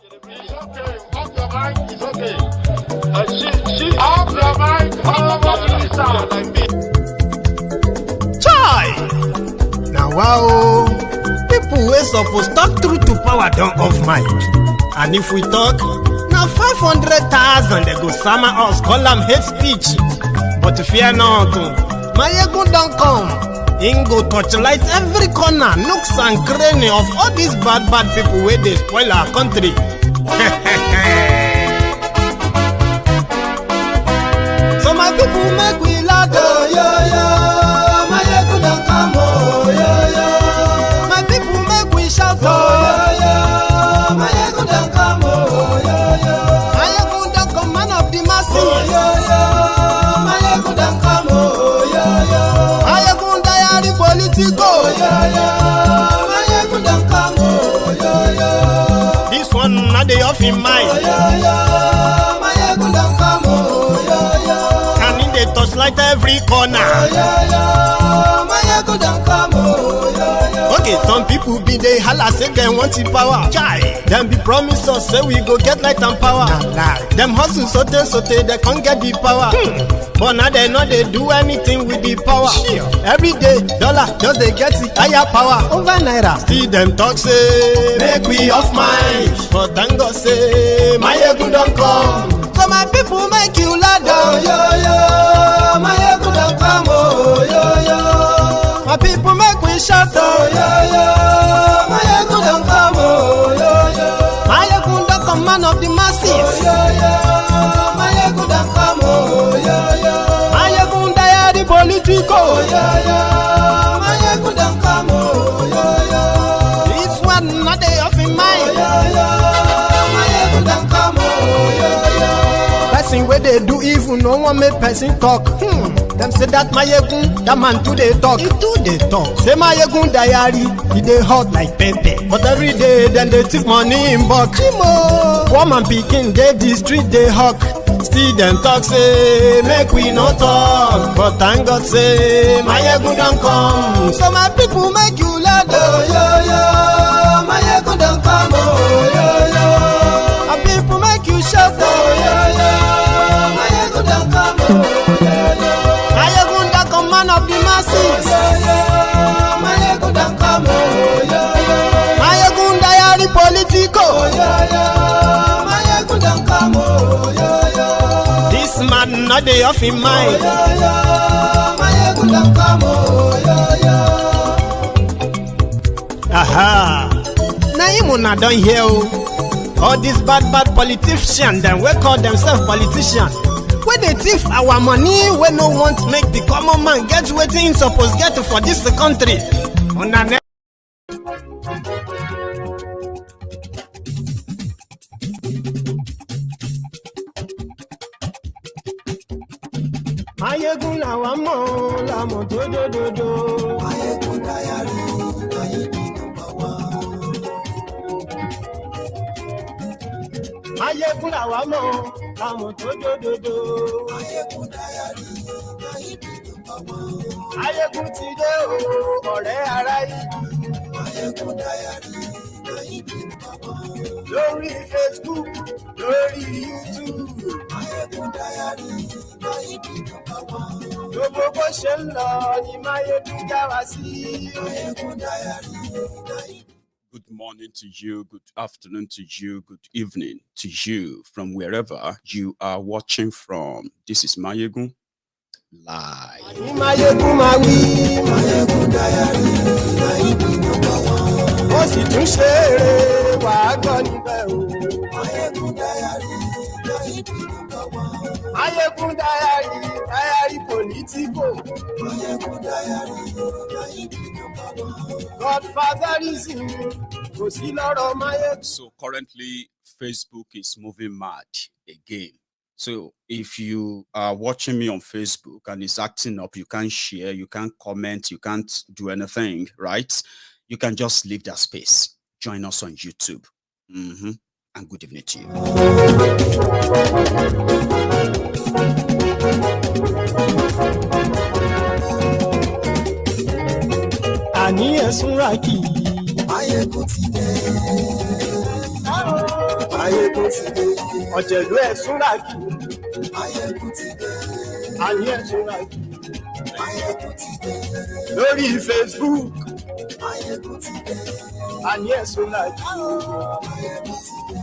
It's okay. Off your mind. It's okay. She off your mind. Off like me. Chai! Now wow, people wey suppose talk truth to power don't off mic. And if we talk, now 500,000 they go summer us, call them hate speech. But fear not, Maiyegun don't come. Him go torchlight every corner, nooks and cranny of all these bad people where they spoil our country. So my people make we laugh, oh yo yo. Maiyegun don't come, oh yo yo. My people make we shout, oh yo yo. Maiyegun don't come, oh yo yo. Maiyegun don't come, man of the masses, oh yo yo. Maiyegun don't come, oh yo yo. Maiyegun diary Politico, oh yo yo. Maiyegun don't come, oh yo yo. This one not the off in mind, oh yo yo. Maiyegun don't come, oh yo yo. Can in the touchlight every corner, oh yo yo. Maiyegun don't come, oh yo yo. Okay, some people be they holla say they want the power. Chai, them be promise us say we go get light and power. Them hustle sote they can't get the power. But now they know they do anything with the power. Every day, dollar just they get it higher power. Over naira, see them talk say make we off mind. But thank God say Maiyegun don't come. So my people make you laugh, oh yo yo. Maiyegun don't come, oh yo yo. My people make we shout, oh yo yo. Maiyegun don't come, oh yo yo. Maiyegun don't come, man of the masses, oh yo yo. Maiyegun don't come, oh yo yo. Maiyegun diary Politico, oh yo yo. Maiyegun don't come, oh yo yo. This one not they off in mind, oh yo yo. Maiyegun don't come, oh yo yo. Person where they do evil, no one make person talk. Them say that Maiyegun, that man too they talk. He too they talk. Say Maiyegun diary, he they hot like pepper. But every day then they take money in bulk. Poor man picking, they the street they hawk. Still them talk say make we no talk. But thank God say Maiyegun don't come. So my people make you laugh, oh yo yo. Maiyegun don't come, oh yo yo. My people make you shout, oh yo yo. Maiyegun don't come, oh yo yo. Maiyegun don't come, man of the masses, oh yo yo. Maiyegun don't come, oh yo yo. Maiyegun diary Politico, oh yo yo. Maiyegun don't come, oh yo yo. This man not the off in mind, oh yo yo. Maiyegun don't come, oh yo yo. Aha. Now you not done here. All these bad politicians, them we call themselves politicians. When they thief our money, we no want to make the common man get what he supposed get for this country. Maiyegun làwa mọ̀, la mọ̀ dododo. Maiyegun diary, Maiyegun number one. Maiyegun làwa mọ̀, la mọ̀ dododo. Maiyegun diary, Maiyegun number one. Maiyegun ti dé o, ọ̀rẹ́ ará ìlú. Maiyegun diary, Maiyegun number one. Lórí Facebook, lórí YouTube. Maiyegun diary, Maiyegun number one. Gbogbo bó ṣe ń lọ ni Maiyegun já wa sí. Maiyegun diary, Maiyegun. Good morning to you, good afternoon to you, good evening to you from wherever you are watching from. This is Maiyegun live. Maiyegun máa wí. Maiyegun diary, Maiyegun number one. Ó sì tún ṣe eré wàá gbọ́ níbẹ̀ o. Maiyegun diary, Maiyegun number one. Maiyegun diary Politico. Maiyegun diary, Maiyegun number one. Godfatherism, kò sí lọ́rọ̀ Maiyegun. So currently, Facebook is moving mad again. So if you are watching me on Facebook and it's acting up, you can't share, you can't comment, you can't do anything, right? You can just leave that space. Join us on YouTube. And good evening to you. Ani ẹ̀sùn ra kì í. Maiyegun ti dé. Maiyegun ti dé. Ọ̀jẹ̀lú ẹ̀sùn làkì. Maiyegun ti dé. Àní ẹ̀sùn làkì. Maiyegun ti dé. Lórí Facebook. Maiyegun ti dé. Àní ẹ̀sùn làkì. Maiyegun ti dé.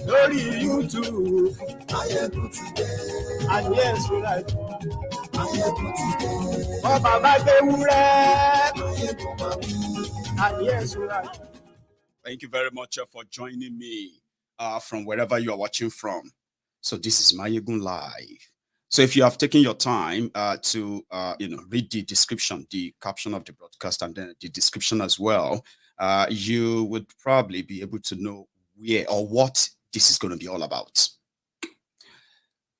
Lórí YouTube. Maiyegun ti dé. Àní ẹ̀sùn làkì. Maiyegun ti dé. Wọ́n bàbá gbé wúrẹ́. Maiyegun máa wí. Àní ẹ̀sùn làkì. Thank you very much for joining me from wherever you are watching from. So this is Maiyegun Live. So if you have taken your time to read the description, the caption of the broadcast, and then the description as well, you would probably be able to know where or what this is going to be all about.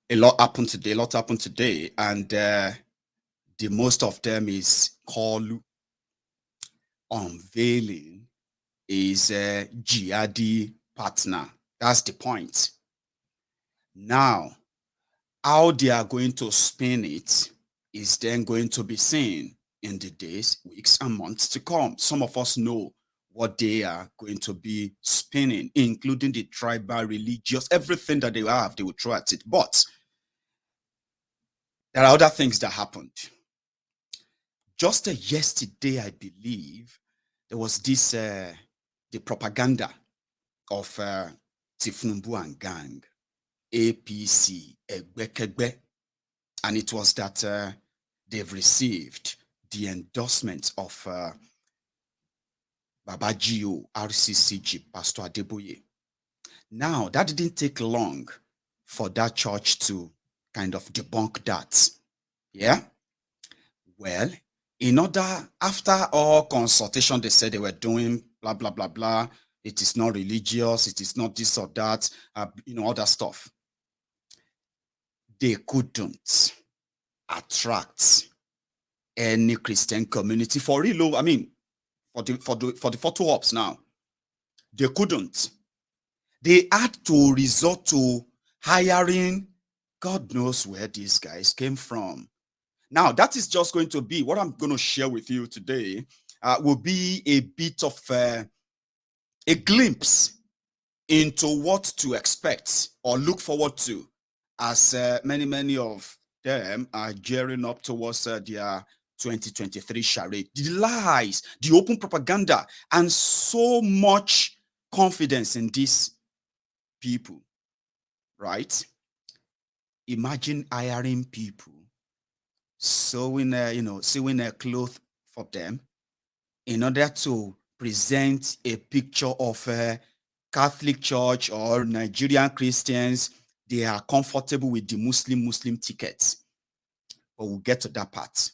A lot happened today, and the most of them is called unveiling is a jihadi partner. That's the point. Now, how they are going to spin it is then going to be seen in the days, weeks, and months to come. Some of us know what they are going to be spinning, including the tribal, religious, everything that they have, they will throw at it. But there are other things that happened. Just yesterday, I believe, there was this the propaganda of Tinubu and gang, APC, Egbekegbe, and it was that they've received the endorsement of Babajio, RCCG, Pastor Adeboye. Now, that didn't take long for that church to kind of debunk that. Yeah? Well, after all consultation, they said they were doing blah, blah, blah, blah. It is not religious. It is not this or that, all that stuff. They couldn't attract any Christian community for real. I mean, for the photo ops now, they couldn't. They had to resort to hiring. God knows where these guys came from. Now, that is just going to be what I'm going to share with you today. Will be a bit of a glimpse into what to expect or look forward to, as many of them are gearing up towards their 2023 charade. The lies, the open propaganda, and so much confidence in these people, right? Imagine hiring people, sewing a cloth for them in order to present a picture of a Catholic Church or Nigerian Christians. They are comfortable with the Muslim tickets. But we'll get to that part.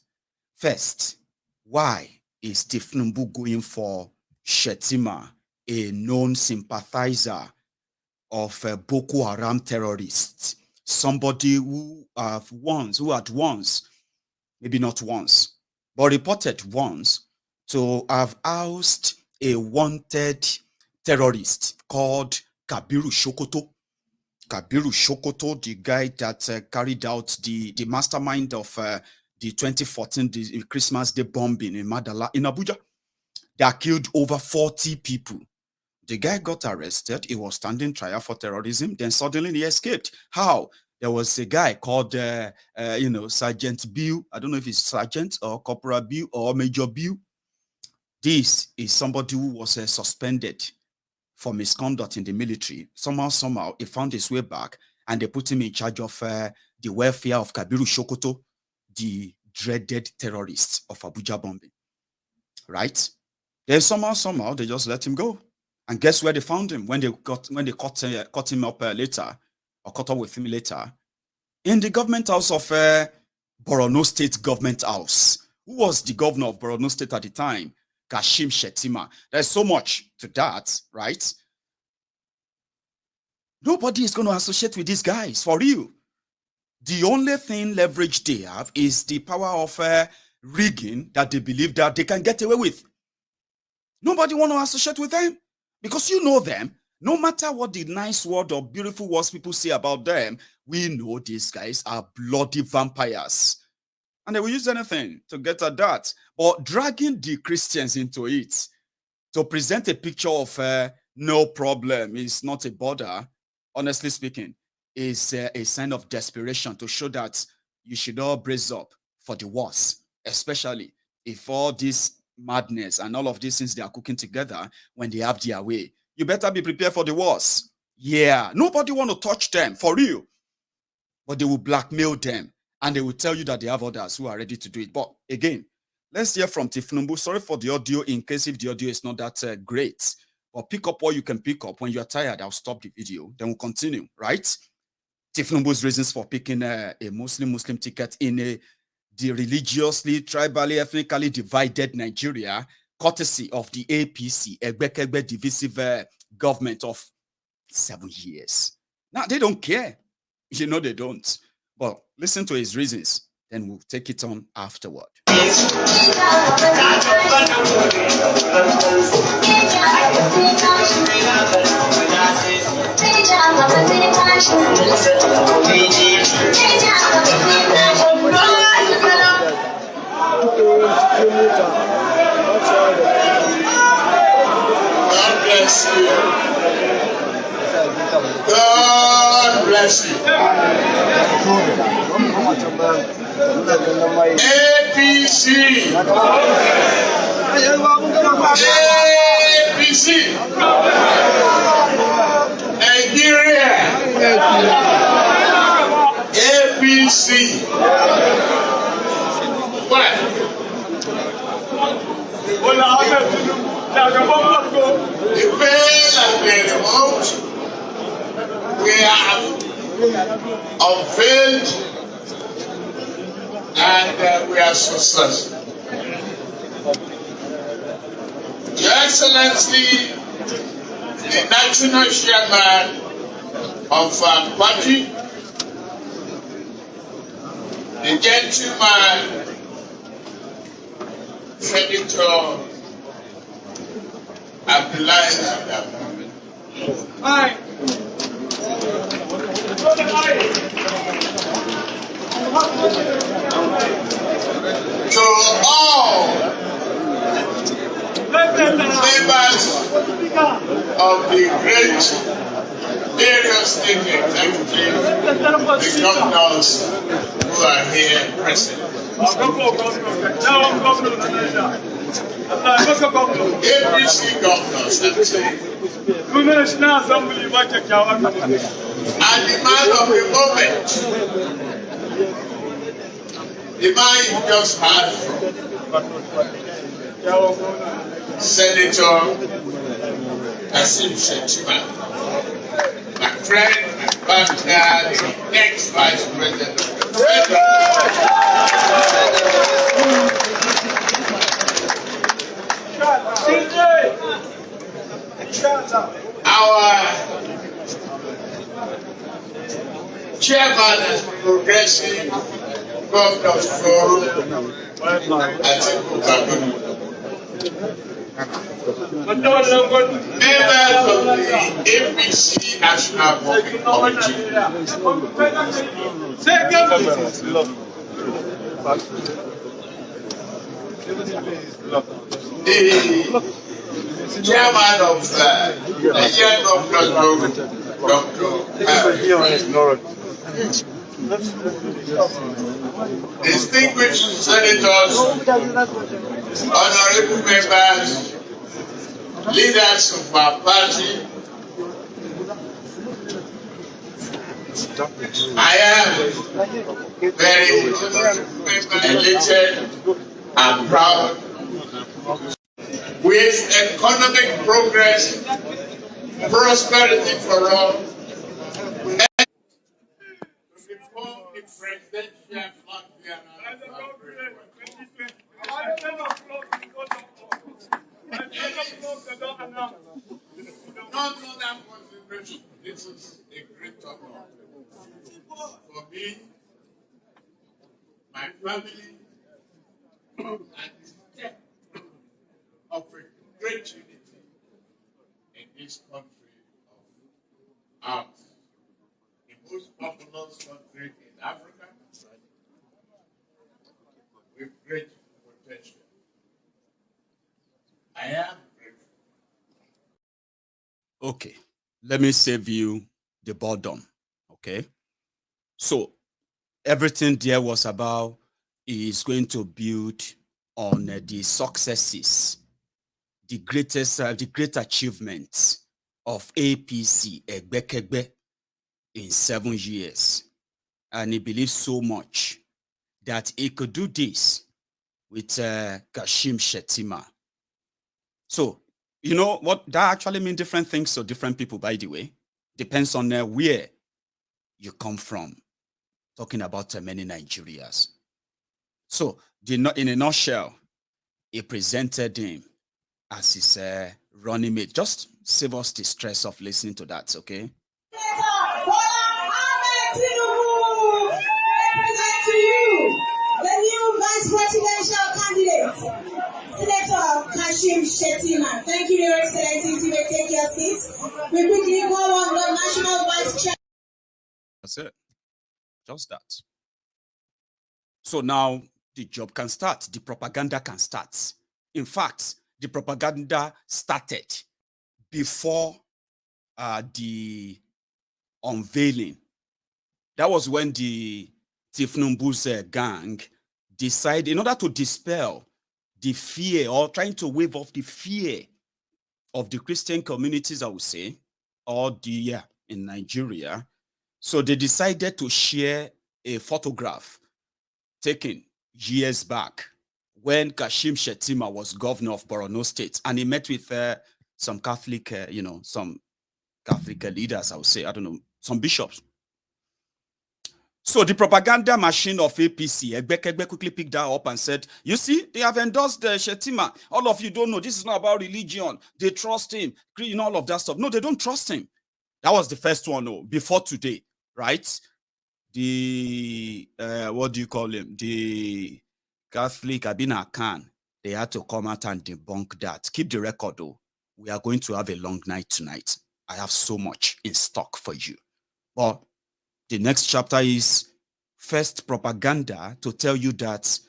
First, why is Tinubu going for Shettima, a known sympathizer of Boko Haram terrorists? Somebody who had once, maybe not once, but reported once to have ousted a wanted terrorist called Kabiru Sokoto. Kabiru Sokoto, the guy that carried out the mastermind of the 2014 Christmas Day bombing in Madala, in Abuja, that killed over 40 people. The guy got arrested. He was standing trial for terrorism. Then suddenly he escaped. How? There was a guy called, Sergeant Bill. I don't know if it's Sergeant or Corporal Bill or Major Bill. This is somebody who was suspended for misconduct in the military. Somehow, he found his way back, and they put him in charge of the welfare of Kabiru Sokoto, the dreaded terrorist of Abuja bombing. Right? Then somehow, they just let him go. And guess where they found him when they caught him up later, or caught up with him later? In the government house of Borno State Government House. Who was the governor of Borno State at the time? Kashim Shettima. There's so much to that, right? Nobody is going to associate with these guys, for real. The only thing leverage they have is the power of rigging that they believe that they can get away with. Nobody want to associate with them because you know them. No matter what the nice word or beautiful words people say about them, we know these guys are bloody vampires. And they will use anything to get at that. But dragging the Christians into it to present a picture of no problem is not a bother. honestly speaking, is a sign of desperation to show that you should all brace up for the worst, especially if all this madness and all of these things they are cooking together when they have their way. You better be prepared for the worst. Yeah, nobody want to touch them, for real. But they will blackmail them and they will tell you that they have others who are ready to do it. But again, let's hear from Tinubu. Sorry for the audio in case if the audio is not that great. But pick up what you can pick up. When you're tired, I'll stop the video. Then we'll continue, right? Tinubu's reasons for picking a Muslim ticket in the religiously, tribally, ethnically divided Nigeria, courtesy of the APC, Egbekegbe divisive government of 7 years. Now, they don't care. You know they don't. But listen to his reasons. Then we'll take it on afterward. God bless you. APC. APC. Nigeria. APC. What? The veil has been removed. We have unveiled and we are successful. Your Excellency, the National Chairman of our party, the gentleman, Senator Abdullahi. Hi. To all members of the great various state executive, the governors who are here present. APC governors, I'm saying. And the man of the moment, the man you just heard from, Senator Shettima, my friend, my partner, the next Vice President of the our chairman of Progressive Governors Forum, members of the APC National Working Committee, the chairman of the Nigerian Governors Forum, Dr. Distinguished senators, honorable members, leaders of our party, I am very elated and proud with economic progress, prosperity for all, the presidential not that consideration. This is a great honor for me, my family, and the step of a great unity in this country of ours. The most populous country in Africa with great potential. I am grateful. Okay, let me save you the boredom. Okay. So everything there was about is going to build on the successes, the great achievements of APC Egbekegbe in 7 years. And he believes so much that he could do this with Kashim Shettima. So, you know what, that actually means different things to different people, by the way. Depends on where you come from. Talking about many Nigerians. So, in a nutshell, he presented him as his running mate. Just save us the stress of listening to that, okay? Tinubu, present to you the new vice presidential candidate, Senator Kashim Shettima. Thank you, Your Excellency. You may take your seats. We quickly call on the National Vice Chair. That's it. Just that. So now the job can start. The propaganda can start. In fact, the propaganda started before the unveiling. That was when the Tinubu's gang decided, in order to dispel the fear or trying to wave off the fear of the Christian communities, I would say, or in Nigeria. So they decided to share a photograph taken years back when Kashim Shettima was governor of Borno State, and he met with some Catholic, some Catholic leaders, I would say, I don't know, some bishops. So the propaganda machine of APC, Egbekegbe quickly picked that up and said, you see, they have endorsed Shettima. All of you don't know, this is not about religion. They trust him, all of that stuff. No, they don't trust him. That was the first one, before today, right? The, what do you call him? The Catholic Abina Khan, they had to come out and debunk that. Keep the record, though. We are going to have a long night tonight. I have so much in stock for you. But the next chapter is first propaganda to tell you that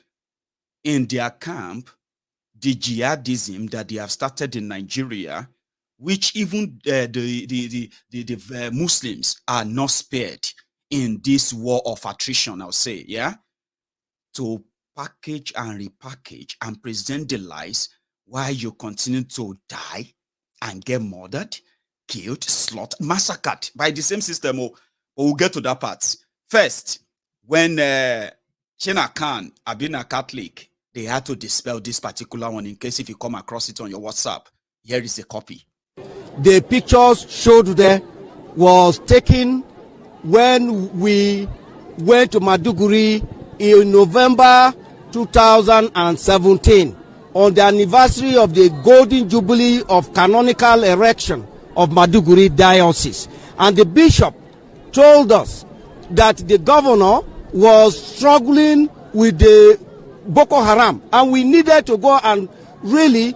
in their camp, the jihadism that they have started in Nigeria, which even the Muslims are not spared in this war of attrition, I'll say, to package and repackage and present the lies while you continue to die and get murdered, killed, slaughtered, massacred by the same system. We'll get to that part. First, when Shena Khan, Abina Catholic, they had to dispel this particular one in case if you come across it on your WhatsApp. Here is a copy. The pictures showed there was taken when we went to Maiduguri in November 2017 on the anniversary of the Golden Jubilee of canonical erection of Maiduguri Diocese. And the bishop told us that the governor was struggling with the Boko Haram, and we needed to go and really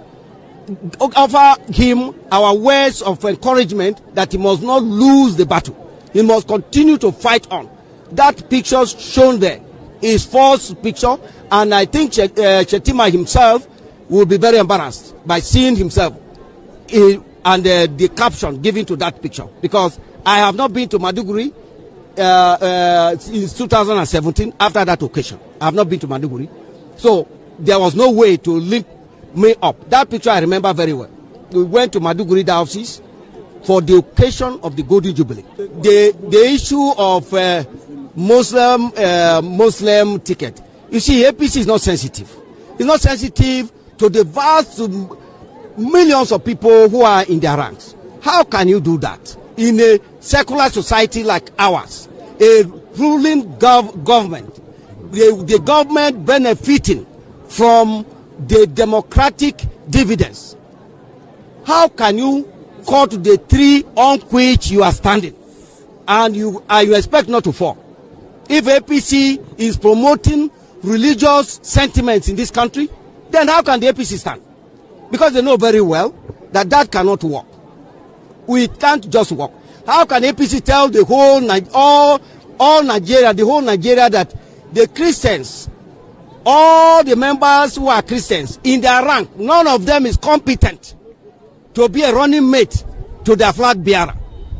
offer him our words of encouragement that he must not lose the battle. He must continue to fight on. That picture shown there is false picture, and I think Shettima himself will be very embarrassed by seeing himself and the caption given to that picture, because I have not been to Maiduguri since 2017 after that occasion. I have not been to Maiduguri. So there was no way to link me up. That picture I remember very well. We went to Maiduguri Diocese for the occasion of the Golden Jubilee. The issue of Muslim ticket. You see, APC is not sensitive. It's not sensitive to the vast millions of people who are in their ranks. How can you do that in a secular society like ours? A ruling government, the government benefiting from the democratic dividends. How can you cut the tree on which you are standing and you expect not to fall? If APC is promoting religious sentiments in this country, then how can the APC stand? Because they know very well that that cannot work. We can't just work. How can APC tell the whole all Nigeria, the whole Nigeria, that the Christians, all the members who are Christians in their rank, none of them is competent to be a running mate to their flag bearer?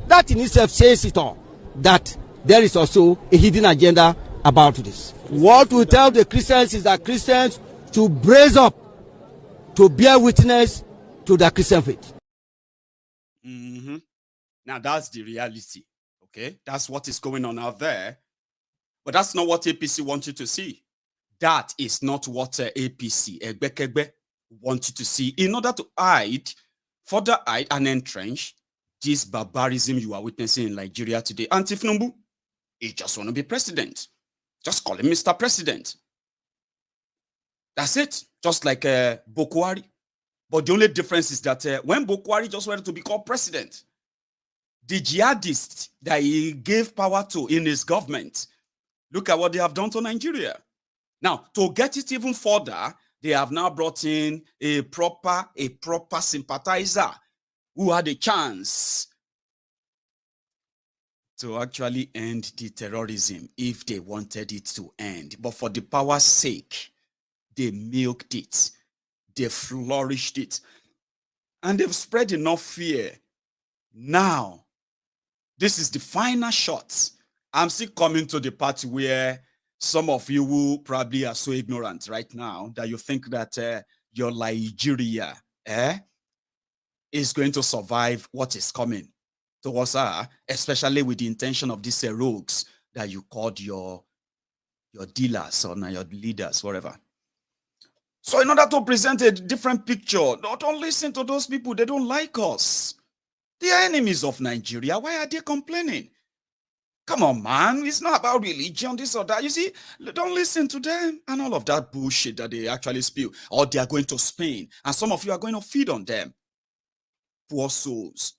That in itself says it all. that there is also a hidden agenda about this. What we tell the Christians is that Christians to brace up to bear witness to the Christian faith. Now that's the reality. Okay, that's what is going on out there. But that's not what APC wants you to see. That is not what APC, Egbekegbe, want you to see in order to further hide and entrench this barbarism you are witnessing in Nigeria today. And Tinubu, he just want to be president. Just call him Mr. President. That's it. Just like Bokwari. But the only difference is that when Bokwari just wanted to become president, the jihadists that he gave power to in his government, look at what they have done to Nigeria. Now, to get it even further, they have now brought in a proper sympathizer who had a chance to actually end the terrorism if they wanted it to end. But for the power's sake, they milked it, they flourished it, and they've spread enough fear. Now, this is the final shot. I'm still coming to the part where some of you who probably are so ignorant right now that you think that your Nigeria is going to survive what is coming towards her, especially with the intention of these rogues that you called your dealers or your leaders, whatever. So in order to present a different picture, don't listen to those people. They don't like us. They are enemies of Nigeria. Why are they complaining? Come on, man. It's not about religion, this or that. You see, don't listen to them and all of that bullshit that they actually spew. Or they are going to Spain. And some of you are going to feed on them. Poor souls.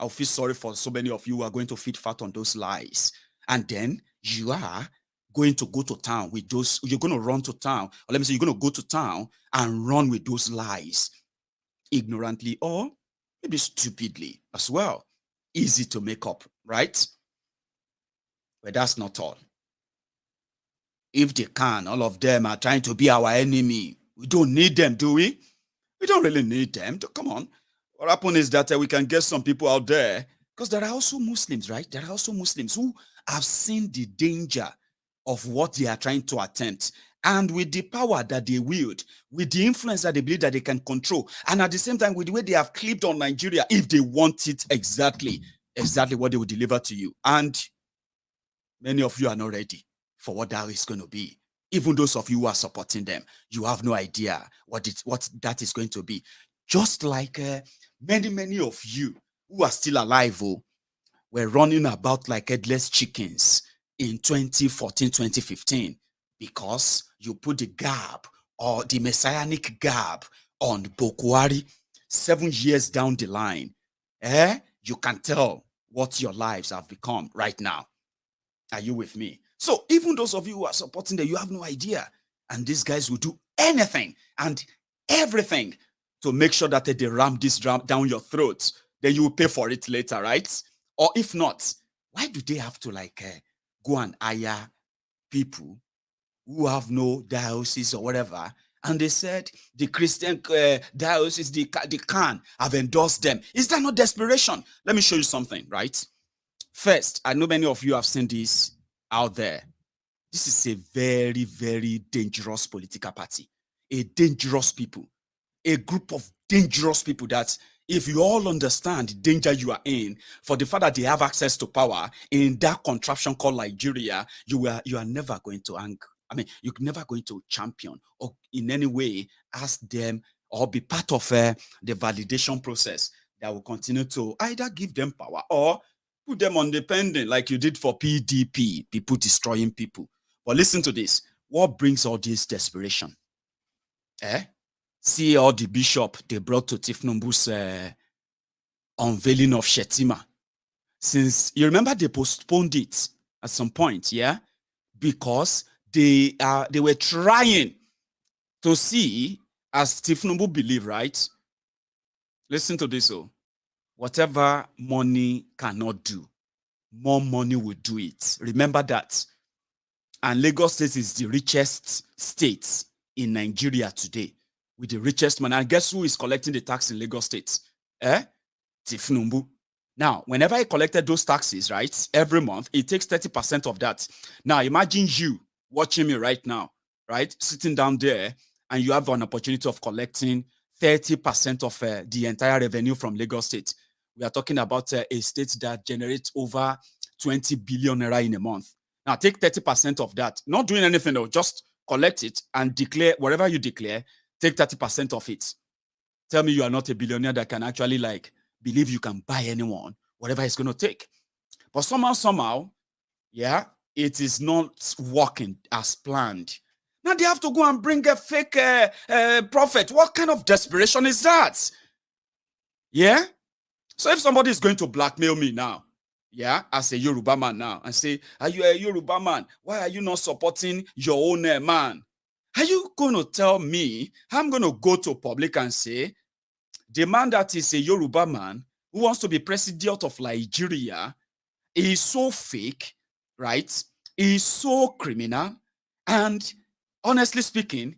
I'll feel sorry for so many of you who are going to feed fat on those lies. And then you are going to go to town with those. You're going to run to town. Or let me say, you're going to go to town and run with those lies. Ignorantly or maybe stupidly as well. Easy to make up, right? But that's not all. If they can, all of them are trying to be our enemy. We don't need them, do we? We don't really need them. Come on. What happened is that we can get some people out there, because there are also Muslims, right? There are also Muslims who have seen the danger of what they are trying to attempt. And with the power that they wield, with the influence that they believe that they can control, and at the same time, with the way they have clipped on Nigeria, if they want it exactly what they will deliver to you. And many of you are not ready for what that is going to be. Even those of you who are supporting them, you have no idea what that is going to be. Just like many of you who are still alive were running about like headless chickens in 2014, 2015, because you put the gab or the messianic gab on Bokwari 7 years down the line. You can tell what your lives have become right now. Are you with me? So even those of you who are supporting them, you have no idea. And these guys will do anything and everything to make sure that they ram this down your throat. Then you will pay for it later, right? Or if not, why do they have to go and hire people who have no diocese or whatever? And they said the Christian diocese, the can have endorsed them. Is that not desperation? Let me show you something, right? First, I know many of you have seen this out there. This is a very, very dangerous political party. A dangerous people. A group of dangerous people that if you all understand the danger you are in, for the fact that they have access to power in that contraption called Nigeria, you are never going to you're never going to champion or in any way ask them or be part of the validation process that will continue to either give them power or put them on the pending like you did for PDP, people destroying people. But listen to this. What brings all this desperation? See all the bishop they brought to Tinubu's unveiling of Shettima. Since you remember they postponed it at some point, yeah? Because they were trying to see, as Tinubu believed, right? Listen to this, whatever money cannot do, more money will do it. Remember that. And Lagos State is the richest state in Nigeria today, with the richest man. And guess who is collecting the tax in Lagos State? Tinubu. Now, whenever he collected those taxes, right, every month, it takes 30% of that. Now, imagine you watching me right now, right, sitting down there, and you have an opportunity of collecting 30% of the entire revenue from Lagos State. We are talking about a state that generates over 20 billion naira in a month. Now, take 30% of that, not doing anything though, just collect it and declare, whatever you declare, take 30% of it. Tell me you are not a billionaire that can actually believe you can buy anyone, whatever it's going to take. But somehow, yeah, it is not working as planned. Now they have to go and bring a fake prophet. What kind of desperation is that? Yeah? So if somebody is going to blackmail me now, yeah, as a Yoruba man now, and say, are you a Yoruba man? Why are you not supporting your own man? Are you going to tell me I'm going to go to public and say, the man that is a Yoruba man who wants to be president of Nigeria is so fake, right? Is so criminal. And honestly speaking,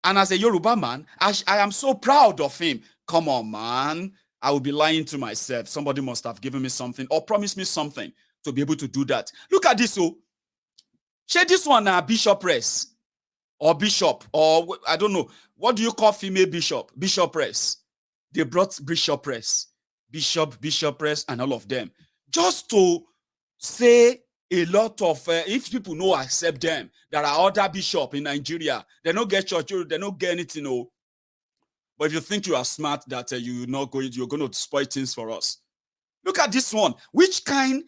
and as a Yoruba man, I am so proud of him. Come on, man. I will be lying to myself. Somebody must have given me something or promised me something to be able to do that. Look at this. So, share this one bishopress or bishop, or I don't know. What do you call female bishop? Bishopress. They brought bishopress, bishopress, and all of them just to say a lot of, if people know accept them, there are other bishops in Nigeria. They don't get church, they don't get anything. No. But if you think you are smart, that you're going to spoil things for us. Look at this one. Which kind?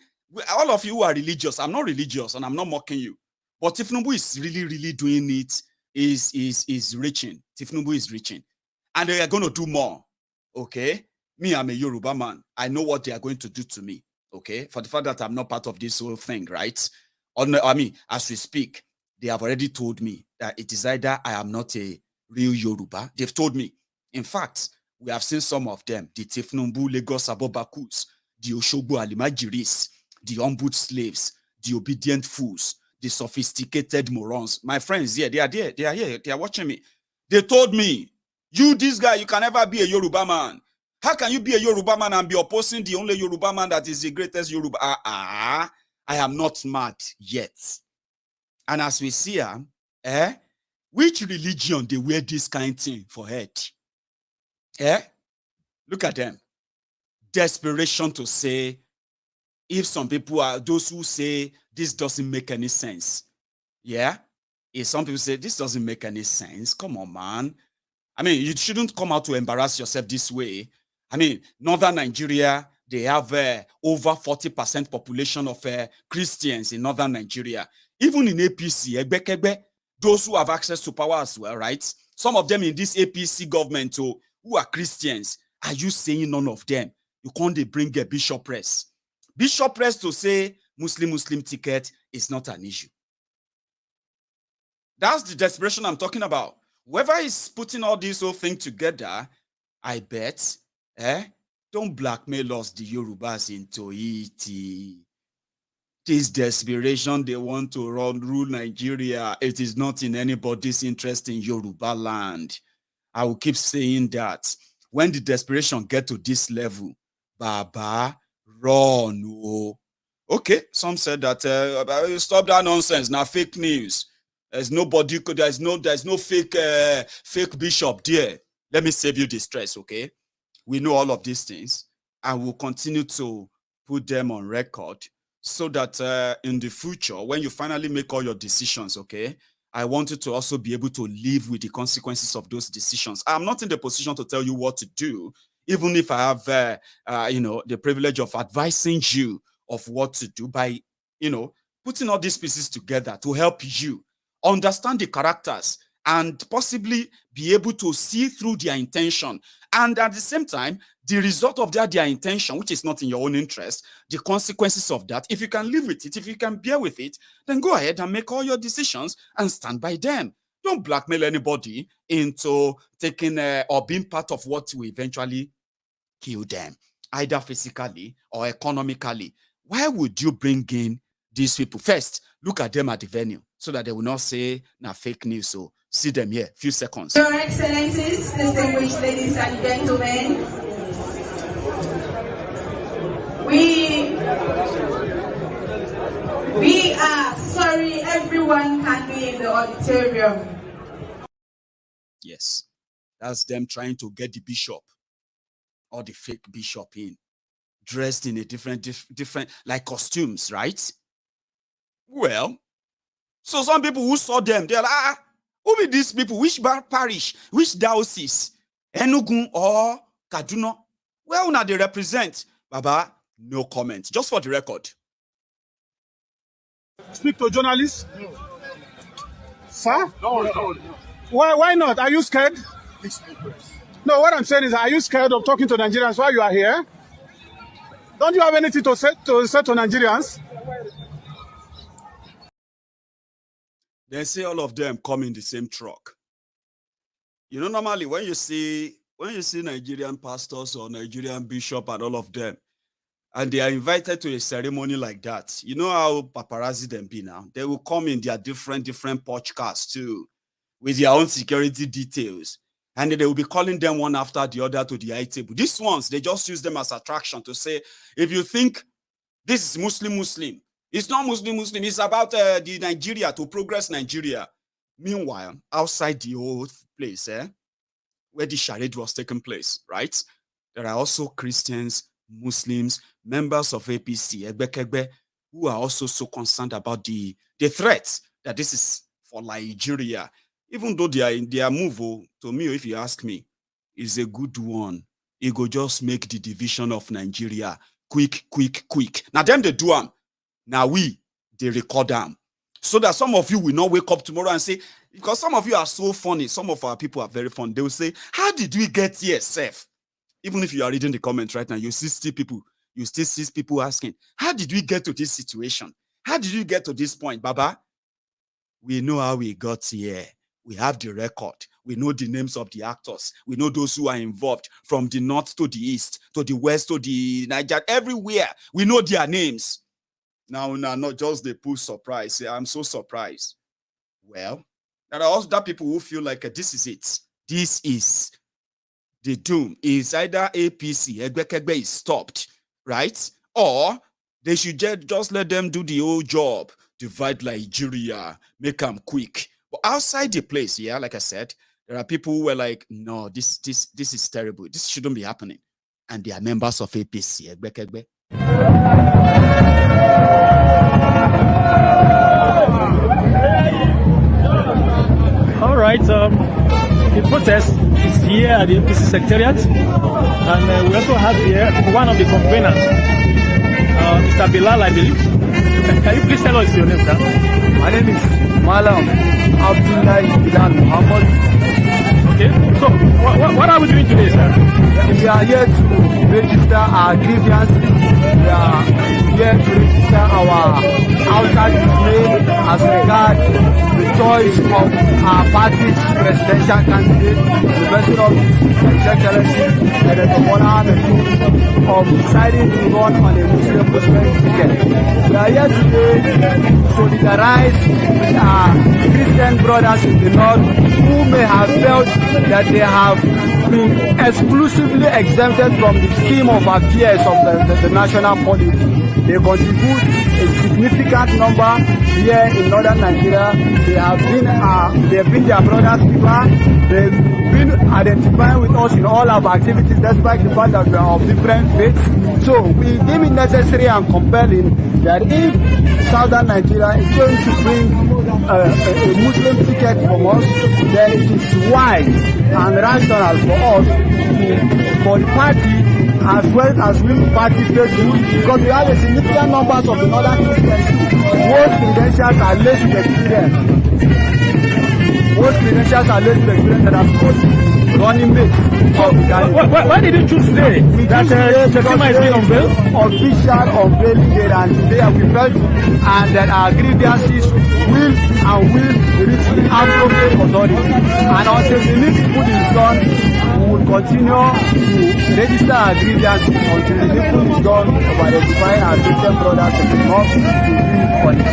All of you are religious. I'm not religious, and I'm not mocking you. But Tinubu is really doing it. Is reaching. Tinubu is reaching, and they are going to do more. Okay, me, I'm a Yoruba man. I know what they are going to do to me. Okay, for the fact that I'm not part of this whole thing, right? As we speak, they have already told me that it is either I am not a real Yoruba. They've told me. In fact, we have seen some of them, the Tinubu Lagos Abobakus, the Oshogbo Alimajiris, the humbled slaves, the obedient fools, the sophisticated morons. My friends here, they are there, they are here, they are watching me. They told me, you, this guy, you can never be a Yoruba man. How can you be a Yoruba man and be opposing the only Yoruba man that is the greatest Yoruba? I am not mad yet. And as we see, which religion they wear this kind of thing for head? Look at them. Desperation to say, if some people are those who say this doesn't make any sense. Yeah? If some people say this doesn't make any sense, come on, man. I mean, you shouldn't come out to embarrass yourself this way. I mean, northern Nigeria, they have over 40% population of Christians in northern Nigeria. Even in APC, those who have access to power as well, right? Some of them in this APC government who are Christians. Are you saying none of them? You can't bring a bishopress. Bishopress to say Muslim ticket is not an issue. That's the desperation I'm talking about. Whoever is putting all this whole thing together, I bet, don't blackmail us, the Yorubas, into it. This desperation, they want to rule Nigeria. It is not in anybody's interest in Yoruba land. I will keep saying that. When the desperation get to this level, Baba, run. Oh. Okay, some said that stop that nonsense. Now fake news. There's nobody. There's no fake bishop there. Let me save you the stress. Okay, we know all of these things, and we'll continue to put them on record so that in the future, when you finally make all your decisions, okay, I want you to also be able to live with the consequences of those decisions. I'm not in the position to tell you what to do, even if I have, the privilege of advising you of what to do by, putting all these pieces together to help you understand the characters and possibly be able to see through their intention. And at the same time, the result of their intention, which is not in your own interest, the consequences of that, if you can live with it, if you can bear with it, then go ahead and make all your decisions and stand by them. Don't blackmail anybody into taking or being part of what will eventually kill them, either physically or economically. Why would you bring in these people? First, look at them at the venue so that they will not say, nah, fake news. So see them here, few seconds. Your Excellencies, distinguished ladies and gentlemen, We are sorry, everyone can be in the auditorium. Yes, that's them trying to get the bishop or the fake bishop in, dressed in a different like costumes, right? Well, so some people who saw them, they're like, who be these people? Which parish? Which diocese? Enugu or Kaduna? Well, now they represent. Baba, no comment. Just for the record. Speak to journalists? Sir? No. Why not? Are you scared? No, what I'm saying is, are you scared of talking to Nigerians while you are here? Don't you have anything to say to Nigerians? They say all of them come in the same truck. You know, normally when you see Nigerian pastors or Nigerian bishop and all of them, and they are invited to a ceremony like that, you know how paparazzi them be now. They will come in their different porch cars too, with their own security details. And they will be calling them one after the other to the high table. These ones, they just use them as attraction to say, if you think this is Muslim, it's not Muslim, it's about the Nigeria, to progress Nigeria. Meanwhile, outside the old place, where the charade was taking place, right? There are also Christians, Muslims, members of APC, who are also so concerned about the threat that this is for Nigeria. Even though they are in their move, to me, if you ask me, is a good one. It go just make the division of Nigeria quick. Now them they do them. Now they record them. So that some of you will not wake up tomorrow and say, because some of you are so funny, some of our people are very funny. They will say, how did we get here, Seth? Even if you are reading the comments right now, you still see people asking, how did we get to this situation? How did you get to this point, Baba? We know how we got here. We have the record. We know the names of the actors. We know those who are involved from the north to the east, to the west, to the Niger, everywhere. We know their names. Now, not just the push surprise. Say, I'm so surprised. Well, there are also that people who feel like this is it. This is the doom. Is either APC, Egbekegbe is stopped, right? Or they should just let them do the whole job. Divide Nigeria, make them quick. But outside the place, yeah, like I said, there are people who were like, no, this is terrible. This shouldn't be happening. And they are members of APC. All right, the protest is here at the NPC Secretariat. And we also have here one of the complainants, Mr. Bilal, I believe. Can you please tell us your name, sir? My name is Malam Abdullah Bilal Muhammad. Okay, so what are we doing today, sir? We are here to register our grievances. We are here to register our outside display as regards the choice of our party's presidential candidate, the president of His Excellency, Senator Bola of deciding to run on a Muslim ticket. We are here today to solidarize with our Christian brothers in the north who may have felt that they have been exclusively exempted from the scheme of affairs of the national polity. They contribute a significant number here in northern Nigeria. They have been their brothers keeper. They've been identifying with us in all our activities, despite the fact that we are of different faiths. So we deem it necessary and compelling that if southern Nigeria is going to bring a Muslim ticket from us, then it is wise and rational for the party as well as we party faithful, because we have a significant numbers of the northern Christians. Most credentials are less with experience. Most credentials are less with experience that have got running mates. Why did you choose today? That Shettima is being unveiled? Official unveiling day, and today we felt and that our grievances will reach the appropriate authority. And until the needful is done, we will continue to register our grievances until the needful is done of identifying our Christian brothers in the north to be on it.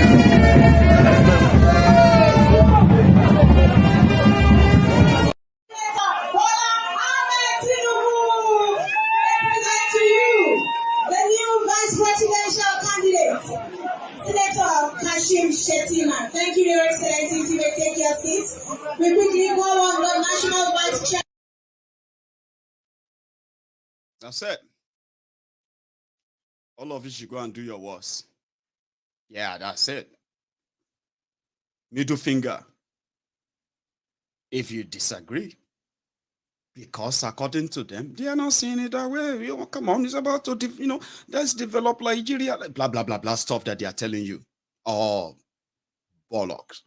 Presidential candidate, Senator seats. We quickly call on the National Vice Chair. That's it. All of you should go and do your worst. Yeah, that's it. Middle finger. If you disagree, because according to them, they are not seeing it that way. You know, come on, it's about to, let's develop Nigeria, blah, blah, blah, blah, stuff that they are telling you. Oh, bollocks.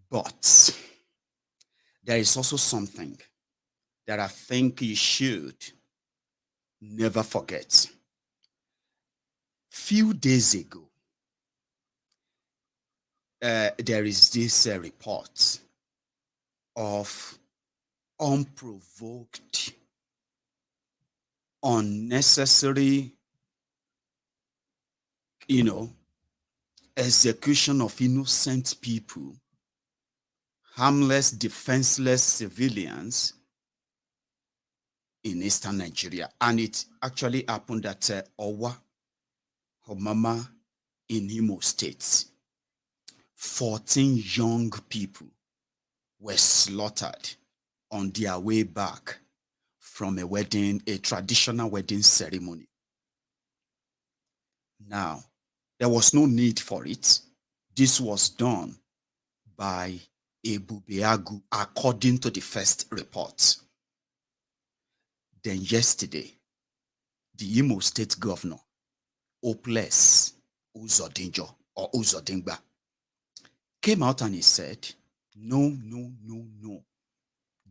But there is also something that I think you should never forget. Few days ago, there is this report of unprovoked, unnecessary, execution of innocent people, harmless, defenseless civilians in eastern Nigeria. And it actually happened at Owa, Homama in Imo State. 14 young people were slaughtered on their way back from a traditional wedding ceremony. Now, there was no need for it. This was done by Ebubeagu, according to the first report. Then yesterday, the Imo State Governor, Oples Uzodinjo or Uzodingba, came out and he said, no.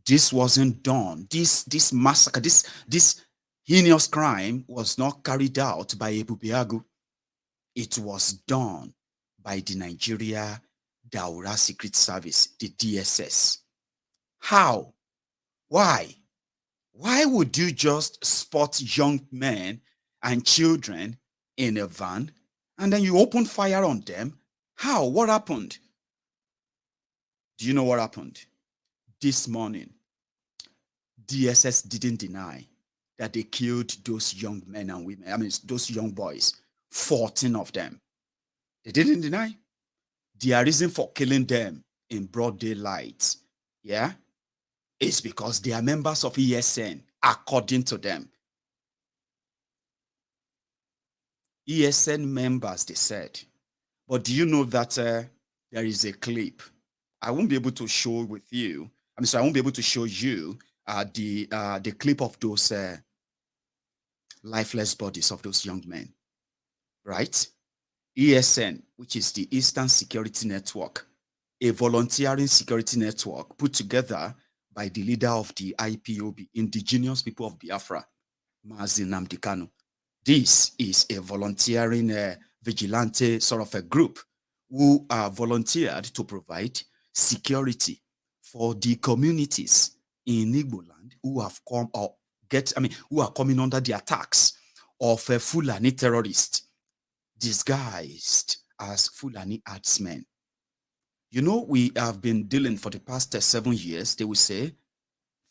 This wasn't done. This massacre, this heinous crime was not carried out by Ebubeagu. It was done by the Nigeria Daura Secret Service, the DSS. How? Why? Why would you just spot young men and children in a van and then you open fire on them? How? What happened? Do you know what happened? This morning, DSS didn't deny that they killed those young men and women. I mean, those young boys, 14 of them. They didn't deny. Their reason for killing them in broad daylight, yeah, is because they are members of ESN, according to them. ESN members, they said. But do you know that there is a clip? I won't be able to show with you. I won't be able to show you the clip of those lifeless bodies of those young men, right? ESN, which is the Eastern Security Network, a volunteering security network put together by the leader of the IPOB, Indigenous People of Biafra, Mazi Nnamdi Kanu. This is a volunteering vigilante sort of a group who are volunteered to provide security for the communities in Igbo land who have come or who are coming under the attacks of a Fulani terrorist disguised as Fulani herdsmen. You know, we have been dealing for the past 7 years, they will say,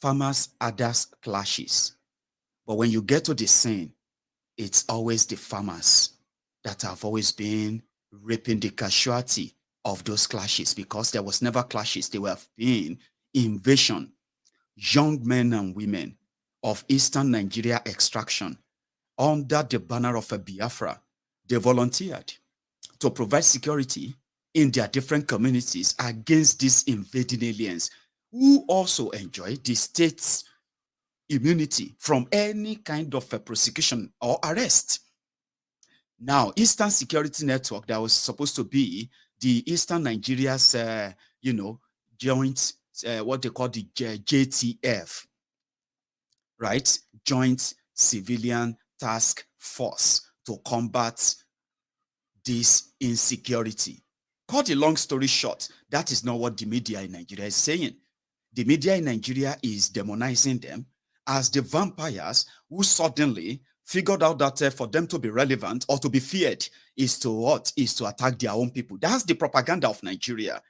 farmers, others clashes. But when you get to the scene, it's always the farmers that have always been reaping the casualty of those clashes, because there was never clashes. They were being invasion. Young men and women of Eastern Nigeria extraction under the banner of a Biafra, they volunteered to provide security in their different communities against these invading aliens who also enjoy the state's immunity from any kind of a prosecution or arrest. Now, Eastern Security Network, that was supposed to be the Eastern Nigeria's, joint, what they call the JTF, right? Joint Civilian Task Force to combat this insecurity. Cut a long story short, that is not what the media in Nigeria is saying. The media in Nigeria is demonizing them as the vampires who suddenly figured out that for them to be relevant or to be feared is to what? Is to attack their own people. That's the propaganda of Nigeria.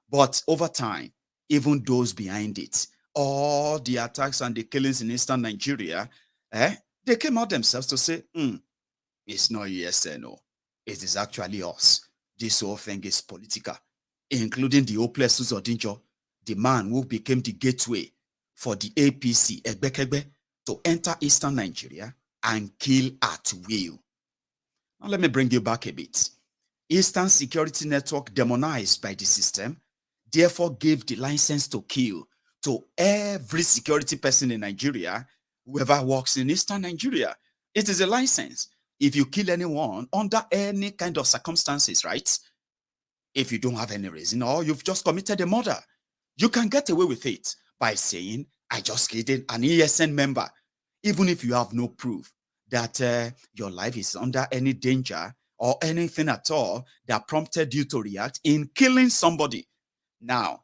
But over time, even those behind it, all the attacks and the killings in Eastern Nigeria, they came out themselves to say, it's not ESN, no. It is actually us. this whole thing is political, including the hopeless Uzodinjo, the man who became the gateway for the APC, Egbekegbe, to enter eastern Nigeria and kill at will. Now let me bring you back a bit. Eastern Security Network, demonized by the system, therefore gave the license to kill to every security person in Nigeria, whoever works in eastern Nigeria. It is a license. If you kill anyone under any kind of circumstances, right? If you don't have any reason or you've just committed a murder, you can get away with it by saying, I just killed an ESN member, even if you have no proof that your life is under any danger or anything at all that prompted you to react in killing somebody. Now,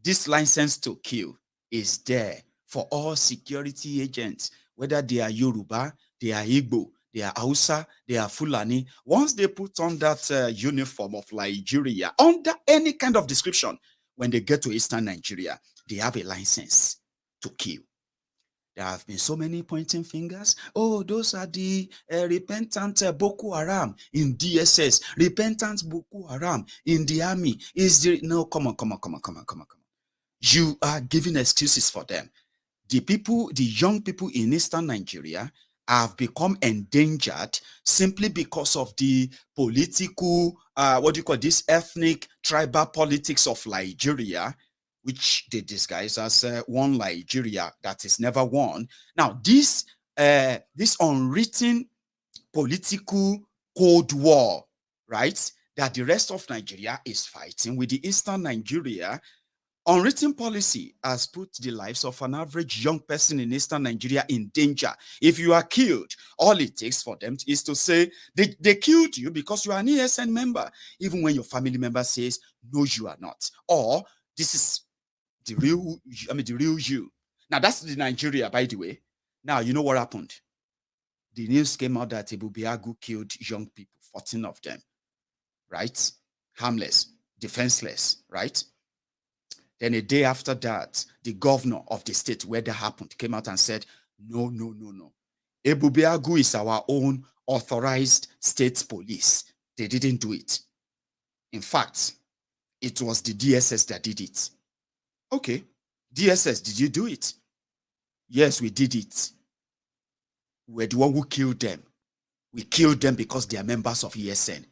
this license to kill is there for all security agents, whether they are Yoruba, they are Igbo, they are Hausa, they are Fulani. Once they put on that uniform of Nigeria, under any kind of description, when they get to eastern Nigeria, they have a license to kill. There have been so many pointing fingers. Oh, those are the repentant Boko Haram in DSS, repentant Boko Haram in the army. No, come on. You are giving excuses for them. The young people in eastern Nigeria have become endangered simply because of the political, ethnic, tribal politics of Nigeria, which they disguise as one Nigeria that is never won. Now, this unwritten political Cold War, right, that the rest of Nigeria is fighting with the eastern Nigeria, unwritten policy has put the lives of an average young person in eastern Nigeria in danger. If you are killed, all it takes for them is to say they killed you because you are an ESN member, even when your family member says, no, you are not. Or this is the real you. Now, that's the Nigeria, by the way. Now, you know what happened? The news came out that Ebubeagu killed young people, 14 of them, right? Harmless, defenseless, right? Then a day after that, the governor of the state where that happened came out and said, no. Ebubeagu is our own authorized state police. They didn't do it. In fact, it was the DSS that did it. Okay, DSS, did you do it? Yes, we did it. We're the one who killed them. We killed them because they are members of ESN.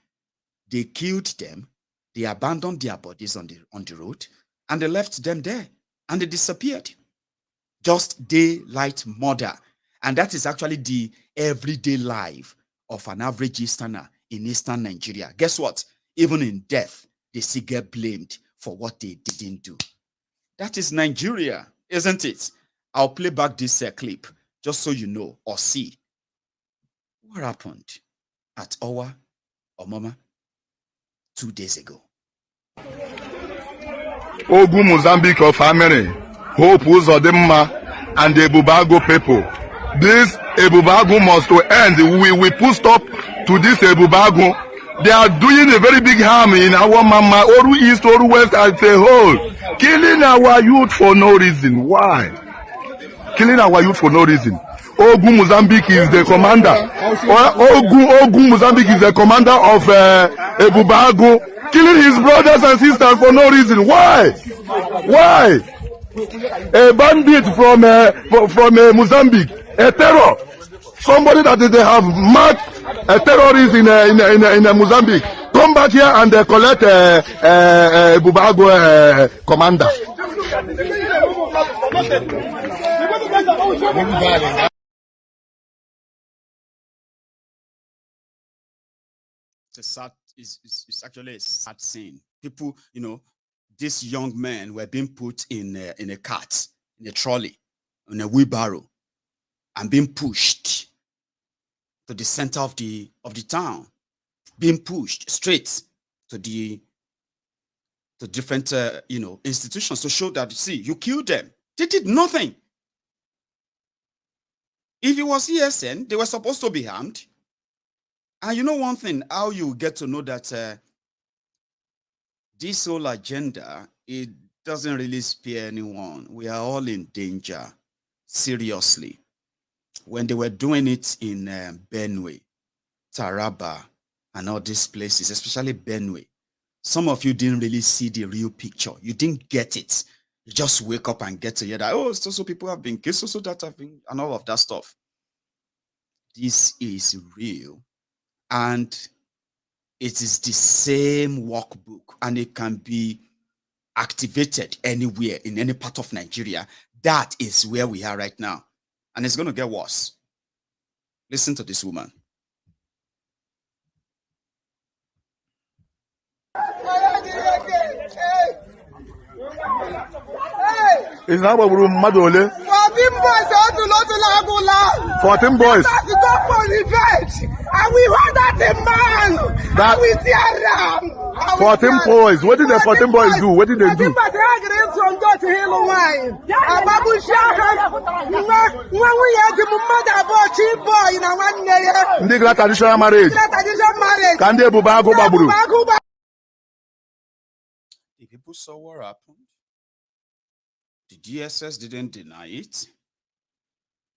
They killed them. They abandoned their bodies on the road, and they left them there, and they disappeared. Just daylight murder. And that is actually the everyday life of an average Easterner in eastern Nigeria. Guess what? Even in death, they still get blamed for what they didn't do. That is Nigeria, isn't it? I'll play back this clip just so you know or see what happened at Owa Omoma 2 days ago. Ogun Mozambique of Amere, Hope Uzodimma, and the Ebubeagu people. This Ebubeagu must to end. We put stop to this Ebubeagu. They are doing a very big harm in our mama, Oru East, Oru West as a whole. Killing our youth for no reason. Why? Killing our youth for no reason. Ogun Mozambique is the commander. Ogun Mozambique is the commander of Ebubeagu. Killing his brothers and sisters for no reason. Why? Why? A bandit from Mozambique, a terror. Somebody that they have marked a terrorist in Mozambique. Come back here and collect Ebubeagu commander. It's actually a sad scene. People, these young men were being put in a cart, in a trolley, in a wheelbarrow, and being pushed to the center of the town, being pushed straight to different institutions to show that, see, you killed them. They did nothing. If it was ESN, they were supposed to be harmed. And you know one thing, how you get to know that this whole agenda, it doesn't really spare anyone. We are all in danger, seriously. When they were doing it in Benue, Taraba, and all these places, especially Benue, some of you didn't really see the real picture. You didn't get it. You just wake up and get to hear that, oh, so people have been killed, so that have been, and all of that stuff. This is real. And it is the same workbook, and it can be activated anywhere in any part of Nigeria. That is where we are right now. And it's going to get worse. Listen to this woman. It's not about Madole. 14 boys out to Lagula. 14 boys. That's go for revenge. And we want that a man. That, and we tear them. 14 boys. What did the 14 boys do? What did they do? Traditional marriage. Can they bubago baburu? The people saw what happened. The DSS didn't deny it.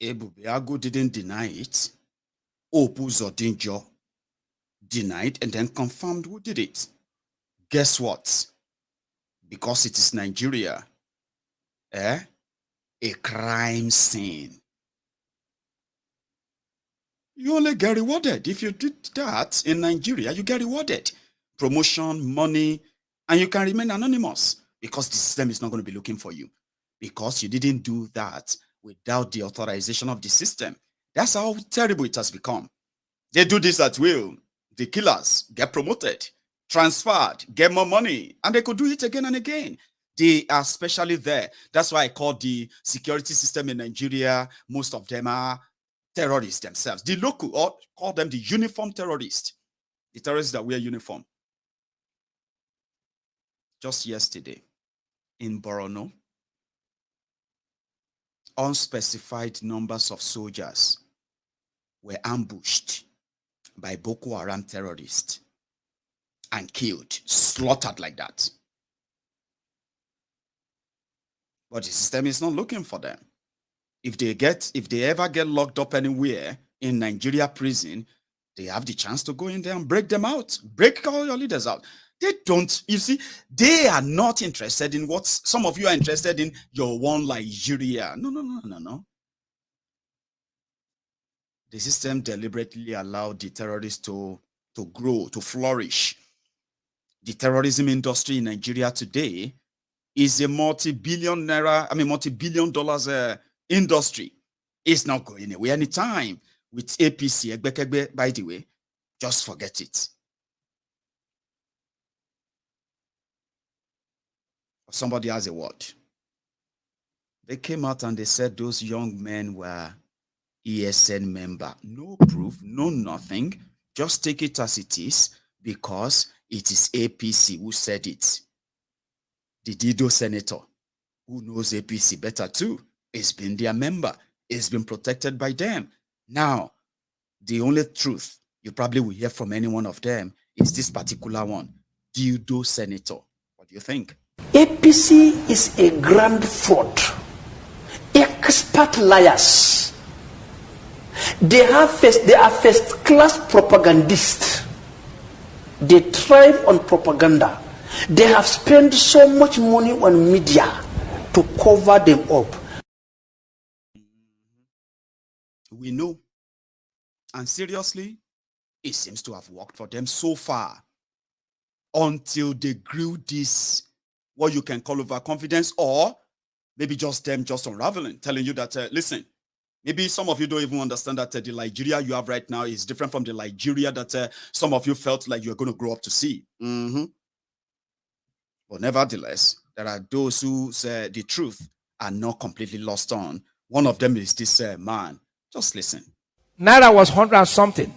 Ebubeago didn't deny it. Opu Zodinjo denied and then confirmed who did it. Guess what? Because it is Nigeria, a crime scene. You only get rewarded. If you did that in Nigeria, you get rewarded. Promotion, money, and you can remain anonymous because the system is not going to be looking for you because you didn't do that without the authorization of the system. That's how terrible it has become. They do this at will. The killers get promoted, transferred, get more money, and they could do it again and again. They are especially there. That's why I call the security system in Nigeria, most of them are terrorists themselves. The local, or call them the uniform terrorists. The terrorists that wear uniform. Just yesterday, in Borno, unspecified numbers of soldiers were ambushed by Boko Haram terrorists and killed, slaughtered like that. But the system is not looking for them. If they ever get locked up anywhere in Nigeria prison, they have the chance to go in there and break them out, break all your leaders out. They don't, you see, they are not interested in what some of you are interested in, your one Nigeria. No. The system deliberately allowed the terrorists to grow, to flourish. The terrorism industry in Nigeria today is a multi-billion dollars industry. It's not going away anytime. With APC, by the way, just forget it. Somebody has a word. They came out and they said those young men were ESN member. No proof, no nothing. Just take it as it is because it is APC who said it. The Dido senator, who knows APC better too, has been their member. It's been protected by them. Now, the only truth you probably will hear from any one of them is this particular one, Dido senator. What do you think? APC is a grand fraud. Expert liars. They are first-class propagandists. They thrive on propaganda. They have spent so much money on media to cover them up. We know. And seriously, it seems to have worked for them so far until they grew this, what you can call overconfidence, or maybe just them just unraveling, telling you that, listen, maybe some of you don't even understand that the Nigeria you have right now is different from the Nigeria that some of you felt like you're going to grow up to see. But nevertheless, there are those who say the truth are not completely lost on. One of them is this man. Just listen. Naira was 100 and something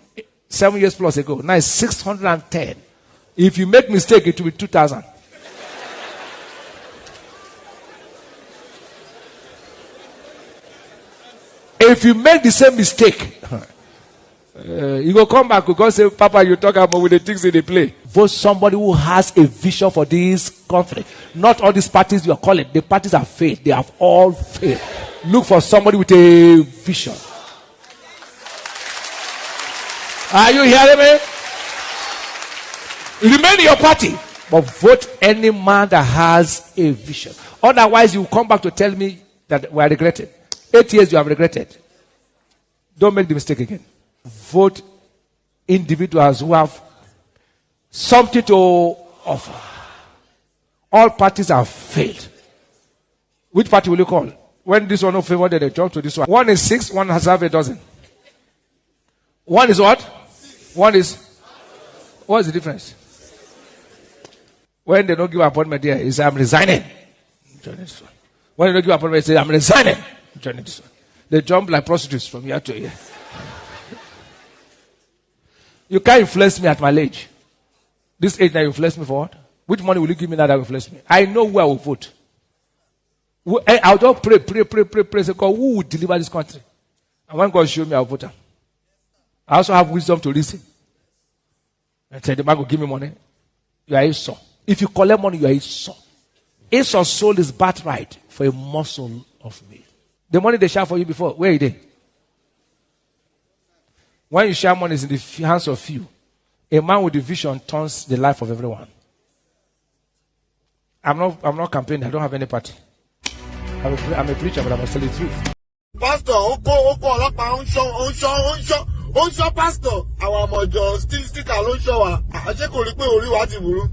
7 years plus ago. Now it's 610. If you make mistake, it will be 2,000. If you make the same mistake, you go come back because say, Papa, you talk about with the things in the play. Vote somebody who has a vision for this country. Not all these parties you are calling. The parties have failed. They have all failed. Look for somebody with a vision. Are you hearing me? Remain in your party. But vote any man that has a vision. Otherwise, you come back to tell me that we are regretted. 8 years you have regretted. Don't make the mistake again. Vote individuals who have something to offer. All parties have failed. Which party will you call? When this one no favor, then they jump to this one. One is 6, one has half a dozen. One is what? One is, what is the difference? When they don't give appointment there, he says, I'm resigning. Join this one. When they don't give appointment, he says, I'm resigning. Join this one. They jump like prostitutes from here to here. You can't influence me at my age. This age now you influence me for what? Which money will you give me now that will influence me? I know who I will vote. I'll just pray. Say, God, who will deliver this country? And when God show me, I'll vote. I also have wisdom to listen. And say, the man will give me money. You are Esau. If you collect money, you are Esau. Esau sold his birthright for a morsel of meat. The money they share for you before, where is it? When you share money, it's in the hands of few. A man with a vision turns the life of everyone. I'm not campaigning. I don't have any party. I'm a preacher, but I must tell the truth. Pastor, pastor. Our mojo still alone show. I check on the way we want to.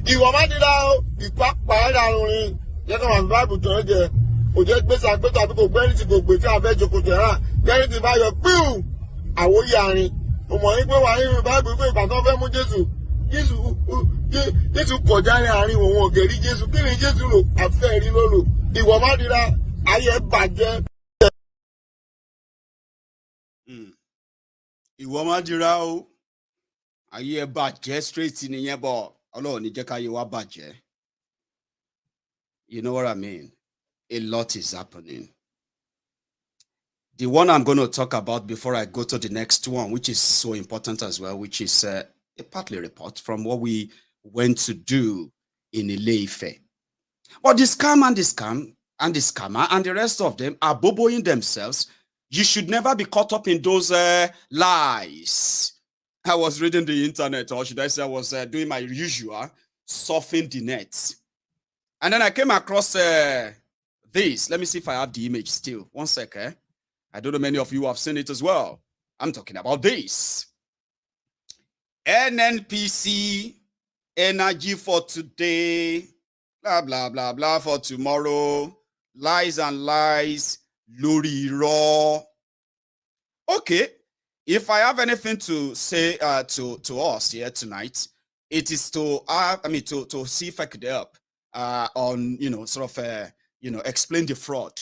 Ìwọ má dira o, ìpápá ẹ̀dá lórin. Jẹ́ ká wà ní Bible tó ń jẹ. Kò jẹ́ gbèsè àgbẹ̀tọ̀ àbí kò gbẹ́rì tí kò gbé tí a fẹ́ jókòó tẹ̀ rà. Gbẹ́rì tí bá yọ píù. Àwòyí àárín. Mo mọ̀ ní pé wà nínú Bible pé ìgbà tó fẹ́ mú Jésù kọjá ní àárín òun ògèrí Jésù. Kí ni Jésù lò? Àfẹ́ rí lólo. Ìwọ má dira, ayé bàjẹ́. Ìwọ má dira o. Ayé bàjẹ́ straight nìyẹn bọ̀. You know what I mean? A lot is happening. The one I'm going to talk about before I go to the next one, which is so important as well, which is a partly report from what we went to do in Ile-Ife. But the scam and the scam and the scammer and the rest of them are boboing themselves. You should never be caught up in those lies. I was reading the internet, or should I say I was doing my usual, surfing the net. And then I came across this. Let me see if I have the image still. One second. I don't know many of you have seen it as well. I'm talking about this. NNPC, energy for today, blah, blah, blah, blah for tomorrow, lies and lies, lori raw. Okay. If I have anything to say to us here tonight, it is to to see if I could help on explain the fraud.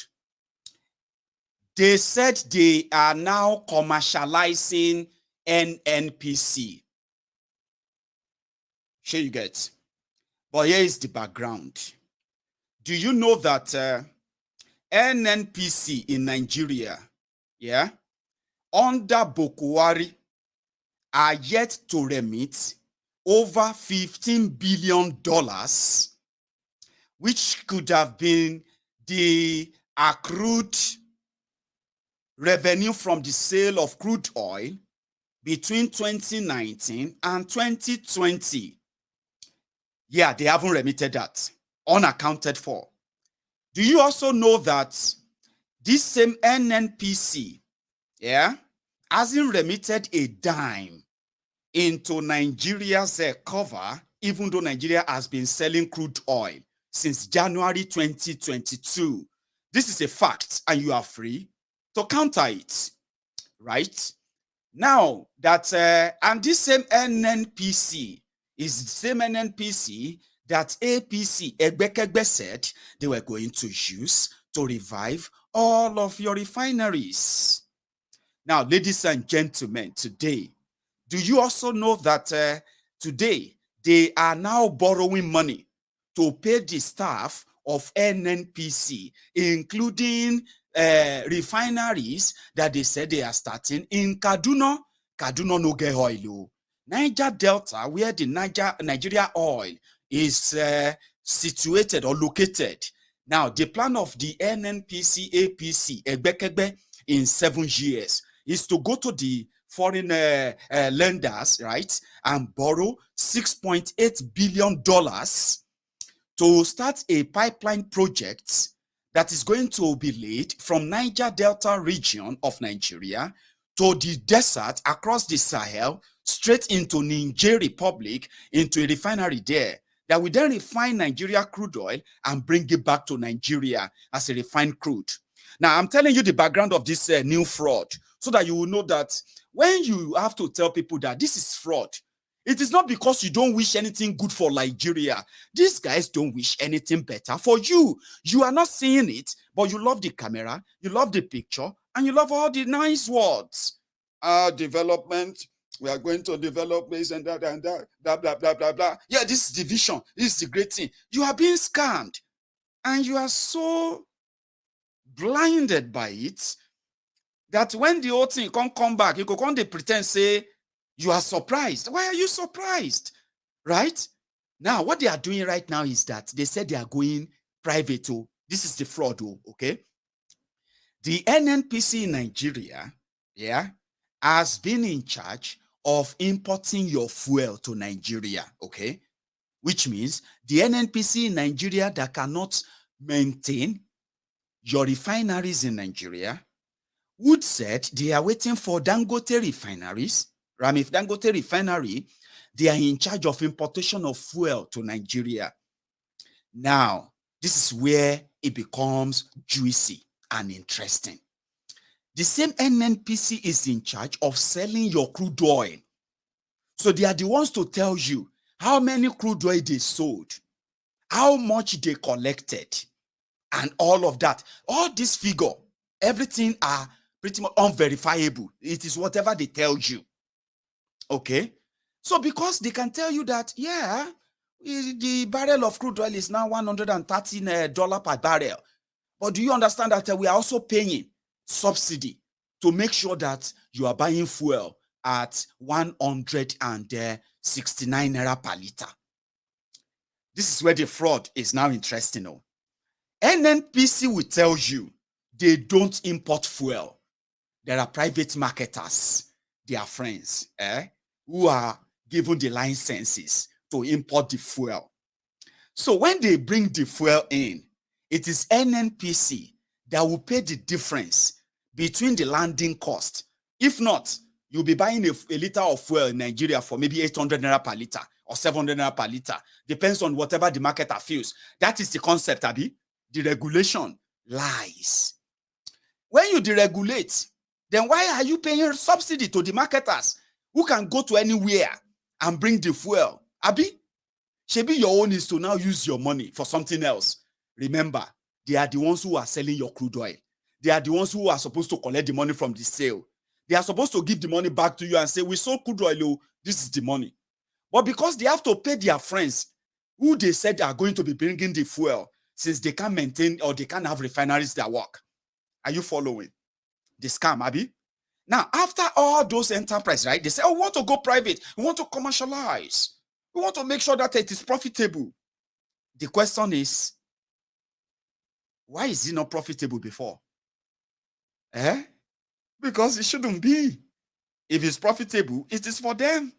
They said they are now commercializing NNPC. Sure you get. But here is the background. Do you know that NNPC in Nigeria, yeah, under Bokuwari, are yet to remit over $15 billion, which could have been the accrued revenue from the sale of crude oil between 2019 and 2020. Yeah, they haven't remitted that, unaccounted for. Do you also know that this same NNPC, yeah, hasn't remitted a dime into Nigeria's cover, even though Nigeria has been selling crude oil since January 2022. This is a fact, and you are free to counter it, right? Now that, and this same NNPC is the same NNPC that APC, Egbekegbe, said they were going to use to revive all of your refineries. Now, ladies and gentlemen, today, do you also know that today they are now borrowing money to pay the staff of NNPC, including refineries that they said they are starting in Kaduna? Kaduna no get oil. Niger Delta, where the Nigeria oil is situated or located. Now, the plan of the NNPC, APC, Egbekegbe in 7 years is to go to the foreign lenders, right, and borrow $6.8 billion to start a pipeline project that is going to be laid from Niger Delta region of Nigeria to the desert across the Sahel, straight into Niger Republic, into a refinery there, that will then refine Nigeria crude oil and bring it back to Nigeria as a refined crude. Now, I'm telling you the background of this new fraud so that you will know that when you have to tell people that this is fraud, it is not because you don't wish anything good for Nigeria. These guys don't wish anything better for you. You are not seeing it, but you love the camera, you love the picture, and you love all the nice words. Development, we are going to develop this and that, blah, blah, blah, blah, blah. Yeah, this is the vision. This is the great thing. You are being scammed. And you are so blinded by it that when the whole thing come back, you go come they pretend say you are surprised. Why are you surprised? Right? Now, what they are doing right now is that they said they are going private. Oh, this is the fraud. Oh, okay. The NNPC in Nigeria, yeah, has been in charge of importing your fuel to Nigeria, okay? Which means the NNPC in Nigeria that cannot maintain your refineries in Nigeria would said they are waiting for Dangote refineries. Ramif Dangote refinery, they are in charge of importation of fuel to Nigeria. Now, this is where it becomes juicy and interesting. The same NNPC is in charge of selling your crude oil. So they are the ones to tell you how many crude oil they sold, how much they collected, and all of that. All this figure, everything are pretty much unverifiable. It is whatever they tell you. Okay? So because they can tell you that, yeah, the barrel of crude oil is now $113 per barrel. But do you understand that we are also paying subsidy to make sure that you are buying fuel at 169 naira per liter? This is where the fraud is now interesting. Oh. NNPC will tell you they don't import fuel. There are private marketers, their friends, who are given the licenses to import the fuel. So when they bring the fuel in, it is NNPC that will pay the difference between the landing cost. If not, you'll be buying a liter of fuel in Nigeria for maybe 800 naira per liter or 700 naira per liter. Depends on whatever the marketer feels. That is the concept, Abi. The regulation lies. When you deregulate, then why are you paying subsidy to the marketers who can go to anywhere and bring the fuel? Abi, shebi your own is to now use your money for something else. Remember, they are the ones who are selling your crude oil. They are the ones who are supposed to collect the money from the sale. They are supposed to give the money back to you and say, we sold crude oil, this is the money. But because they have to pay their friends who they said are going to be bringing the fuel, since they can't maintain or they can't have refineries that work. Are you following the scam, Abi? Now, after all those enterprises, right, they say, oh, we want to go private. We want to commercialize. We want to make sure that it is profitable. The question is, why is it not profitable before? Because it shouldn't be. If it's profitable, it is for them,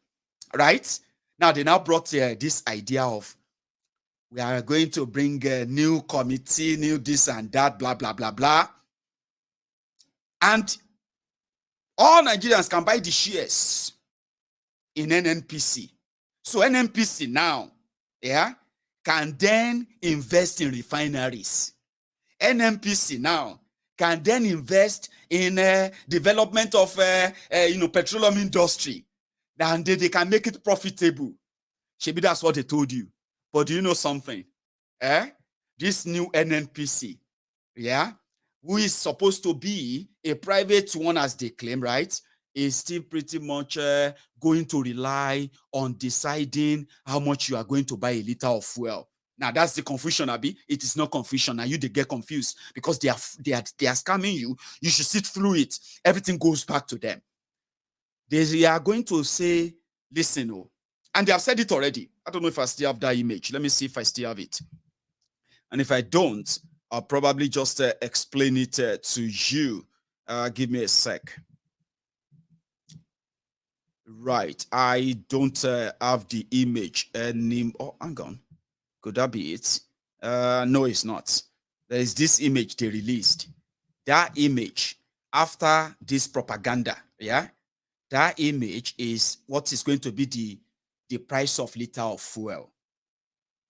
right? Now, they now brought this idea of we are going to bring a new committee, new this and that, blah, blah, blah, blah. And all Nigerians can buy the shares in NNPC. So NNPC now, can then invest in refineries. NNPC now can then invest in development of petroleum industry, and they can make it profitable. Maybe that's what they told you. But do you know something? This new NNPC, who is supposed to be a private one as they claim, right, is still pretty much going to rely on deciding how much you are going to buy a liter of fuel. Now that's the confusion, Abi. It is not confusion. Now you they get confused because they are scamming you. You should sit through it. Everything goes back to them. They are going to say, listen, oh, and they have said it already. I don't know if I still have that image. Let me see if I still have it. And if I don't, I'll probably just explain it to you. Give me a sec. Right. I don't have the image anymore. Oh, hang on. Could that be it? No, it's not. There is this image they released. That image, after this propaganda, yeah, that image is what is going to be the price of liter of fuel.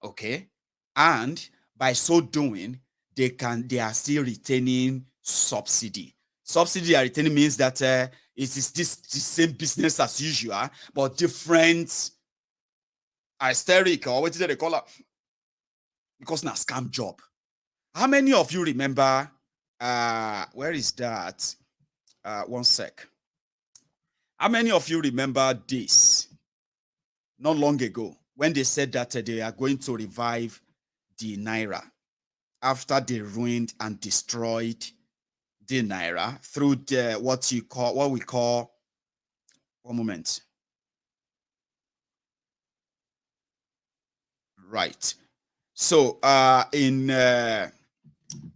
Okay. And by so doing, they are still retaining subsidy. Subsidy they are retaining means that it is the same business as usual, but different aesthetic, or what did they call it? Because now scam job. How many of you remember where is that? One sec. How many of you remember this not long ago when they said that they are going to revive the Naira after they ruined and destroyed the Naira through what we call, one moment. Right. So in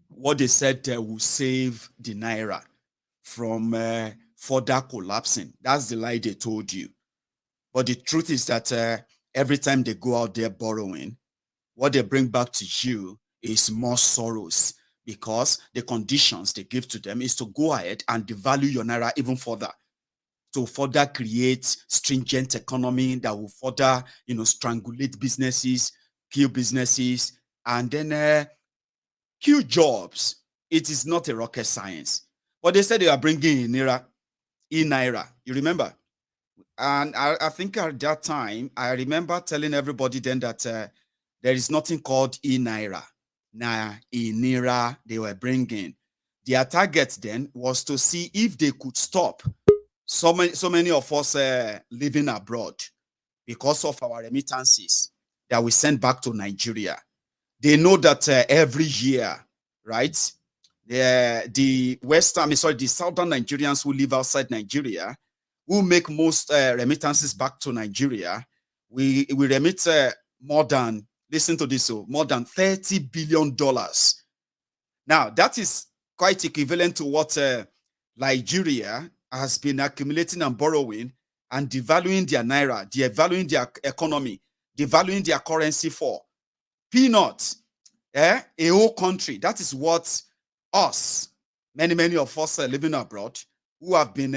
what they said will save the Naira from further collapsing. That's the lie they told you. But the truth is that every time they go out there borrowing, what they bring back to you is more sorrows, because the conditions they give to them is to go ahead and devalue your Naira even further, to further create stringent economy that will further, strangulate businesses, kill businesses, and then kill jobs. It is not a rocket science. But they said they are bringing in Naira. You remember? And I think at that time, I remember telling everybody then that there is nothing called Naira. Naira they were bringing. Their target then was to see if they could stop so many of us living abroad because of our remittances that we send back to Nigeria. They know that every year, right? The southern Nigerians who live outside Nigeria, who make most remittances back to Nigeria, we remit more than, listen to this, more than $30 billion. Now, that is quite equivalent to what Nigeria has been accumulating and borrowing and devaluing their Naira, devaluing their economy, devaluing their currency for. Peanuts, a whole country. That is what us, many of us living abroad, who have been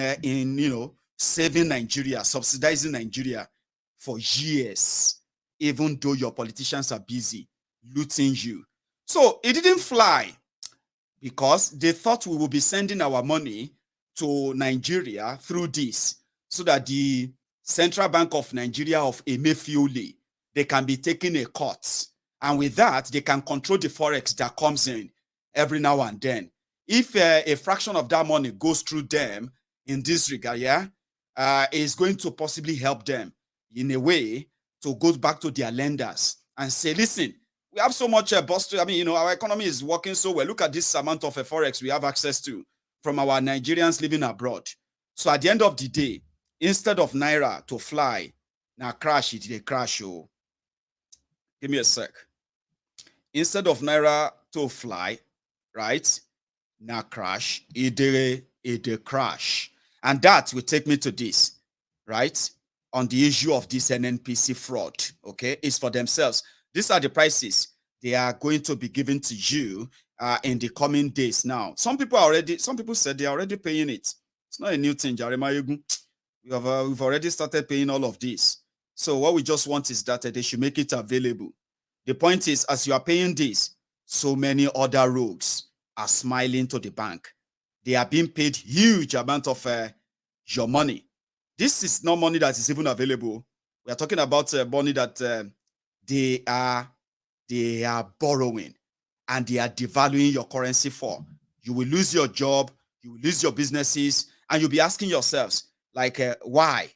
saving Nigeria, subsidizing Nigeria for years, even though your politicians are busy looting you. So it didn't fly because they thought we would be sending our money to Nigeria through this, so that the Central Bank of Nigeria of Emefiole, they can be taking a cut. And with that, they can control the forex that comes in every now and then. If a fraction of that money goes through them in this regard, is going to possibly help them in a way to go back to their lenders and say, listen, we have so much bust. I mean, our economy is working so well. Look at this amount of forex we have access to from our Nigerians living abroad. So at the end of the day, instead of Naira to fly, now crash it, they crash. Oh. Give me a sec. Instead of Naira to fly, right? Now crash, it crash. And that will take me to this, right? On the issue of this NNPC fraud, okay? It's for themselves. These are the prices they are going to be given to you in the coming days now. Some people said they're already paying it. It's not a new thing, Maiyegun. We've already started paying all of this. So what we just want is that they should make it available. The point is, as you are paying this, so many other rogues are smiling to the bank. They are being paid huge amount of your money. This is not money that is even available. We are talking about money that they are borrowing, and they are devaluing your currency for. You will lose your job, you will lose your businesses, and you'll be asking yourselves, like, why?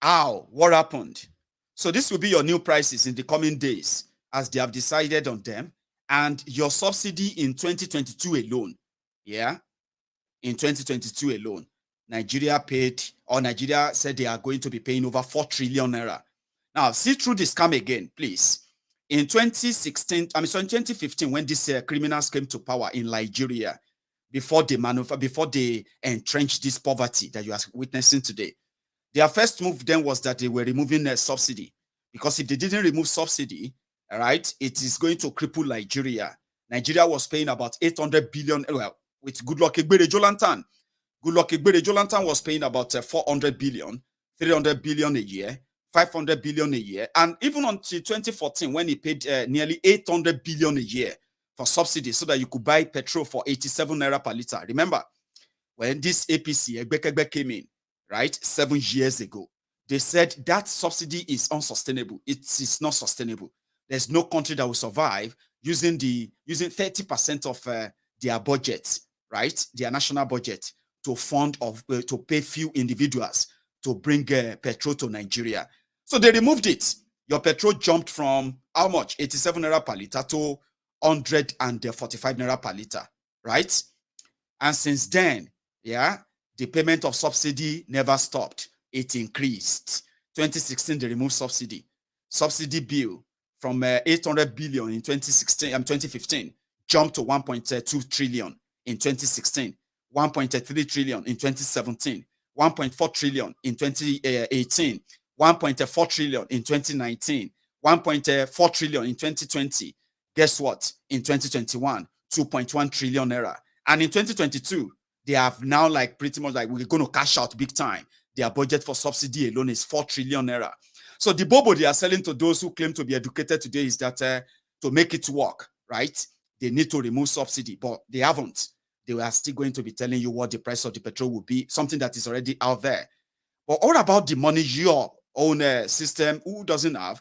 How? What happened? So this will be your new prices in the coming days as they have decided on them. And your subsidy in 2022 alone, in 2022 alone, Nigeria said they are going to be paying over 4 trillion naira. Now, see through the scam again, please. In 2015, when these criminals came to power in Nigeria, before they entrenched this poverty that you are witnessing today, Their first move then was that they were removing a subsidy, because if they didn't remove subsidy, all right, it is going to cripple Nigeria. Nigeria was paying about 800 billion. Well, with Goodluck Egbere Jolantan, was paying about 400 billion, 300 billion a year, 500 billion a year, and even until 2014, when he paid nearly 800 billion a year for subsidy, so that you could buy petrol for 87 naira per liter. Remember, when this APC Egbekegbe came in, right, 7 years ago, they said that subsidy is unsustainable. It is not sustainable. There's no country that will survive using 30% of their budget, right, their national budget, to fund to pay few individuals to bring petrol to Nigeria. So they removed it. Your petrol jumped from how much? 87 naira per liter to 145 naira per liter, right? And since then, yeah, the payment of subsidy never stopped. It increased. 2016, they removed subsidy. Subsidy bill from 800 billion in 2015 jumped to 1.2 trillion in 2016, 1.3 trillion in 2017, 1.4 trillion in 2018, 1.4 trillion in 2019, 1.4 trillion in 2020. Guess what? In 2021, 2.1 trillion naira. And in 2022, they have now pretty much we're going to cash out big time. Their budget for subsidy alone is 4 trillion naira. So the bobo they are selling to those who claim to be educated today is that to make it work, right, they need to remove subsidy, but they haven't. They are still going to be telling you what the price of the petrol will be, something that is already out there. But what about the money your own system, who doesn't have,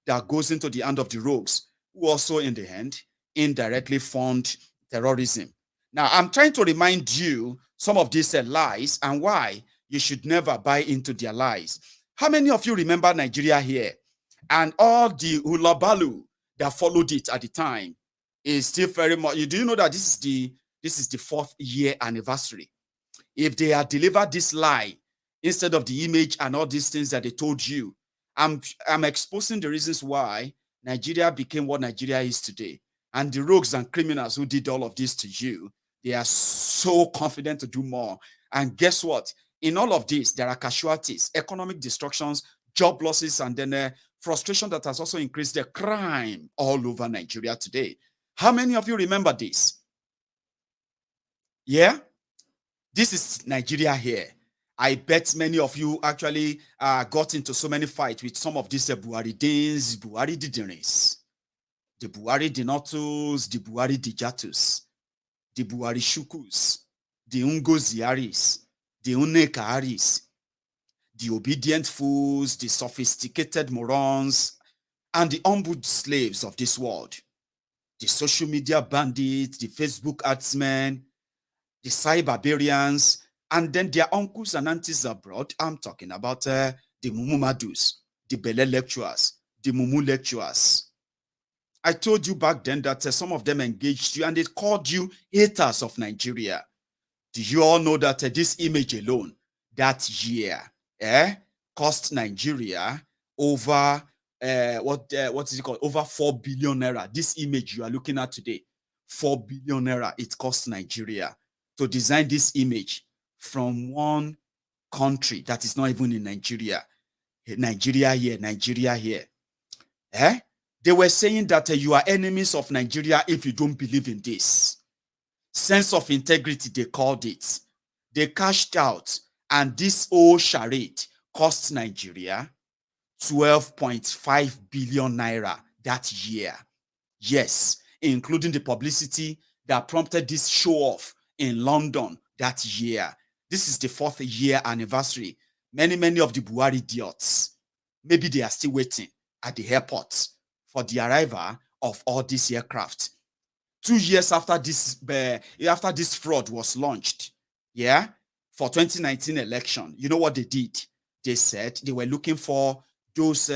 that goes into the hand of the rogues, who also in the end indirectly fund terrorism? Now, I'm trying to remind you some of these lies and why you should never buy into their lies. How many of you remember Nigeria here? And all the hulabalu that followed it at the time is still very much. Do you know that this is the 4th year anniversary? If they had delivered this lie instead of the image and all these things that they told you, I'm exposing the reasons why Nigeria became what Nigeria is today. And the rogues and criminals who did all of this to you, they are so confident to do more. And guess what? In all of this, there are casualties, economic destructions, job losses, and then frustration that has also increased the crime all over Nigeria today. How many of you remember this? Yeah? This is Nigeria here. I bet many of you actually got into so many fights with some of these Buhari Danes, Buhari Didiris, the Buhari Dinotus, the Buhari Dijatus, the Buhari Shukus, the Ungoziaris, the Unekaharis, the obedient fools, the sophisticated morons, and the humbled slaves of this world, the social media bandits, the Facebook adsmen, the cyberbarians, and then their uncles and aunties abroad. I'm talking about the Mumu Madus, the Bele lecturers, the Mumu lecturers. I told you back then that some of them engaged you and they called you haters of Nigeria. Do you all know that this image alone that year cost Nigeria over what is it called? Over 4 billion naira. This image you are looking at today, 4 billion naira. It cost Nigeria to design this image from one country that is not even in Nigeria. Nigeria here, Nigeria here. They were saying that you are enemies of Nigeria if you don't believe in this. Sense of integrity, they called it. They cashed out, and this old charade cost Nigeria 12.5 billion naira that year. Yes, including the publicity that prompted this show-off in London that year. This is the 4th year anniversary. Many of the Buhari idiots, maybe they are still waiting at the airport for the arrival of all these aircraft. 2 years after this fraud was launched, for 2019 election, you know what they did? They said they were looking for those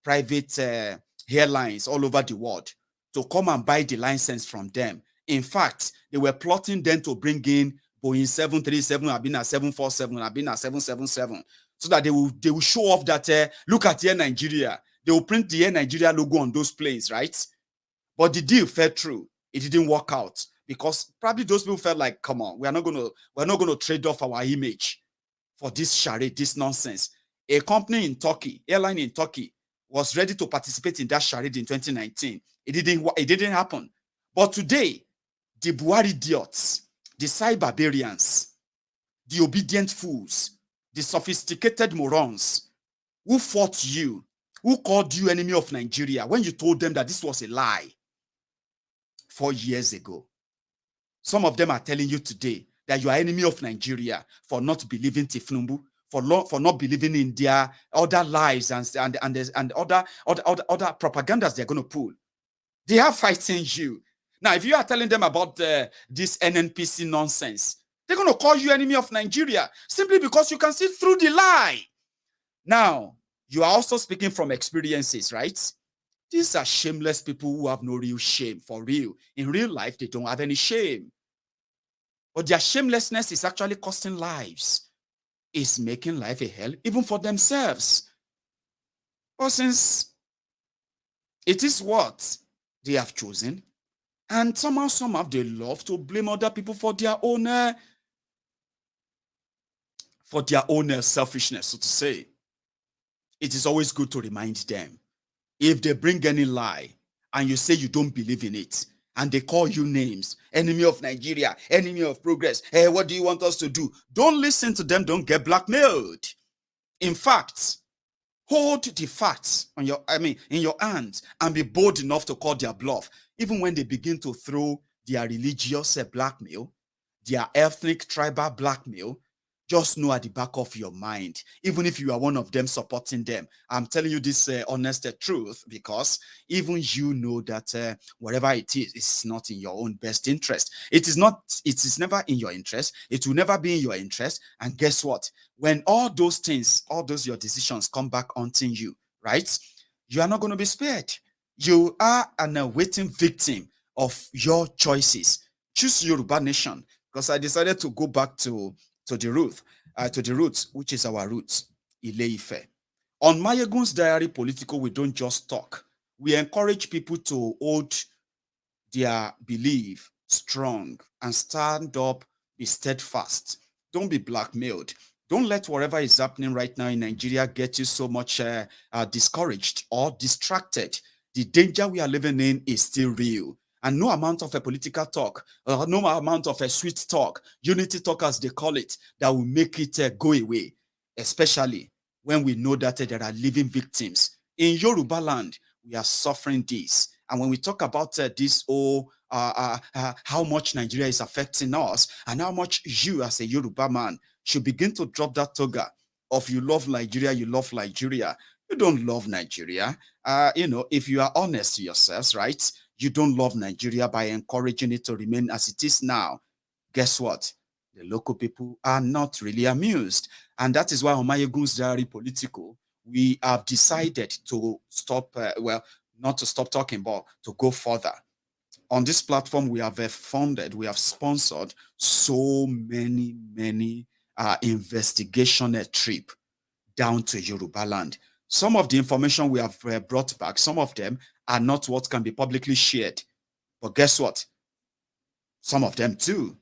private airlines all over the world to come and buy the license from them. In fact, they were plotting then to bring in Boeing 737, Abina 747, Abina 777, so that they will show off that, look at Air Nigeria. They will print the Air Nigeria logo on those planes, right? But the deal fell through. It didn't work out because probably those people felt like, come on, we're not gonna trade off our image for this charade, this nonsense. A company in Turkey, airline in Turkey, was ready to participate in that charade in 2019. It didn't happen. But today, the Buhari idiots, the cyberbarians, the obedient fools, the sophisticated morons who fought you, who called you enemy of Nigeria when you told them that this was a lie 4 years ago. Some of them are telling you today that you are enemy of Nigeria for not believing Tinubu, for not believing in their other lies and other propagandas they're going to pull. They are fighting you. Now, if you are telling them about this NNPC nonsense, they're going to call you enemy of Nigeria simply because you can see through the lie. Now, you are also speaking from experiences, right? These are shameless people who have no real shame, for real. In real life, they don't have any shame. But their shamelessness is actually costing lives. It's making life a hell, even for themselves. But since it is what they have chosen, and somehow they love to blame other people for their own selfishness, so to say. It is always good to remind them. If they bring any lie and you say you don't believe in it, and they call you names, enemy of Nigeria, enemy of progress, hey, what do you want us to do? Don't listen to them, don't get blackmailed. In fact, hold the facts in your hands and be bold enough to call their bluff. Even when they begin to throw their religious blackmail, their ethnic tribal blackmail, just know at the back of your mind, even if you are one of them supporting them. I'm telling you this honest truth, because even you know that whatever it is, it's not in your own best interest. It is never in your interest. It will never be in your interest. And guess what? When all those your decisions come back haunting you, right? You are not going to be spared. You are an awaiting victim of your choices. Choose Yoruba nation, because I decided to go back to the roots, which is our roots, Ile-Ife. On Maiyegun's Diary Politico, we don't just talk. We encourage people to hold their belief strong and stand up, be steadfast. Don't be blackmailed. Don't let whatever is happening right now in Nigeria get you so much discouraged or distracted. The danger we are living in is still real. And no amount of a political talk, no amount of a sweet talk, unity talk as they call it, that will make it go away, especially when we know that there are living victims. In Yoruba land, we are suffering this. And when we talk about how much Nigeria is affecting us and how much you as a Yoruba man should begin to drop that toga of you love Nigeria, you love Nigeria. You don't love Nigeria. If you are honest to yourselves, right? You don't love Nigeria by encouraging it to remain as it is now. Guess what? The local people are not really amused. And that is why on Maiyegun's Diary Politico, we have decided to stop, not to stop talking, but to go further. On this platform, we have sponsored so many investigation trip down to Yoruba land. Some of the information we have brought back, some of them are not what can be publicly shared. But guess what? Some of them too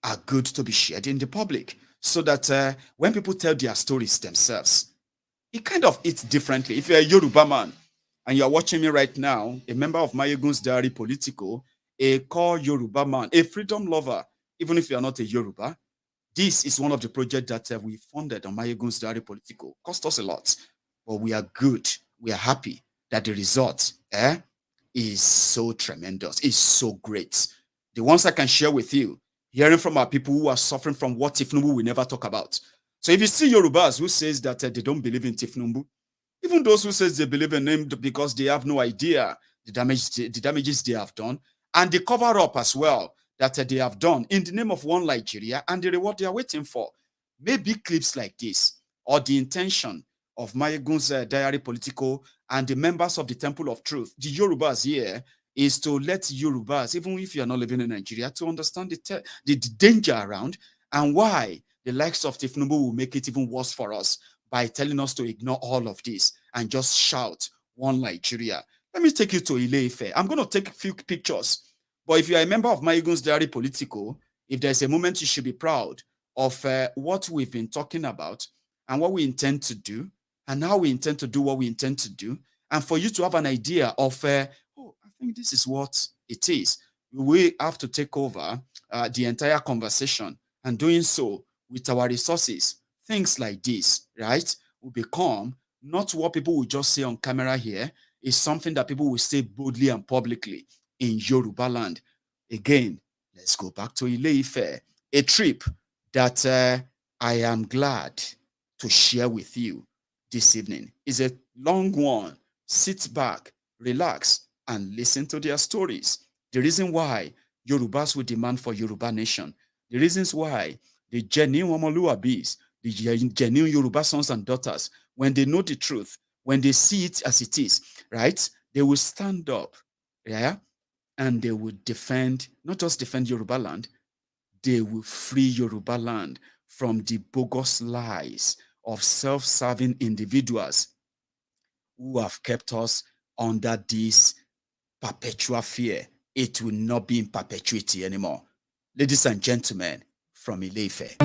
are good to be shared in the public, so that when people tell their stories themselves, it kind of hits differently. If you're a Yoruba man and you're watching me right now, a member of Maiyegun's Diary Politico, a core Yoruba man, a freedom lover, even if you're not a Yoruba, this is one of the projects that we funded on Maiyegun's Diary Politico. Cost us a lot, but we are good. We are happy that the result is so tremendous. It's so great. The ones I can share with you, hearing from our people who are suffering from what Tinubu will never talk about. So if you see Yorubas who says that they don't believe in Tinubu, even those who says they believe in him because they have no idea the damages they have done, and the cover-up as well that they have done in the name of one Nigeria and the reward they are waiting for. Maybe clips like this, or the intention of Maiyegun's Diary Politico and the members of the Temple of Truth, the Yorubas here, is to let Yorubas, even if you are not living in Nigeria, to understand the danger around and why the likes of Tinubu will make it even worse for us by telling us to ignore all of this and just shout one Nigeria. Let me take you to Ile-Ife. I'm going to take a few pictures. But if you are a member of Maiyegun's Diary Politico, if there's a moment you should be proud, of what we've been talking about and what we intend to do and how we intend to do what we intend to do, and for you to have an idea of, oh, I think this is what it is. We have to take over the entire conversation, and doing so with our resources, things like this, right, will become not what people will just say on camera here, is something that people will say boldly and publicly in Yoruba land. Again, let's go back to Ile-Ife, a trip that I am glad to share with you this evening. It's a long one. Sit back, relax, and listen to their stories. The reason why Yorubas will demand for Yoruba nation, the reasons why the genuine Omoluabis, the genuine Yoruba sons and daughters, when they know the truth, when they see it as it is, right, they will stand up, yeah, and they will defend, not just defend Yoruba land, they will free Yoruba land from the bogus lies of self-serving individuals who have kept us under this perpetual fear. It will not be in perpetuity anymore. Ladies and gentlemen, from Ile-Ife.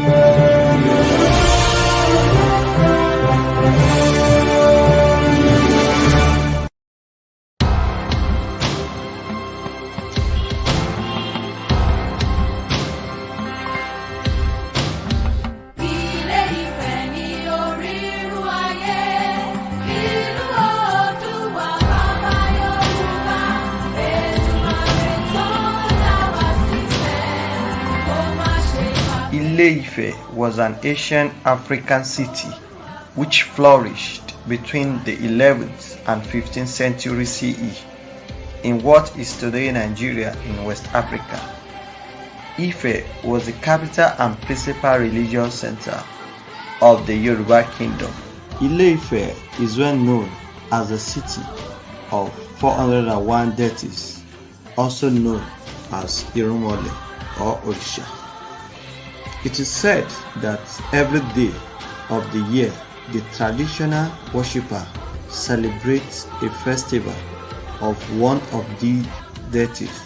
Ile-Ife was an ancient African city which flourished between the 11th and 15th century CE in what is today Nigeria in West Africa. Ife was the capital and principal religious center of the Yoruba kingdom. Ile-Ife is well known as the city of 401 deities, also known as Irumole or Orisha. It is said that every day of the year, the traditional worshipper celebrates a festival of one of the deities.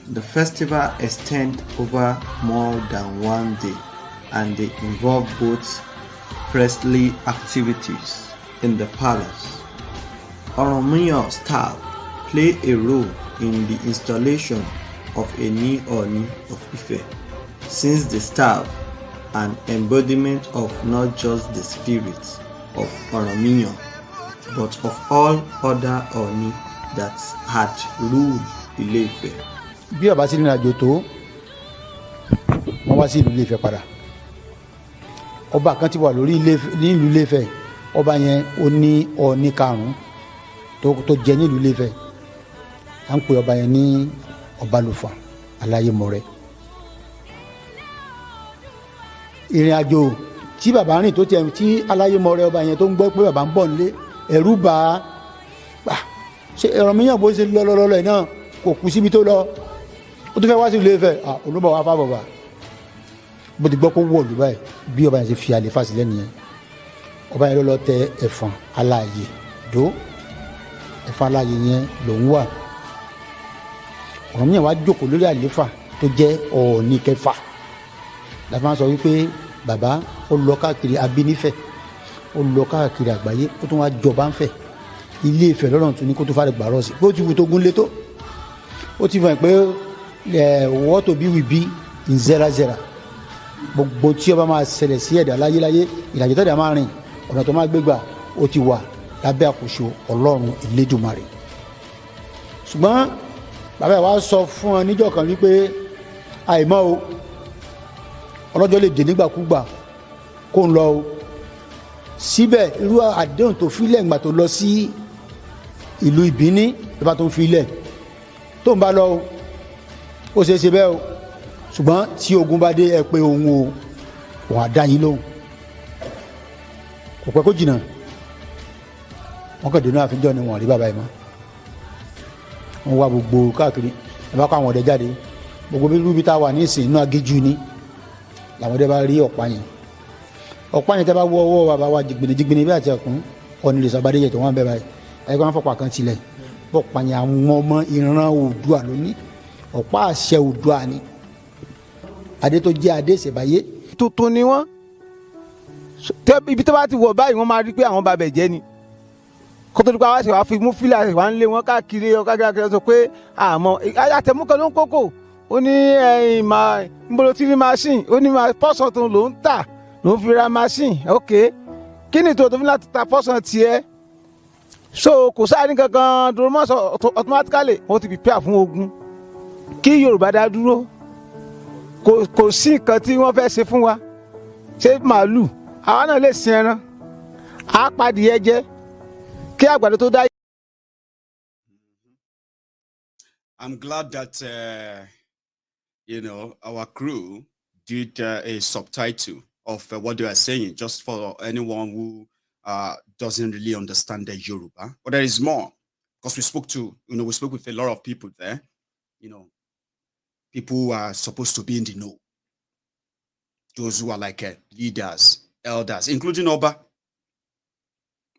The festival extends over more than one day, and they involve both priestly activities in the palace. Oromiyan staff play a role in the installation of a new Oni of Ife, since the staff an embodiment of not just the spirit of Oromiyan, but of all other Oni that had ruled Ile-Ife. Bí ọba sí ìrìnàjò tó wọ́n wá sí ìlú Ile-Ife padà. Ọba kan ti wà lórí nílùú Ile-Ife, ọba yẹn ó ní Ọọ̀ni karùn-ún tó jẹ nílùú Ile-Ife. À ń pè ọba yẹn ní Ọbalùfọ̀n Aláyémọrẹ. Ìrìnàjò tí bàbá rìn tó tiẹ̀ tí Aláyémọrẹ ọba yẹn tó ń gbọ́ pé bàbá ń bọ̀ nílé, ẹ̀rù bà á. Ṣé Oromiyan bó ṣe lọ́lọ́lọ́ náà kò kú síbi tó lọ, ó tún fẹ́ wá sí Ile-Ife, olúbọ̀ wá fà bàbá. Bó ti gbọ́ kó wọ̀ lù báyìí bí ọba yẹn ṣe fi àléfà sílẹ̀ nìyẹn. Ọba yẹn ló lọ tẹ ẹ̀fọ̀n aláàyè dó, ẹ̀fọ̀n aláàyè yẹn lòún wà. Oromiyan wá jókòó lórí àléfà tó jẹ́ Ọọ̀ni kẹfà. Láti máa sọ wípé bàbá ó lọ káàkiri abínífẹ̀, ó lọ káàkiri àgbáyé, ó tún wá jọba ń fẹ̀. Ile-Ife lọ́rùn tún ní kó tó fàdé gbàrọ̀ sí pé ó ti wù tó gún lé tó. Ó ti fàn pé what to be will be in 0-0. Gbogbo tí ọba máa ṣẹlẹ̀ sí ẹ̀dá láyéláyé, ìrìnàjò tẹ́lẹ̀ máa rìn, ọ̀nà tó máa gbégbà ó ti wà lábẹ́ àkóso Ọlọ́run Elédùmarè. Ṣùgbọ́n bàbá wa sọ fún ọ níjọ́ kan wípé àìmọ́ o, ọlọ́jọ́ lè dé nígbàkúgbà kó ń lọ o. Síbẹ̀ irú àdéhùn tó filẹ̀ ńgbà tó lọ sí ìlú Ìbíní ló bá tó ń filẹ̀ tó ń bá lọ o, ó ṣeé ṣe bẹ́ẹ̀ o, ṣùgbọ́n tí ogun bá dé ẹ pé òun o, òun á dá yín lóhùn. Kò pẹ́ kó jìnnà wọ́n kàn dénú àfijọ́ ni wọ́n rí bàbá yìí mọ́. Wọ́n wá gbogbo káàkiri, ẹ bá kó àwọn ọdẹ jáde, gbogbo bí tá a wà ní ìsìn inú agéjú ni làwọn ọdẹ bá rí ọ̀pá yẹn. Ọ̀pá yẹn tẹ́ bá wọ́ ọwọ́ bàbá wa jìgbìnì bí àti ẹ̀kún Ọọ̀ni lè sọ́ba déyẹ̀ tó wọ́n bẹ̀ báyìí. Ẹ̀kọ́ wọn fọ̀pá kan tilẹ̀, ọ̀pá yẹn àwọn ọmọ ìran Oòduà lónìí, ọ̀pá àṣẹ Oòduà ni. Adé tó jẹ́ adé ìṣẹ̀báyé tuntun ni wọ́n ibi tó bá ti wọ̀ báyìí wọ́n máa rí pé àwọn bàbẹ̀ jẹ́ ni kótó nípa wá sí wàá fi mú fílà wá ń lé wọn káàkiri ọ̀káàkiri sọ pé àmọ́ àtẹ̀múkan ló ń kókò ó ní nbolo tí ní machine ó ní pọ́sàn tó ló ń tà ló ń fi ra machine ok kí ni tó fi láti ta pọ́sàn tiẹ̀ so kò sáré kankan dúró mọ́ sọ automatically wọ́n ti prepare fún ogun kí Yorùbá dá dúró kò sí nǹkan tí wọ́n fẹ́ ṣe fún wa ṣé màálù àwa náà lè sin ẹran àá padìyẹ jẹ kí àgbàdo tó dá. I'm glad that our crew did a subtitle of what they are saying, just for anyone who doesn't really understand the Yoruba. But there is more, because we spoke with a lot of people there. People who are supposed to be in the know. Those who are like leaders, elders, including Oba,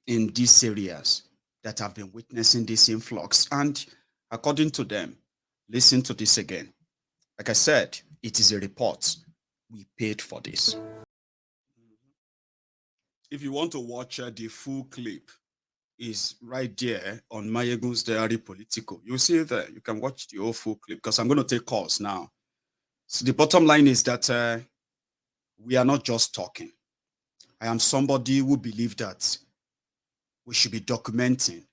in these areas that have been witnessing this influx. And according to them, listen to this again. Like I said, it is a report. We paid for this. If you want to watch the full clip, is right there on MaiyegunSdiary Politico. You'll see it there. You can watch the whole full clip because I'm going to take calls now. So the bottom line is that we are not just talking. I am somebody who believes that we should be documenting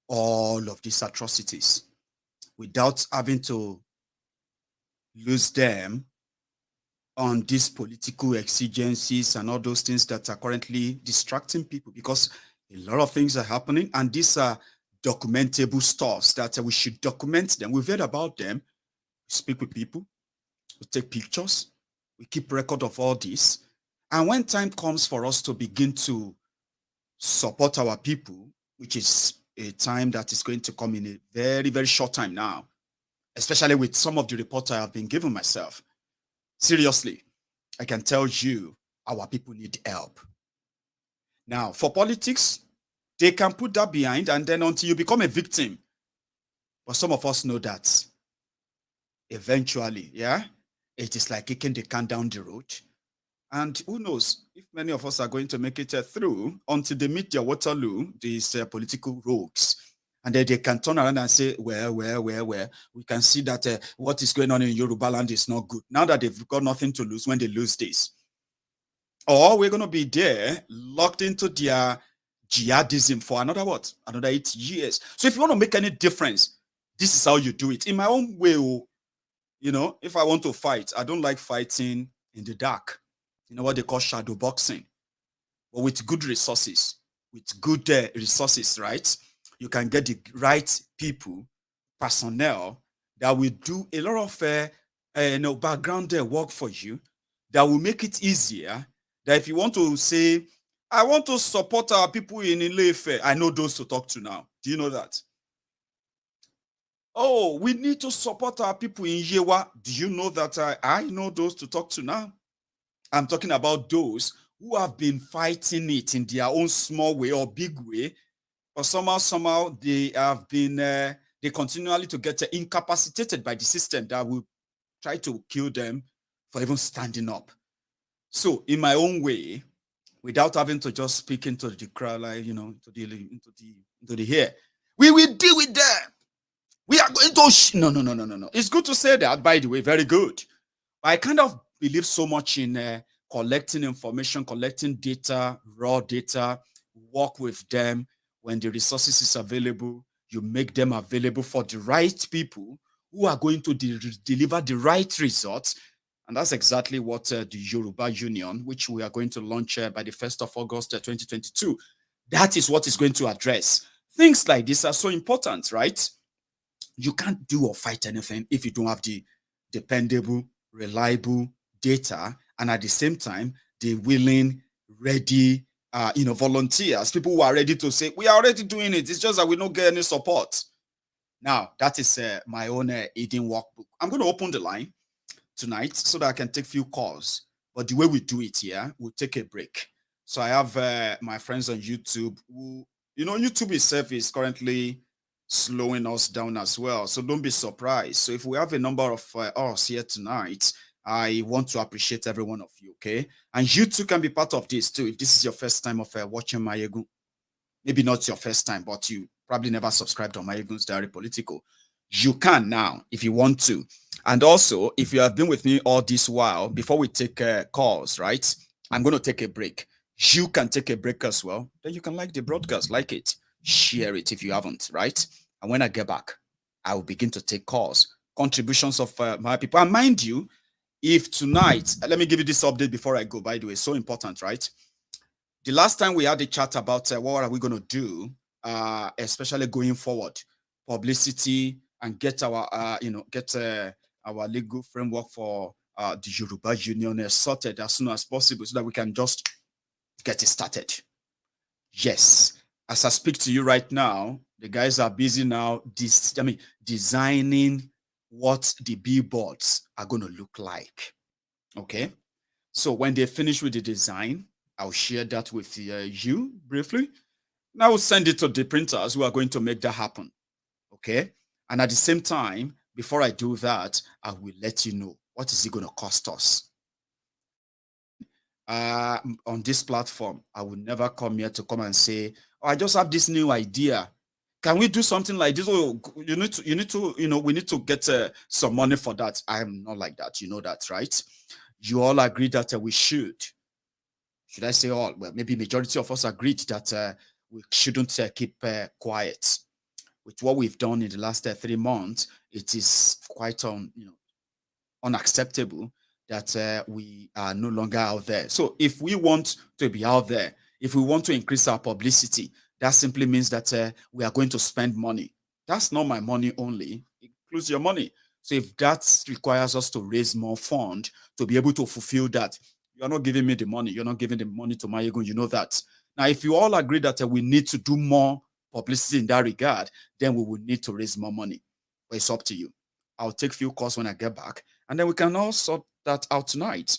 all of these atrocities without having to lose them on these political exigencies and all those things that are currently distracting people, because a lot of things are happening and these are documentable stuffs that we should document them. We've heard about them. We speak with people. We take pictures. We keep record of all this. And when time comes for us to begin to support our people, which is a time that is going to come in a very, very short time now, especially with some of the reports I have been given myself. Seriously, I can tell you our people need help. Now, for politics, they can put that behind and then until you become a victim. But some of us know that eventually, it is like kicking the can down the road. And who knows if many of us are going to make it through until they meet their Waterloo, these political rogues. And then they can turn around and say, well, we can see that what is going on in Yoruba land is not good. Now that they've got nothing to lose when they lose this. Or we're going to be there locked into their jihadism for another 8 years. So if you want to make any difference, this is how you do it. In my own way, if I want to fight, I don't like fighting in the dark. You know what they call shadow boxing. But with good resources, right? You can get the right people, personnel, that will do a lot of background work for you, that will make it easier. That if you want to say, I want to support our people in Ile-Ife, I know those to talk to now. Do you know that? Oh, we need to support our people in Yewa. Do you know that I know those to talk to now? I'm talking about those who have been fighting it in their own small way or big way, but somehow they have been, they continually to get incapacitated by the system that will try to kill them for even standing up. So in my own way, without having to just speak into the crowd, like, into the air, we will deal with them. We are going to, no. It's good to say that, by the way, very good. But I kind of believe so much in collecting information, collecting data, raw data, work with them. When the resources is available, you make them available for the right people who are going to deliver the right results. And that's exactly what the Yoruba Union, which we are going to launch by the 1st of August 2022, that is what is going to address. Things like this are so important, right? You can't do or fight anything if you don't have the dependable, reliable data, and at the same time, the willing, ready, volunteers, people who are ready to say, we are already doing it. It's just that we don't get any support. Now, that is my own eating workbook. I'm going to open the line tonight so that I can take a few calls. But the way we do it here, we'll take a break. So I have my friends on YouTube who, YouTube itself is currently slowing us down as well. So don't be surprised. So if we have a number of us here tonight, I want to appreciate every one of you, okay? And you too can be part of this too. If this is your first time of watching Maiyegun, maybe not your first time, but you probably never subscribed on MaiyegunsDiary Politico, you can now if you want to. And also, if you have been with me all this while, before we take calls, right? I'm going to take a break. You can take a break as well. Then you can like the broadcast, like it, share it if you haven't, right? And when I get back, I will begin to take calls, contributions of my people. And mind you, if tonight, let me give you this update before I go, by the way, so important, right? The last time we had a chat about what are we going to do, especially going forward, publicity, and get our, our legal framework for the Yoruba Union sorted as soon as possible so that we can just get it started. Yes, as I speak to you right now, the guys are busy now designing what the billboards are going to look like. Okay, so when they finish with the design, I'll share that with you briefly. And I will send it to the printers who are going to make that happen. Okay, and at the same time, before I do that, I will let you know what is it going to cost us. On this platform, I will never come here to come and say, "Oh, I just have this new idea. Can we do something like this?" Oh, we need to get some money for that. I am not like that. You know that, right? You all agree that we should. Should I say all? Well, maybe majority of us agreed that we shouldn't keep quiet. With what we've done in the last 3 months, it is quite unacceptable that we are no longer out there. So if we want to be out there, if we want to increase our publicity, that simply means that we are going to spend money. That's not my money only. It includes your money. So if that requires us to raise more fund to be able to fulfill that, you're not giving me the money. You're not giving the money to Maiyegun. You know that. Now, if you all agree that we need to do more publicity in that regard, then we will need to raise more money. But it's up to you. I'll take few calls when I get back, and then we can all sort that out tonight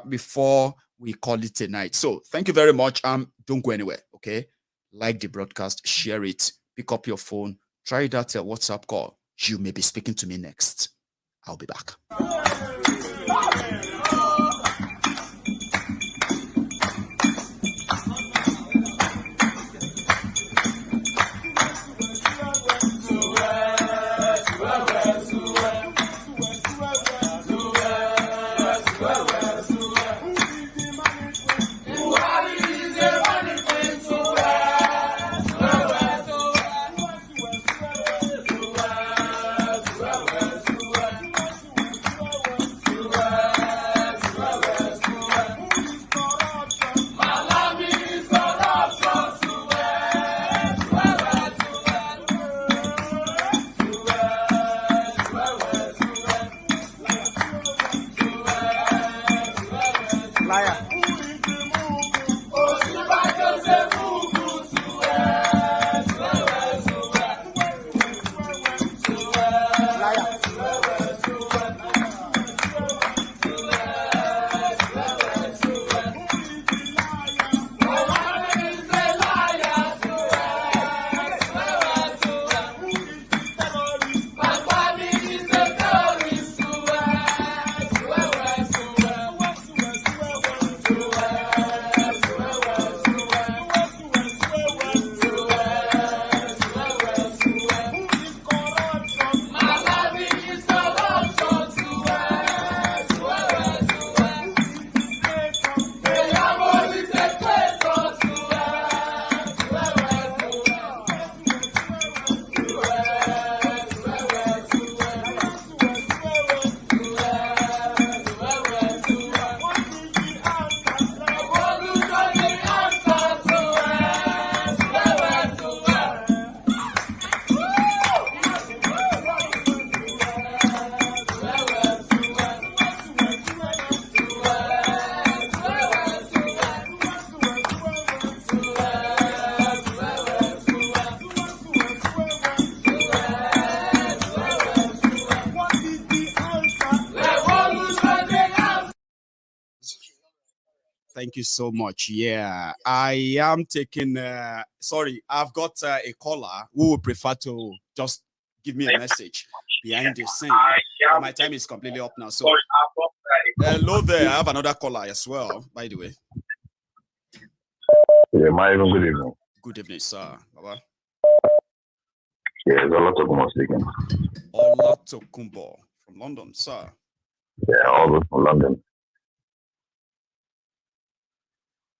before we call it a night. So thank you very much. Don't go anywhere, okay? Like the broadcast, share it, pick up your phone, try that WhatsApp call. You may be speaking to me next. I'll be back. Thank you so much. Yeah, I am taking, sorry, I've got a caller who would prefer to just give me a message behind the scene. My time is completely up now. So, sorry, I've got a Hello there. I have another caller as well, by the way. Yeah, Maiyegun, good evening. Good evening, sir. Baba. Yeah, it's Olatokunbo speaking. Olatokunbo from London, sir. Yeah, all good from London.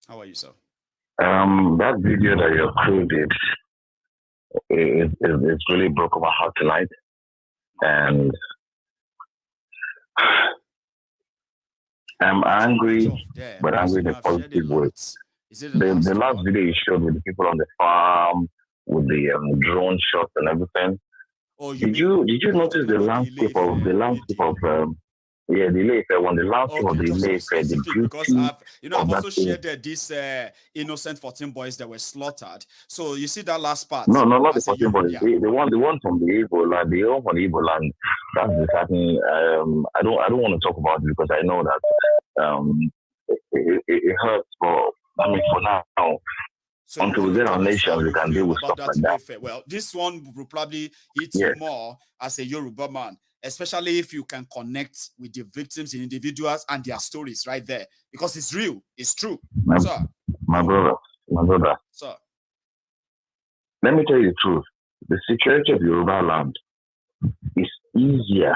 How are you, sir? That video that your crew did, it's really broke my heart tonight. And I'm angry, but angry in a positive way. The last video you showed with the people on the farm, with the drone shots and everything. Did you notice the landscape of the Ile-Ife one, the landscape of the Ile-Ife, the beauty because I've also shared these innocent 14 boys that were slaughtered. So you see that last part. No, not the 14 boys. Yeah. The one from the Igbo land, the one from the Igbo land. That's disheartening. I don't want to talk about it because I know that it hurts. But I mean, for now, so until we get our nations, we can deal with stuff like that. Well, this one will probably hit you more as a Yoruba man, especially if you can connect with the victims and individuals and their stories right there, because it's real, it's true. My brother. Sir. Let me tell you the truth. The security of Yoruba land is easier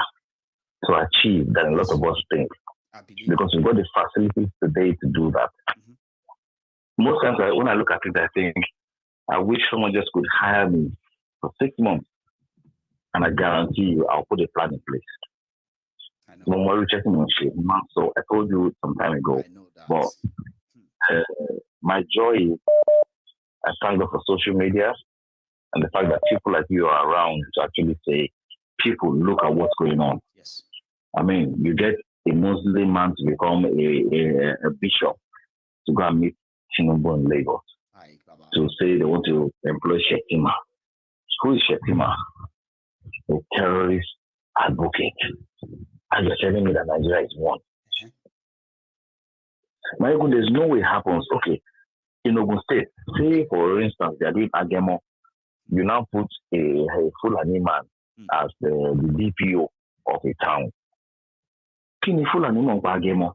to achieve than a lot of us think, because we've got the facilities today to do that. Most times when I look at it, I think, I wish someone just could hire me for 6 months, and I guarantee you I'll put a plan in place. No more checking on shit. So I told you some time ago. But my joy is I thank God for social media and the fact that people like you are around to actually say, people, look at what's going on. Yes. I mean, you get a Muslim man to become a bishop to go and meet Tinubu in Lagos to say they want to employ Shettima. Who is Shettima? A terrorist advocate. And you're telling me that Nigeria is one. Maiyegun, there's no way it happens. Okay, in Ogun State, say for instance, they are doing Agemo. You now put a Fulani man as the DPO of a town. Kini Fulani man Agemo?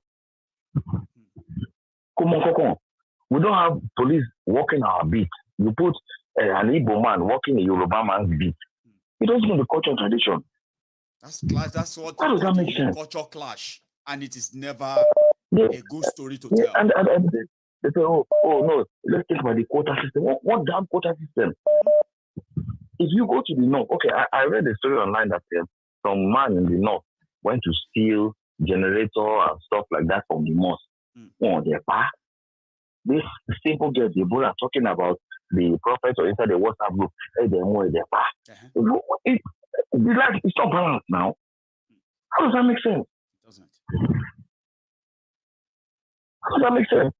We don't have police walking our beat. You put an Igbo man walking a Yoruba man's beat. It doesn't know the culture and tradition. That's what. How does that make sense? Culture clash, and it is never a good story to tell. And they say, oh no, let's think about the quota system. What damn quota system? If you go to the north, okay, I read a story online that some man in the north went to steal generator and stuff like that from the mosque. Oh, their pa. This simple girl, Deborah, talking about the prophet or inside the WhatsApp group. Hey, they're more their pa. It's not balanced now. How does that make sense? It doesn't. How does that make sense?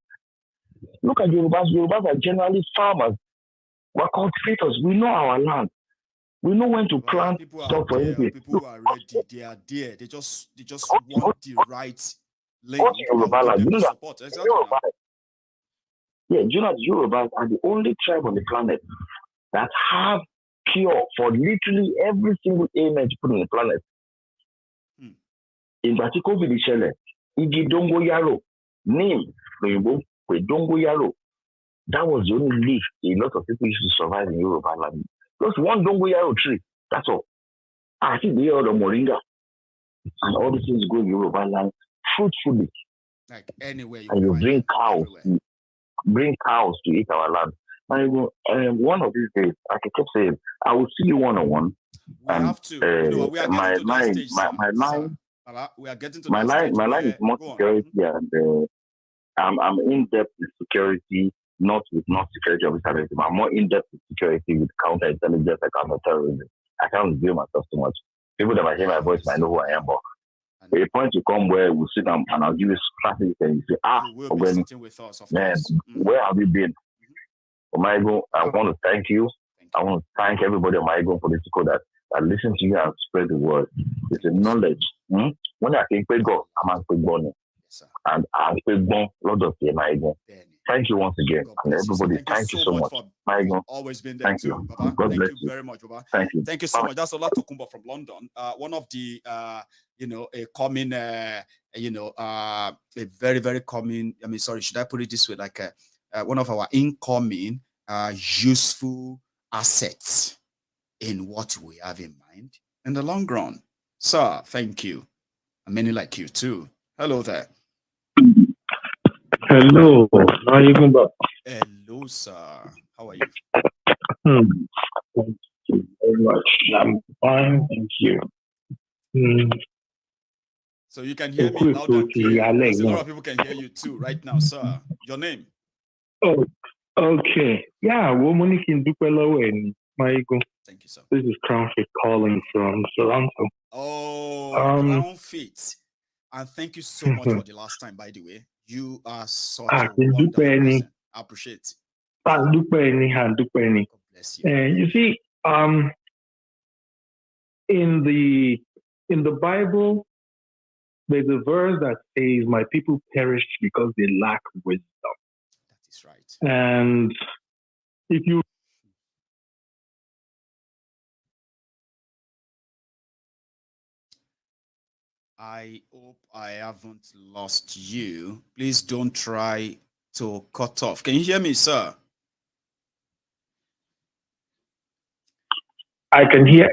Look at Yorubas. Yorubas are generally farmers. We're cultivators. We know our land. We know when to plant stuff for anything. People are ready. They are there. They just want the right lane. Support. Exactly. Yeah, you know, the Yorubas are the only tribe on the planet that have cure for literally every single ailment you put on the planet. In particular, the shell, Igi Dongo Yaro, name, Dongo Yaro. That was the only leaf a lot of people used to survive in Yoruba land. Just one Dongo Yaro tree, that's all. I think they are the Moringa. And all these things go in Yoruba land fruitfully. Like anywhere you and you bring cows. Bring cows to eat our land. And one of these days, I kept saying, I will see you one-on-one. We have to. We are getting to that stage, my line. We are getting to my that line. stage. My line is more security, and I'm in depth with security, not with security officers. I'm more in depth with security with counterintelligence and counterterrorism. I can't reveal myself too much. People that might hear my voice might know who I am, but a point to come where we'll sit down and I'll give you strategy and you say, you will be sitting with us, of man, course. Where have you been? Maiyegun, I want to thank you. I want to thank everybody at Maiyegun Politico that listen to you and spread the word. It's a knowledge. When I think God, I'm a and I'm a lot of Maiyegun. Thank you once again. And everybody, thank you so much. Maiyegun, always been there thank too, you. Baba. God Thank bless you very much, Baba. Thank you. Thank you so much. That's Olatokunbo from London. One of the, a coming a very, very common, should I put it this way, like one of our incoming useful assets in what we have in mind in the long run. Sir, thank you. And many like you too. Hello there. Hello. How are you doing? Hello, sir. How are you? Thank you very much. I'm fine, thank you. So you can hear me loud and clear. Because a lot of people can hear you too right now, sir. Your name? Oh, okay. Yeah, woman can do Maiyegun. Thank you, sir. This is Crownfit calling from Toronto. Oh, Crownfit. And thank you so much for the last time, by the way. You are such a wonderful person. I appreciate it. God bless you. You see, in the Bible, there's a verse that says, "My people perish because they lack wisdom." That is right. And if you I hope I haven't lost you. Please don't try to cut off. Can you hear me, sir? I can hear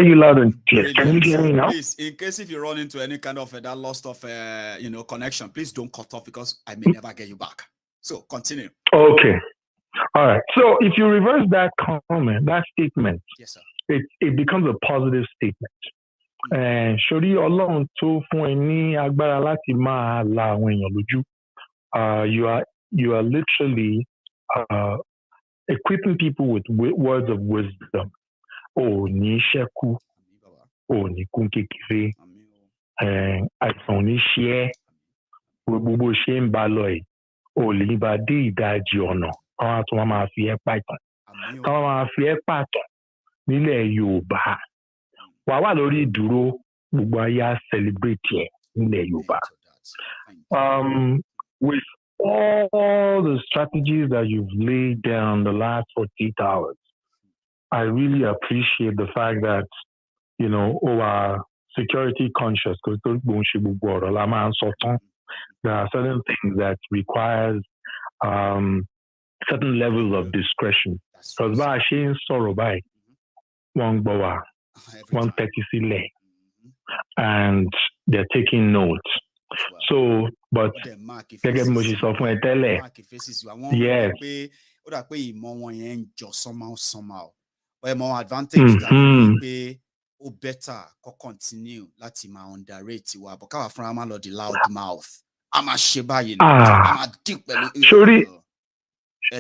you loud and clear. Can you hear me now? Please, in case if you run into any kind of that loss of connection, please don't cut off because I may never get you back. So continue. Okay. All right. So if you reverse that comment, that statement, yes, sir, it becomes a positive statement. Ṣorí Ọlọ́run tó fún ẹ ní agbára láti máa la àwọn èèyàn lójú. You are literally equipping people with words of wisdom. Ò ní ṣẹ́kù, ò ní kún kékeré, àìsàn ò ní ṣe ẹ́, gbogbo ṣe ń bá lọ ẹ̀, ò lè bá dé ìdajì ọ̀nà, káwọn tó máa fi ẹ́ pàtàn. Káwọn máa fi ẹ́ pàtàn nílẹ̀ Yorùbá. Wà wà lórí ìdúró, gbogbo ayé á celebrate ẹ̀ nílẹ̀ Yorùbá. With all the strategies that you've laid down the last 48 hours, I really appreciate the fact that, our security conscious, because there are certain things that requires certain levels of discretion. Because by saying sorrow by one boa, 130 and they're taking notes. So, but yes. More advantage that be better continue láti máa underrate wa but káwa fúnra máa lọ the loud mouth a máa ṣe báyìí a máa dín pẹ̀lú.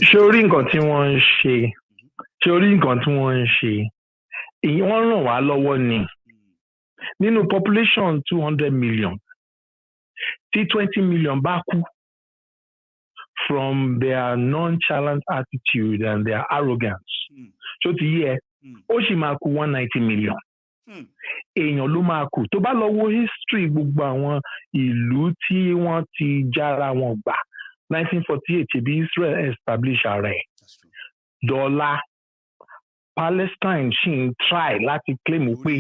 Ṣorí nǹkan tí wọ́n ń ṣe wọ́n ràn wá lọ́wọ́ ni nínú population 200 million tí 20 million bá kú from their nonchalant attitude and their arrogance. So ti yẹ ó sì máa kú 190 million. Èèyàn ló máa kú tó bá lọ wo history gbogbo àwọn ìlú tí wọ́n ti jára wọn gbà 1948 bí Israel establish ara ẹ̀. Dọ́là Palestine ṣì ń try láti claim pé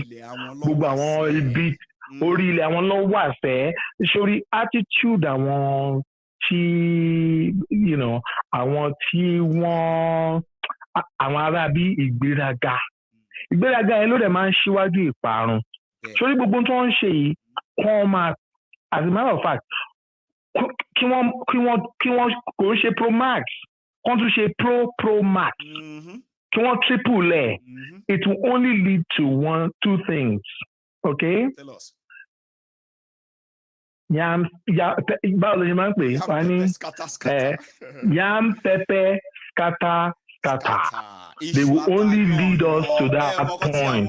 gbogbo àwọn ibi orí ilẹ̀ àwọn ló wà fẹ́ sórí attitude àwọn tí àwọn tí wọ́n àwọn ará bí ìgbéraga yẹn ló dẹ̀ máa ń ṣíwájú ìparun sórí gbogbo tó ń ṣe yìí wọ́n máa as a matter of fact kí wọ́n kò ń ṣe pro max wọ́n tún ṣe pro max kí wọ́n triple ẹ̀ it will only lead to two things okay. Tell us. Yam báwo ló ṣe máa ń pè wá ní yam pepper scatter. They will only lead us to that point.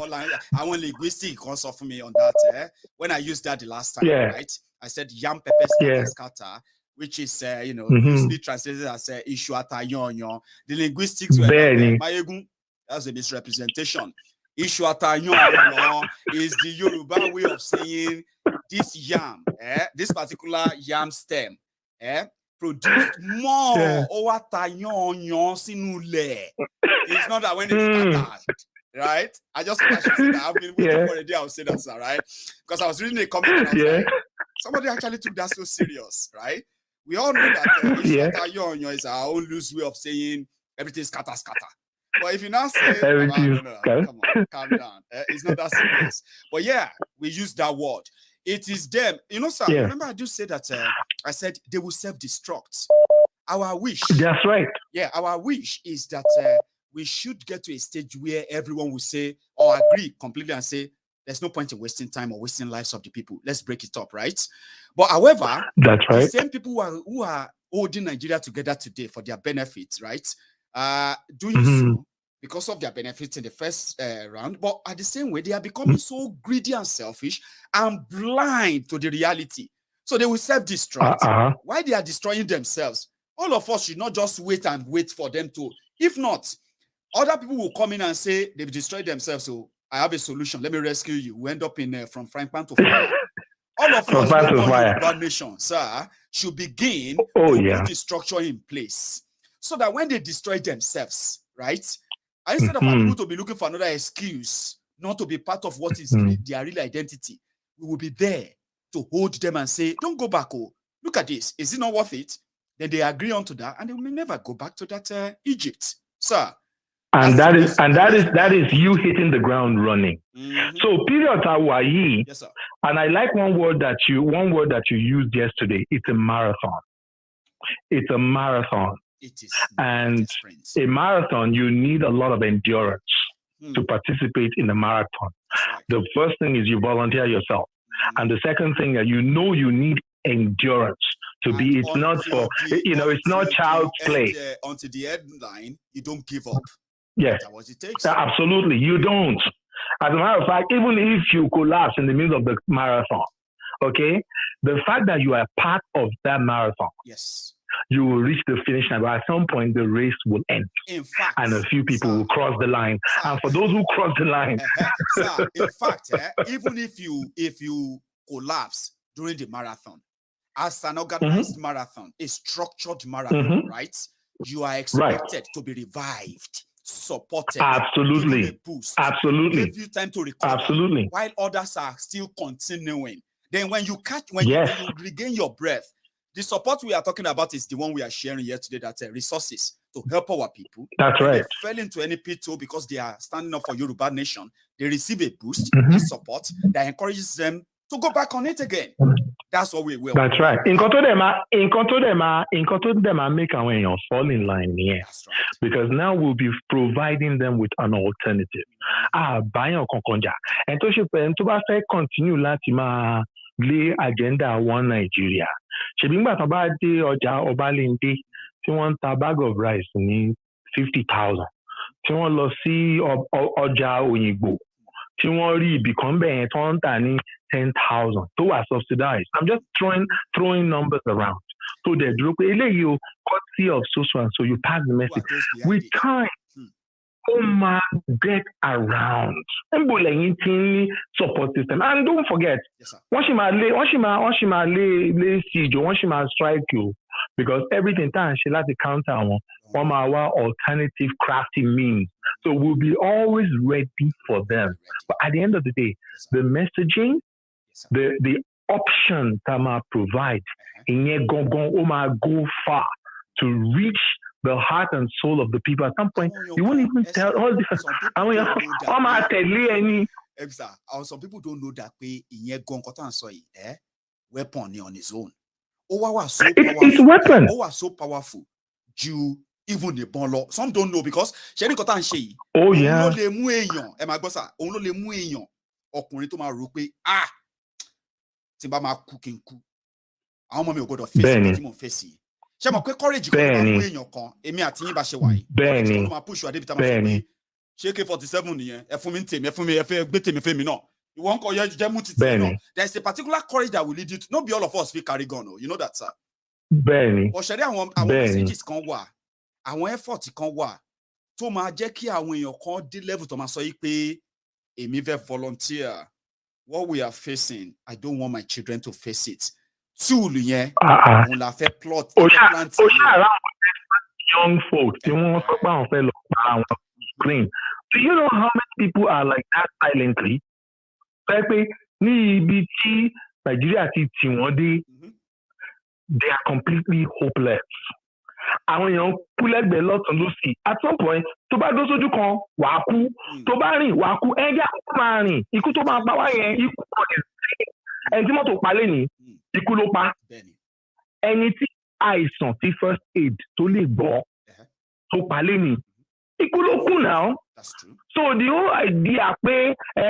Our linguistic also for me on that. When I used that the last time, right? I said yam pepper scatter, which is loosely translated as issue atayon. The linguistics were Maiyegun. That's a misrepresentation. Issue atayon is the Yoruba way of saying this yam, this particular yam stem, produced more over It's not that when it's scattered, right? I should say that. I've been waiting for a day I'll say that, sir, right? Because I was reading a comment and I was like, Somebody actually took that so serious, right? We all know that is our own loose way of saying everything is scatter. But if you now say, come on, calm down. It's not that serious. But yeah, we use that word. It is them. You know, sir, remember I do say that I said they will self-destruct. Our wish. That's right. Yeah, our wish is that we should get to a stage where everyone will say or agree completely and say, there's no point in wasting time or wasting lives of the people. Let's break it up, right? But however, that's right. The same people who are holding Nigeria together today for their benefits, right? Doing so because of their benefits in the first round, but at the same way, they are becoming so greedy and selfish and blind to the reality. So they will self-destruct. Why they are destroying themselves? All of us should not just wait for them to. If not, other people will come in and say they've destroyed themselves. So I have a solution. Let me rescue you. We end up in from frying pan to fire. All of us, Yoruba nation, sir, should begin to put the structure in place so that when they destroy themselves, right? Instead of people to be looking for another excuse not to be part of what is their real identity, we will be there to hold them and say, "Don't go back. Oh, look at this. Is it not worth it?" Then they agree on to that, and they will never go back to that Egypt, sir. And that is you hitting the ground running. So period Hawaii, yes, sir. And I like one word that you used yesterday. It's a marathon. It's a marathon. It is. And a marathon, you need a lot of endurance to participate in a marathon. Right. The first thing is you volunteer yourself. And the second thing that you need endurance to be. It's not for it's not child's play. Until the end line, you don't give up. Yes, that's what it takes. Absolutely, you don't. As a matter of fact, even if you collapse in the middle of the marathon, okay, the fact that you are part of that marathon, yes, you will reach the finish line. But at some point, the race will end. In fact, and a few people will cross the line. And for those who cross the line, sir, in fact, even if you collapse during the marathon, as an organized marathon, a structured marathon, right? You are expected to be revived, supported, absolutely, given a boost, absolutely, give you time to recover, absolutely, while others are still continuing. Then when you regain your breath, the support we are talking about is the one we are sharing here today, that resources to help our people. That's right. They fell into any pit because they are standing up for Yoruba nation. They receive a boost, a support that encourages them to go back on it again. That's what we will. That's right. In control them, make our way fall in line here. That's right. Because now we'll be providing them with an alternative. Bayan konkonja. And to continue láti lay agenda one Nigeria. Ṣebí ngba tán bá dé ọjà Ọbalende tí wọ́n ta bag of rice ní 50,000. Tí wọ́n lọ sí ọjà Òyìngbò tí wọ́n rí ibì kan bẹ́ẹ̀ tó ń tà ní 10,000 tó wà subsidized. I'm just throwing numbers around. So they do eléyìí courtesy of so and so you pass the message. With time, get around. Support system. And don't forget, once you lay siege, once you strike you, because everything time she like to counter one our alternative crafty means. So we'll be always ready for them. But at the end of the day, the messaging, the option Tama provides, go far to reach the heart and soul of the people. At some point, you won't even tell all different. Some people don't know that weapon on his own. It's weapon. So powerful. You even the bon law. Some don't know because oh yeah. Ṣé mo pé courage kan máa mú èèyàn kan èmi àti yín bá ṣe wà yìí bẹ́ẹ̀ni máa push adébítà máa sọ pé ṣé K47 nìyẹn ẹ fún mi tèmi ẹ fún mi ẹ fẹ́ gbé tèmi fẹ́mi náà ìwọ ń kọ yẹ jẹ́ mú títí náà there is a particular courage that will lead you to not be all of us fit carry gun o you know that sir. bẹ́ẹ̀ni ọ̀ṣẹ̀rẹ̀ àwọn messages kan wà àwọn effort kan wà tó máa jẹ́ kí àwọn èèyàn kan dé level tó máa sọ yìí pé èmi fẹ́ volunteer what we are facing I don't want my children to face it. Tool yẹn on la fẹ́ plot plant young folks tí wọ́n sọ pé àwọn fẹ́ lọ pa àwọn screen. Do you know how many people are like that silently? Pé ní ibi tí Nigeria ti tì wọ́n dé, they are completely hopeless. Àwọn èèyàn kú lẹ́gbẹ̀ẹ́ lọ́tún lósì. At some point, tó bá dó sójú kan, wàá kú. Tó bá rìn, wàá kú. Ẹ̀jẹ̀ àkókò máa rìn. Ikú tó máa pa wá yẹn, ikú kò ní sí. Ẹni tí mọ́tò pa lẹ́ni, ikú ló pa. Ẹni tí àìsàn tí first aid tó lè gbọ́ tó pa lẹ́ni, ikú ló kù náà. So the whole idea pé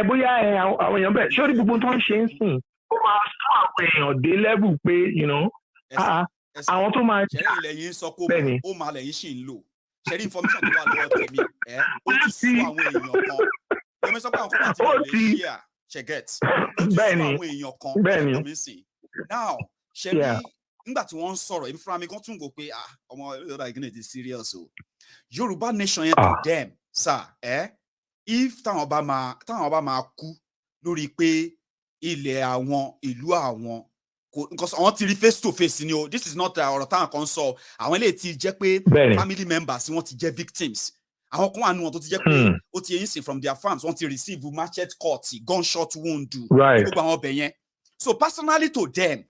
bóyá àwọn èèyàn bẹ̀rẹ̀ ṣé orí gbogbo tó ń ṣe ń sìn, ó máa sún àwọn èèyàn dé level pé, you know, àwọn tó máa jà ilẹ̀ yìí sọ pé ó máa lẹ́yìn sì ń lò ṣẹ́rí information tó wà lọ́wọ́ tèmi ó ti sún àwọn èèyàn kan èmi sọ pé àwọn kan wà tí wọ́n lè ṣíà ṣẹ̀gẹ̀t ó ti sún àwọn èèyàn kan ẹ̀kọ́ mi sìn now ṣẹ́rí nígbà tí wọ́n ń sọ̀rọ̀ èmi fúnra mi kan tún wò pé ọmọ Yorùbá ìgbìnà ti serious o Yorùbá nation yẹn to them sir if táwọn bá máa kú lórí pé ilẹ̀ àwọn ìlú àwọn because àwọn ti rí face to face ni o this is not ọ̀rọ̀ táwọn kan sọ àwọn eléyìí ti jẹ́ pé family members wọ́n ti jẹ́ victims àwọn kan wà nù wọn tó ti jẹ́ pé ó ti yẹn sìn from their farms wọ́n ti receive machete cut gunshot wound gbogbo àwọn ọbẹ̀ yẹn so personally to them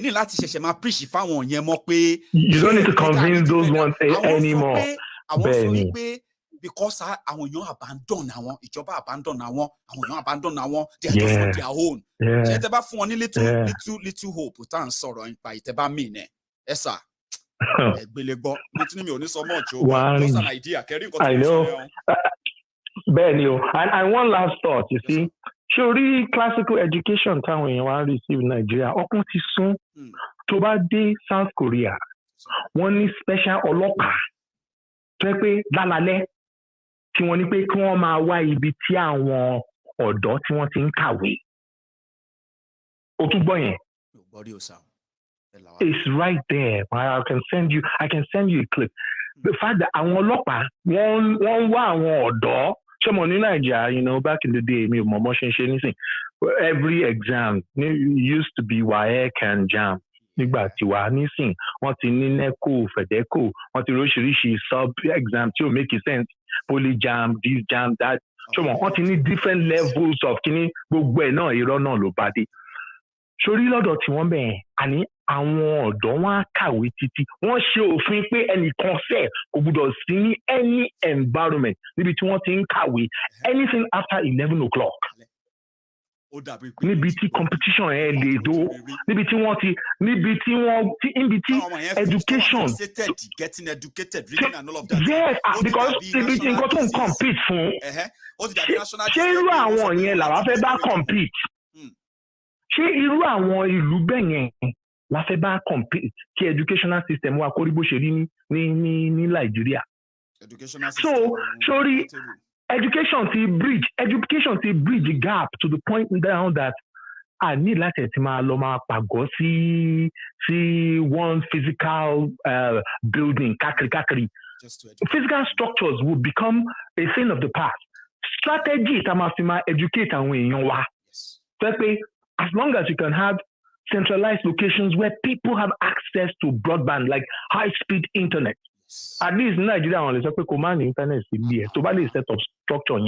ní láti ṣẹ̀ṣẹ̀ máa preach fáwọn yẹn mọ́ pé you don't need to convince those ones anymore àwọn sọ wípé because àwọn èèyàn abandon àwọn ìjọba abandon àwọn èèyàn abandon àwọn they are just on their own ṣe tẹ́ bá fún wọn ní little hope tá à ń sọ̀rọ̀ nípa ìtẹ́bá mi nẹ̀ ẹ sà ẹgbẹ́lẹ́ gbọ́ nítorí mi ò ní sọ mọ́ ọ̀jọ́ just an idea kẹrí nǹkan tó ń sọ yẹn. bẹ́ẹ̀ ni o and one last thought you see ṣé o rí classical education táwọn èèyàn wá receive in Nigeria ọkùn ti sún tó bá dé South Korea wọ́n ní special ọlọ́pàá tó yẹ pé lálálẹ́ tí wọ́n ní pé kí wọ́n máa wá ibi tí àwọn ọ̀dọ́ tí wọ́n ti ń kàwé. O tún gbọ́ yẹn. It's right there. I can send you a clip. The fact that àwọn ọlọ́pàá wọ́n wá àwọn ọ̀dọ́ ṣé mo ní Nàìjíríà, you know, back in the day mi ò mọ̀ mọ́ ṣe ń ṣe nísìn. Every exam used to be WAEC and JAMB. Nígbà tí wà nísìn wọ́n ti ní NECO, FEDECO, wọ́n ti oríṣiríṣi sub exam tí ò make sense. Poly jam, this jam, that. So wọ́n ti ní different levels of kíní gbogbo ẹ̀ náà irọ́ náà ló bá dé. Sórí lọ́dọ̀ tí wọ́n bẹ̀rẹ̀ àní àwọn ọ̀dọ́ wọn á kàwé títí. Wọ́n ṣe òfin pé ẹnìkan fẹ́ kò gbúdọ̀ sí ní any environment níbi tí wọ́n ti ń kàwé anything after 11 o'clock. Níbi tí competition ẹ̀ lè dó níbi tí education getting educated reading and all of that. Yes, because níbi tí nǹkan tó ń compete fún ṣé irú àwọn yẹn làwa fẹ́ bá compete ṣé irú àwọn ìlú bẹ́ẹ̀ yẹn la fẹ́ bá compete kí educational system wa kórí bó ṣe rí ní Nàìjíríà. So sorry. Education to bridge the gap to the point down that I need láti ti máa lọ máa pàgọ́ sí one physical building kákiri. Physical structures will become a thing of the past. Strategy tá máa fi máa educate àwọn èèyàn wa. As long as you can have centralized locations where people have access to broadband, like high-speed internet. At least in Nigeria, on the command internet to buy set of structure,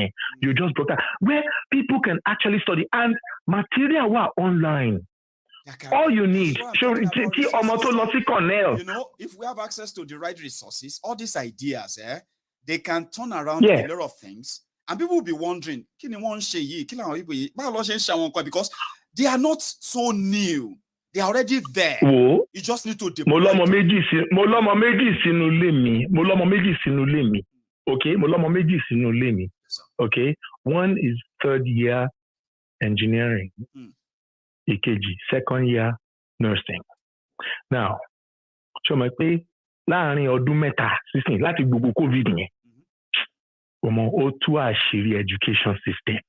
you just brought that where people can actually study and material were online. All you need, you know, if we have access to the right resources, all these ideas, they can turn around a lot of things, and people will be wondering, because they are not so new. They are already there. You just need to deploy. Mo lọ́mọ méjì sínú ilé mi. Okay, mo lọ́mọ méjì sínú ilé mi. Okay, one is third year engineering. Ìkejì second year nursing. Now, ṣé mo pé láàárín ọdún mẹ́ta sísìn láti gbogbo COVID yẹn. Ọmọ ó tú àṣírí education system.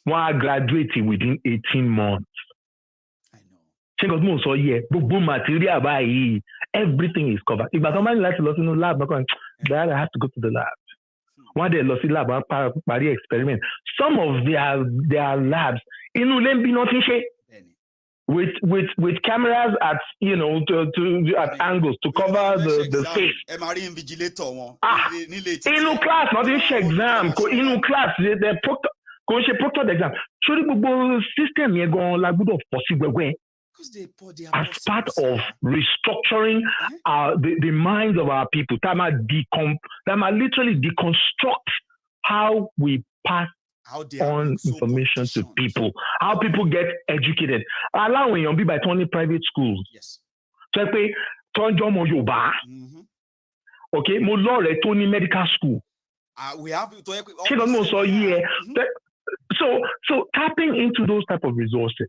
Wọ́n á graduate within 18 months. Check out mo sọ yẹ gbogbo material báyìí everything is covered. Ìgbà tó máa ń láti lọ sínú lab I have to go to the lab. Wọ́n á dẹ̀ lọ sí lab wọ́n parí experiment. Some of their labs inú ilé ń bí náà ti ń ṣe with cameras at at angles to cover the face. Ẹ máa rí invigilator wọn. Inú class náà ti ń ṣe exam inú class they kò ṣe proctored exam. Sórí gbogbo system yẹn gan la gbọ́dọ̀ fọ́ sí wẹ́wẹ́. As part of restructuring the minds of our people, that might literally deconstruct how we pass on information to people, how people get educated. Allowing young people by turning private schools. Yes. So pé tọ́jọ́ ọmọ Yorùbá. Okay, mo lọ́ọ̀rẹ́ tó ní medical school. We have to. So tapping into those type of resources.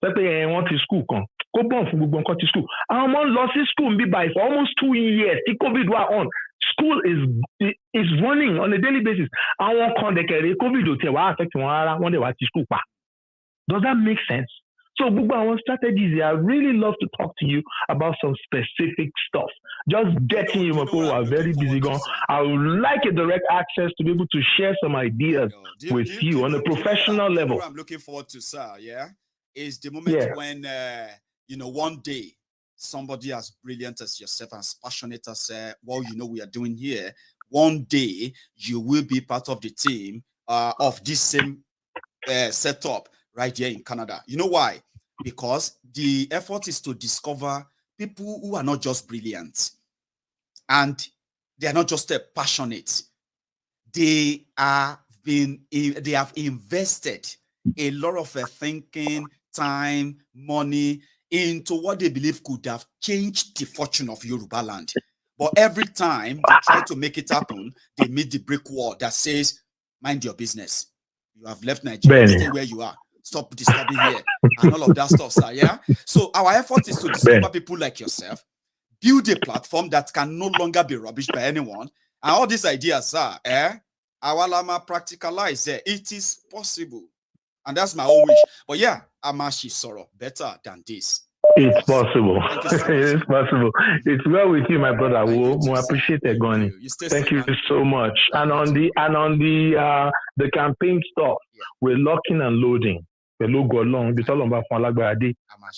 Pé wọ́n ti school kan. Go born for gbogbo nǹkan ti school. Àwọn ọmọ lọ sí school ń bí by for almost 2 years. The COVID were on. School is running on a daily basis. Àwọn kan dẹ̀kẹ̀rẹ̀ COVID ò tẹ̀ wá affect wọn rárá. Wọ́n dẹ̀ wá ti school pa. Does that make sense? So gbogbo àwọn strategies, I really love to talk to you about some specific stuff. Just getting you who are very busy gone. I would like a direct access to be able to share some ideas with you on a professional level. What I'm looking forward to, sir, is the moment when, one day somebody as brilliant as yourself, as passionate as what we are doing here, one day you will be part of the team of this same setup right here in Canada. You know why? Because the effort is to discover people who are not just brilliant and they are not just passionate. They have invested a lot of thinking, time, money into what they believe could have changed the fortune of Yoruba land. But every time they try to make it happen, they meet the brick wall that says, mind your business. You have left Nigeria, stay where you are. Stop disturbing here. And all of that stuff, sir, So our effort is to discover people like yourself, build a platform that can no longer be rubbished by anyone. And all these ideas, sir, Awalama practicalize it is possible. And that's my own wish. But Amashi Soro, better than this. It's possible. It's possible. It's well with you, my brother. We appreciate it, Goni. Thank you so much. And on the campaign stuff, we're locking and loading. The logo along the Tolomba Falagbadi. My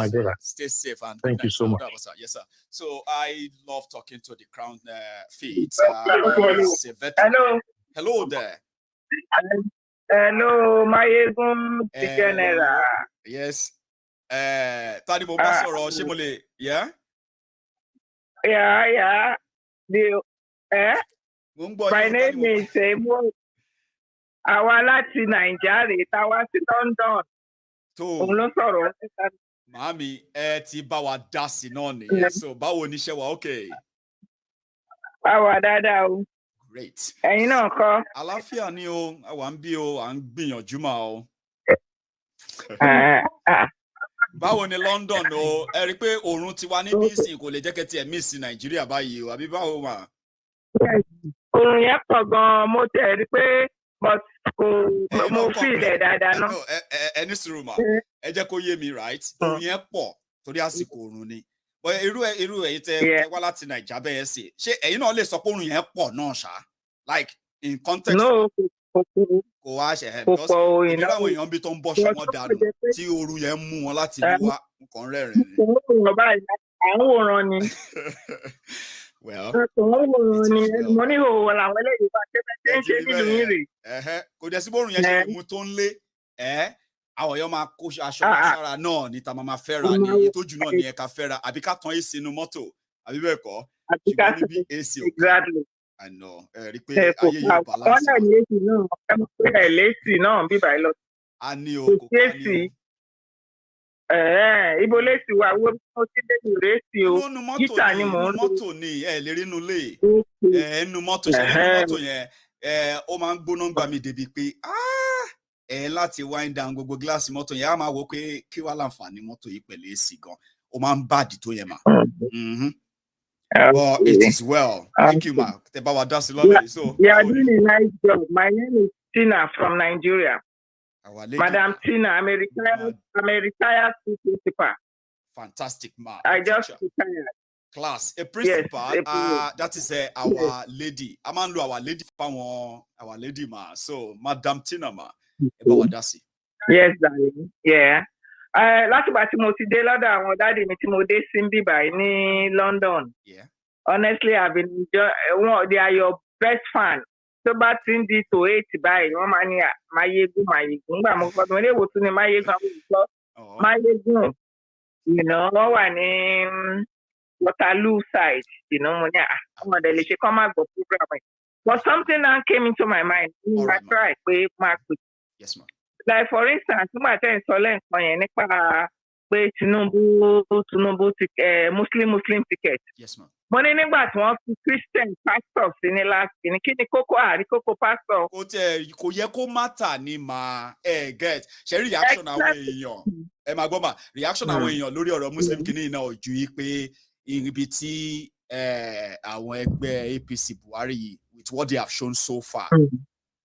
brother. Stay safe and thank you so much. Yes, sir. So I love talking to the crown feet. Hello. Hello there. Hello, Maiyegun, the general. Yes. Tani mo bá sọ̀rọ̀ ṣé mo lè, Yeah. My name is àwa láti Nàìjíríà, táwa sí London. Òun ló sọ̀rọ̀ síta. Màámi, ti bá wa dá sí náà nìyẹn. So báwo ni ṣe wà okay? Báwa dáadáa o. Great. Ẹ̀yin náà kọ́. Àlàáfíà ni o, àwa ń bí o, à ń gbìyànjú mà o. Báwo ni London o? Ẹ rí pé oòrùn ti wà ní bíìsì kò lè jẹ́ kẹ́ tiẹ̀ miss Nàìjíríà báyìí o, àbí báwo mà? Oòrùn yẹn pọ̀ gan-an, mo tẹ̀ rí pé mo fi ilẹ̀ dáadáa náà. Ẹni sùúrù mà, ẹ jẹ́ kó yé mi right? Oòrùn yẹn pọ̀ torí àsìkò oòrùn ni. But irú ẹ̀yin tẹ́ wá láti Naija bẹ́ẹ̀ sí. Ṣé ẹ̀yin náà lè sọ pé oòrùn yẹn pọ̀ náà ṣá? Like in context. No, kò wá ṣe ẹ̀ because ìdílé àwọn èèyàn bí tó ń bọ́ ṣọmọ dànù tí oòrùn yẹn mú wọn láti ìlú wa nǹkan rẹ́rìn ni. Àwọn òòrùn ni. Well. Mo ní òwò làwọn eléyìí bá ṣe nílùú yín rè. Kò dẹ̀ sí bóòrùn yẹn ṣe mú tó ń lé. Àwọn èèyàn máa kó aṣọ sára náà ní ta máa fẹ́ra ní èyí tó jù náà ní ẹ̀ka fẹ́ra àbí ká tan AC inú mọ́tò àbí bẹ́ẹ̀ kọ́ ṣùgbọ́n níbi AC ò ká àná rí pé ayé yóò balance. Wọ́n náà ní AC náà ẹ̀ lẹ́sì náà bí báyìí lọ. A ní o kò ká ní o. Ibo lẹ́sì wa wo mo ti dé ní rẹ́sì o gítà ni mò ń lò. Mọ́tò ni ẹ lè rí inú lé ẹnu mọ́tò ṣe mọ́tò yẹn ó máa ń gbóná gbà mí débi pé láti wind down gbogbo gíláàsì mọ́tò yẹn á máa wò pé kí wàá láǹfààní mọ́tò yìí pẹ̀lú èsì gan ó máa ń bàdì tó yẹn mà. Well, it is well. Thank you, ma. Tẹ́ bá wa dá sí lọ́lẹ̀. So you are doing a nice job. My name is Tina from Nigeria. Madam Tina, I'm a retired school principal. Fantastic, ma. I just retired. Class. A principal, yes, that is our lady. I'm going to our lady for our lady, ma. So, Madam Tina, ma. Yes, darling. Yeah. Láti bá tí mo ti dé lọ́dọ̀ àwọn dáàdì mi tí mo dé síbí báyìí ní London. Yeah. Honestly, I've been they are your best fan. tó bá ti ń di to 8 báyìí wọ́n máa ní Maiyegun nígbà mo kọ́ tó ní èwo tún ní Maiyegun àwọn olùkọ́ Maiyegun wọ́n wà ní Waterloo side mo ní ọmọdé lè ṣe kọ́ máa gbọ́ program ẹ̀ but something now came into my mind I try pé máa pè like for instance nígbà tẹ́ ń sọ lẹ́ǹkan yẹn nípa pé Tinubu Muslim ticket. Mo ní nígbà tí wọ́n fi Christian pastor sí ní last kí ni kókó kókó pastor. Kò yẹ kó mátà ní máa get ṣe reaction àwọn èèyàn ẹ máa gbọ́ mà reaction àwọn èèyàn lórí ọ̀rọ̀ Muslim kìíní náà ojú yìí pé ibi tí àwọn ẹgbẹ́ APC Buhari yìí with what they have shown so far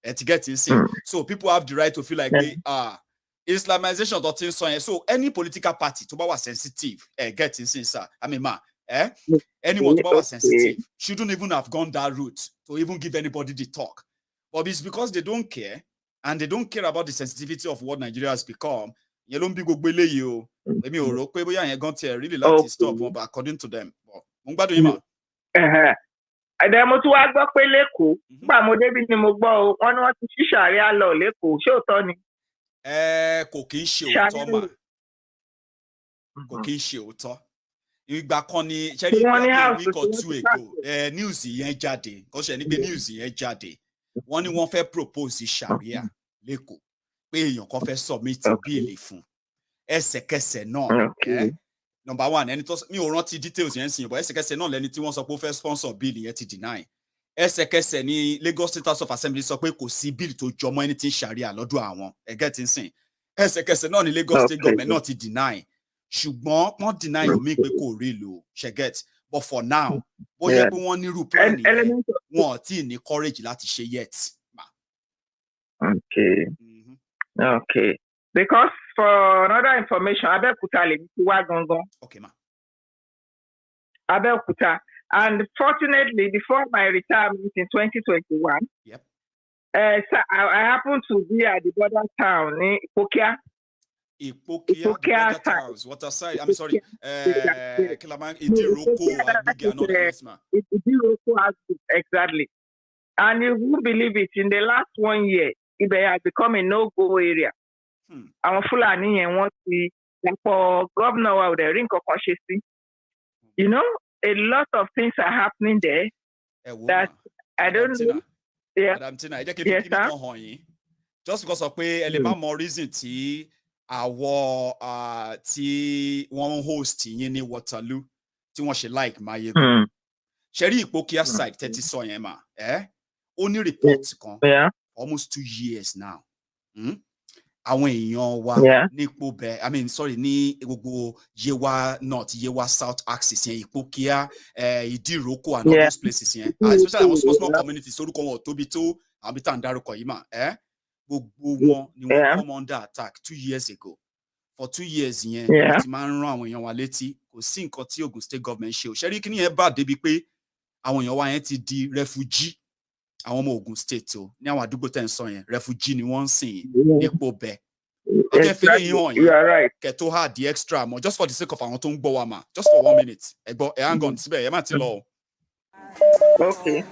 to get in sync. So people have the right to feel like Islamization tó ti ń sọ yẹn so any political party tó bá wà sensitive get in sync sir I mean anyone who was sensitive shouldn't even have gone that route to even give anybody the talk. But it's because they don't care and they don't care about the sensitivity of what Nigeria has become. You don't be go bele you. Maybe oro pe boya yen gan te really like to stop but according to them. Mo gbádùn yín ma. Ade mo tún wá gbọ́ pé l'Ékòó gba mo débi ni mo gbọ́ o wọ́n ní wọ́n ti ṣí sharia law l'Ékòó ṣé òótọ́ ni? Kò kì í ṣe òótọ́ mà. Kò kì í ṣe òótọ́. Ìgbà kan ni ṣẹ́rí a week or two ago news yẹn jáde kò ṣe ní pé news yẹn jáde wọ́n ní wọ́n fẹ́ propose sharia l'Ékòó pé èèyàn kan fẹ́ submit bíìlì fún ẹsẹ̀kẹsẹ̀ náà number one ẹni tó mi ò rántí details yẹn sìn bọ́ ẹsẹ̀kẹsẹ̀ náà lẹni tí wọ́n sọ pé ó fẹ́ sponsor bíìlì yẹn ti deny ẹsẹ̀kẹsẹ̀ ní Lagos State House of Assembly sọ pé kò sí bíìlì tó jọmọ́ anything sharia lọ́dọ̀ àwọn ẹ̀gẹ́ ti ń sìn ẹsẹ̀kẹsẹ̀ náà ní Lagos State government náà ti deny ṣùgbọ́n wọ́n deny omi pé kò rí lò ṣẹ̀gẹ́t but for now bóyá pé wọ́n nírú plan yẹn wọ́n tí ní courage láti ṣe yet. Okay. Because for another information Abẹ́òkúta lè ti wá gangan. Okay ma. Abẹ́òkúta and fortunately before my retirement in 2021 so I happened to be at the border town in Ipokia. Ipokia towns. What aside? I'm sorry. Exactly. And you won't believe it. In the last 1 year, it has become a no-go area. Àwọn Fulani yẹn wọ́n ti for governor wa the ring kankan ṣe sí. You know, a lot of things are happening there. That I don't know. Madam Tina, just because of pé ẹ lè má mọ reason tí àwọ̀ tí wọ́n host yín ní Waterloo tí wọ́n ṣe like Maiyegun. Ṣẹ̀rí Ipokia side tẹ́tí sọ yẹn mà ó ní report kan almost 2 years now. Àwọn èèyàn wa nípò bẹ́ẹ̀ I mean sorry ní gbogbo Yewa North Yewa South axis yẹn Ipokia Ìdíròkò and all those places yẹn especially àwọn small communities orúkọ wọn ò tóbi tó àwọn bí tá à ń dárúkọ yìí mà gbogbo wọn ni wọ́n come under attack 2 years ago. For 2 years yẹn ti máa ń rán àwọn èèyàn wa létí kò sí nǹkan tí Ogun State government ṣe ò ṣẹ́rí kí ni yẹn bá débi pé àwọn èèyàn wa yẹn ti di refugee àwọn ọmọ Ogun State o ní àwọn àdúgbò tẹ́ ń sọ yẹn refugee ni wọ́n ń sìn nípò bẹ́ẹ̀ ẹ jẹ́ fi léyìn hàn yín kẹ̀tó hà di extra mọ́ just for the sake of àwọn tó ń gbọ́ wa mà just for 1 minute ẹ gbọ́ ẹ hang on síbẹ̀ ẹ má ti lọ o. Okay.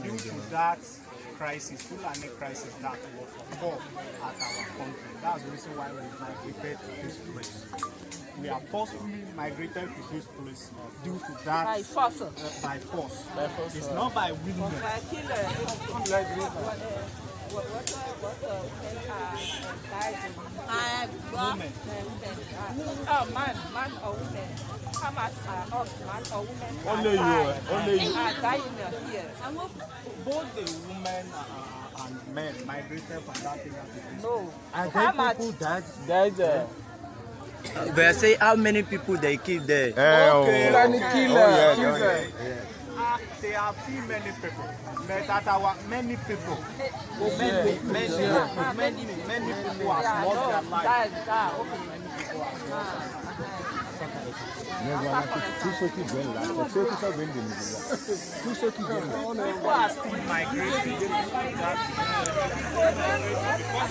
Due to that crisis, Fulani crisis that was occurred at our country. That's the reason why we migrated to this place. We are forcefully migrated to this place due to that. By force. By force. It's not by willingness. Women. Oh, man or women. How much are us, man or women? Only you. Only you. Are dying here. Both the women and men migrated from that area. No. And how then much? people died. They say how many people they kill there. Okay. Yeah. There are few many people. But that our many people. Many people have lost their lives. Many people have lost their lives. People are still migrating because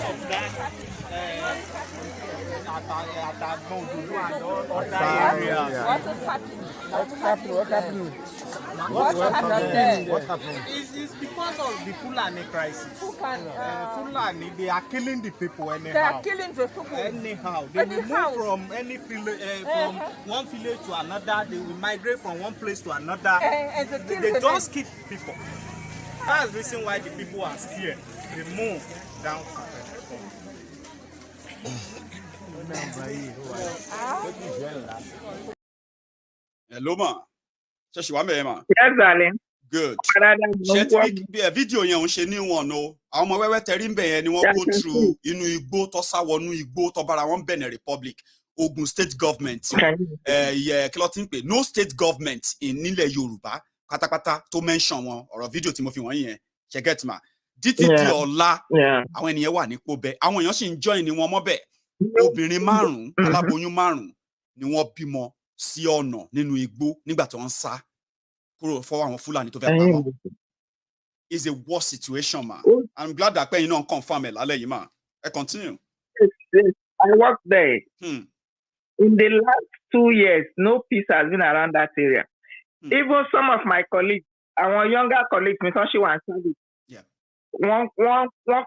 of that. At Modudu and all other areas. What is happening? What's happening? What happened? It's because of the Fulani crisis. Fulani, they are killing the people anyhow. They are killing the people anyhow. They will move from any village, from one village to another. They will migrate from one place to another. They just keep people. That's the reason why the people are scared. They move down to Hello, ma. Ṣé wà mẹ́rin ma? Yes, darling. Good. Ṣé ti fídíò yẹn ń ṣe níwọ̀n o? Àwọn ọmọ wẹ́wẹ́ tẹ̀rí ń bẹ̀ yẹn ni wọ́n go through inú igbó tó sá wọnú igbó tó bára wọn Benin Republic, Ogun State Government. Kí ló ti ń pè? No state government nílẹ̀ Yorùbá pátápátá tó mention wọn ọ̀rọ̀ fídíò tí mo fi wọ́n yẹn. Ṣé get ma? Títí di ọ̀la àwọn ènìyàn wà nípò bẹ́ẹ̀. Àwọn èèyàn sì ń join ni wọ́n mọ́ bẹ́ẹ̀. Obìnrin 5, aláboyún 5 ni wọ́n bímọ sí ọ̀nà nínú igbó nígbà tí wọ́n sá kúrò fọwọ́ àwọn Fúlàní tó fẹ́ pa wọ́n. It's a war situation, ma. I'm glad that you don't confirm it, lálẹ́ yìí, ma. Continue. I worked there. In the last 2 years, no peace has been around that area. Even some of my colleagues, our younger colleagues, me she was service. One answer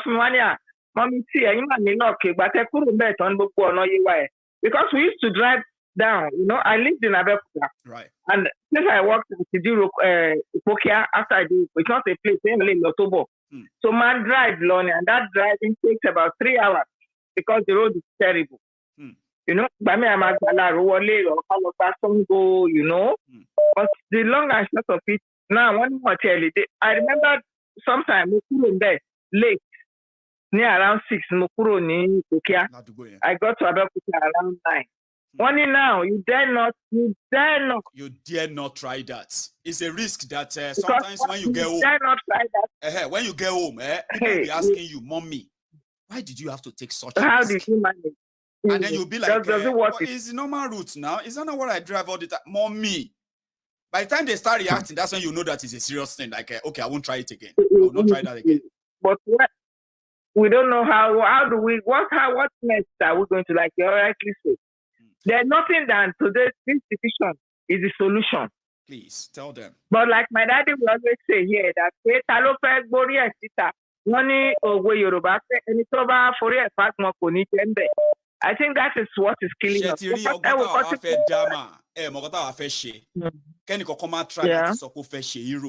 from one year. Mommy, see, you man, okay, but I couldn't bet on book or no way. Because we used to drive down, I lived in Abeokuta. Right. And since I worked in Ipokia, after I do, it's not a place, in October. So man drive long, and that driving takes about 3 hours because the road is terrible. By me, I'm at Rowale or Kalopasongo, But the long and short of it, now one more tell you, I remember sometime we in there late. Near around 6, Mukuro ni Ipokia. I got to Abeokuta around 9. Only now, you dare not. You dare not try that. It's a risk that sometimes when you get home, dare not try that. When you get home, people will be asking you, Mommy, why did you have to take such a How risk? did you manage? And then you'll be like, does it work? It's the normal route now. Is that not what I drive all the time? Mommy. By the time they start reacting, that's when you know that it's a serious thing. Like, okay, I won't try it again. I will not try that again. But we don't know how do we, what next are we going to, like you rightly say? There's nothing than today, this decision is the solution. Please, tell them. But like my daddy will always say here, that I think that is what is killing us.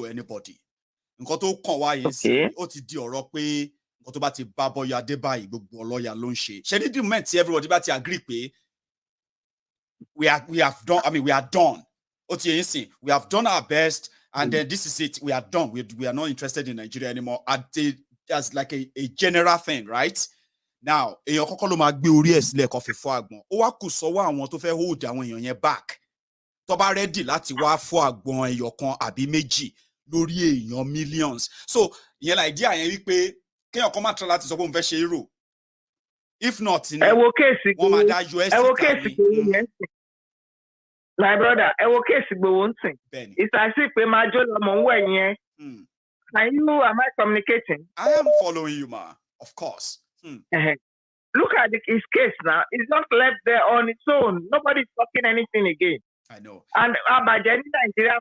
Anybody. Nǹkan tó kàn wá yìí sí ó ti di ọ̀rọ̀ pé nǹkan tó bá ti bá bọ́yá dé báyìí gbogbo ọlọ́yà ló ń ṣe. Ṣé ní the moment tí everybody bá ti agree pé we are done. I mean, we are done. We have done our best, and then this is it. We are done. We are not interested in Nigeria anymore. As like a general thing, right? Now, èèyàn kọ́kọ́ ló máa gbé orí ẹ̀ sílẹ̀ kó fi fọ́ àgbọ̀n. Ó wá kù sọ́wọ́ àwọn tó fẹ́ hold àwọn èèyàn yẹn back. Tó bá ready láti wá fọ́ àgbọ̀n ẹyọ kan àbí méjì lórí èèyàn millions. So, ìyẹn la idea yẹn wípé kéèyàn kan máa try láti sọ pé òun fẹ́ ṣe hero. If not, wọ́n máa dá US síta. My brother, it's as if we might just am I communicating? I am following you, ma. Of course. Look at his case now. It's not left there on its own. Nobody's talking anything again. I know. And Abajani Nigeria,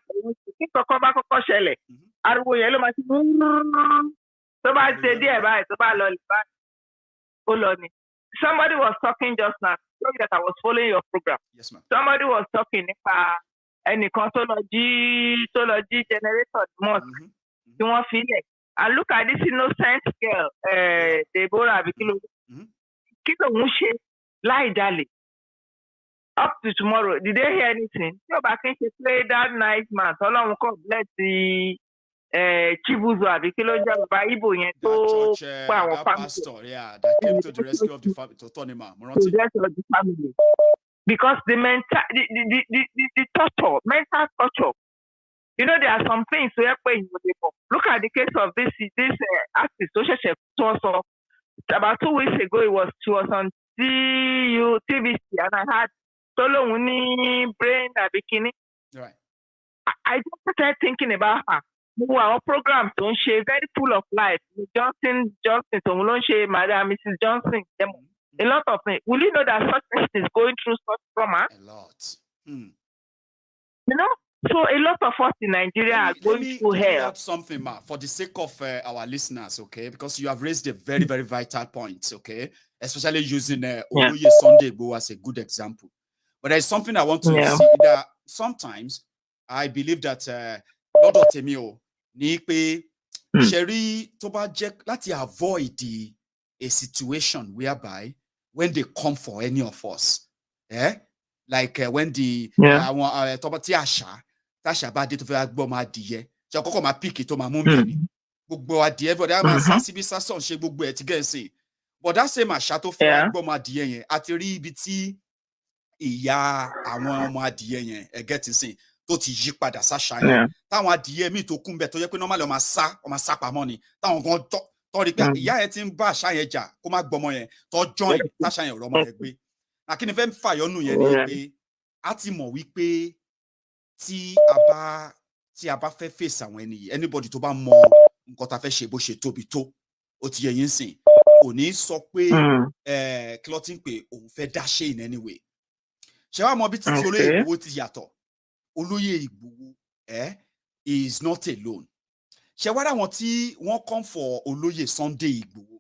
somebody was talking just now. Sorry that I was following your program. Yes, ma'am. Somebody was talking about any consolology generator mosque. You want feel it? And look at this innocent girl, Deborah Bikilo. Kilo Mushe, lie darling. Up to tomorrow, did they hear anything? So back in she played that nice man. So long bless the Chibuzo Bikilo Jabba Ibo yen to that pastor, that came to the rescue of the family, to Tonima, the family. Because the torture, mental torture. You know, there are some things where look at the case of this artist, social chef. So about 2 weeks ago, she was on TVC, and I had lóun ní brain àbí kíní. Right. I just started thinking about her. Our program tó ń ṣe very full of life. Johnson tòun ló ń ṣe Madam Mrs. Johnson. A lot of things. Will you know that such person is going through such trauma? A lot. Hmm. You know? So a lot of us in Nigeria are going through hell. Let me add something, Ma, for the sake of our listeners, okay? Because you have raised a very, very vital point, okay? Especially using Oloye Sunday Igboho as a good example. But there's something I want to see that sometimes I believe that Lord Otemio ni pe Sherry Toba Jack láti avoid a situation whereby when they come for any of us, like when the Toba Tiasha Tasha bá dé tó fẹ́ gbọ́ máa dìyẹ ṣe kọ́kọ́ máa píìkì tó máa mú mi ní gbogbo adìyẹ bọ̀dá máa sá síbi sásọ̀ ṣe gbogbo ẹ̀ tí gẹ̀ ṣe bọ̀dá ṣe máa ṣá tó fẹ́ gbọ́ máa dìyẹ yẹn àti rí ibi tí ìyá àwọn ọmọ adìyẹ yẹn ẹ̀gẹ́ ti sìn tó ti yí padà sáṣà yẹn táwọn adìyẹ míì tó kún bẹ̀ tó yẹ pé normally ọmọ sá pamọ́ ni táwọn kan tọ́ rí pé ìyá yẹn ti ń bá àṣà yẹn jà kó má gbọmọ yẹn tó join táṣà yẹn ọ̀rọ̀ ọmọ yẹn gbé àkíní fẹ́ fàyọ́nù yẹn ni pé a ti mọ̀ wípé tí a bá fẹ́ face àwọn ènìyàn anybody tó bá mọ nǹkan tá fẹ́ ṣe bó ṣe tóbi tó ó ti yẹ yín sìn kò ní sọ pé kí ló ti ń pè òun fẹ́ dá ṣe in any way ṣé wàá mọ bí títí olóyè Ìgbòho ti yàtọ̀ olóyè Ìgbòho is not alone ṣé wàá ráwọn tí wọ́n come for olóyè Sunday Ìgbòho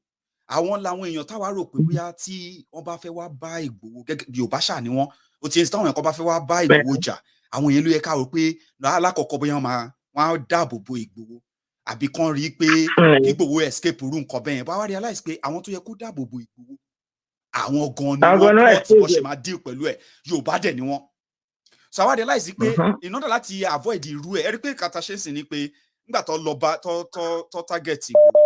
àwọn làwọn èèyàn táwa rò pé bóyá tí wọ́n bá fẹ́ wá bá Ìgbòho gẹ́gẹ́ bí Yorùbá ṣà ni wọ́n ó ti ń sọ táwọn èèyàn kan bá fẹ́ wá bá Ìgbòho jà àwọn èèyàn ló yẹ ká rò pé alákọ̀ọ́kọ́ bóyá wọ́n á dáàbò bo Ìgbòho àbí kán rí i pé Ìgbòho escape rú nǹkan bẹ́ẹ̀ yẹn bá wá realize pé àwọn tó yẹ kó dáàbò bo Ìgbòho àwọn gan ni wọ́n tí wọ́n ṣe máa deal pẹ̀lú ẹ̀ Yorùbá dẹ̀ ni wọ́n. So àwa realize pé in order láti avoid irú ẹ̀ ẹ rí pé kàtà ṣe ń sìn ni pé nígbà tó lọ bá tó target Ìgbòho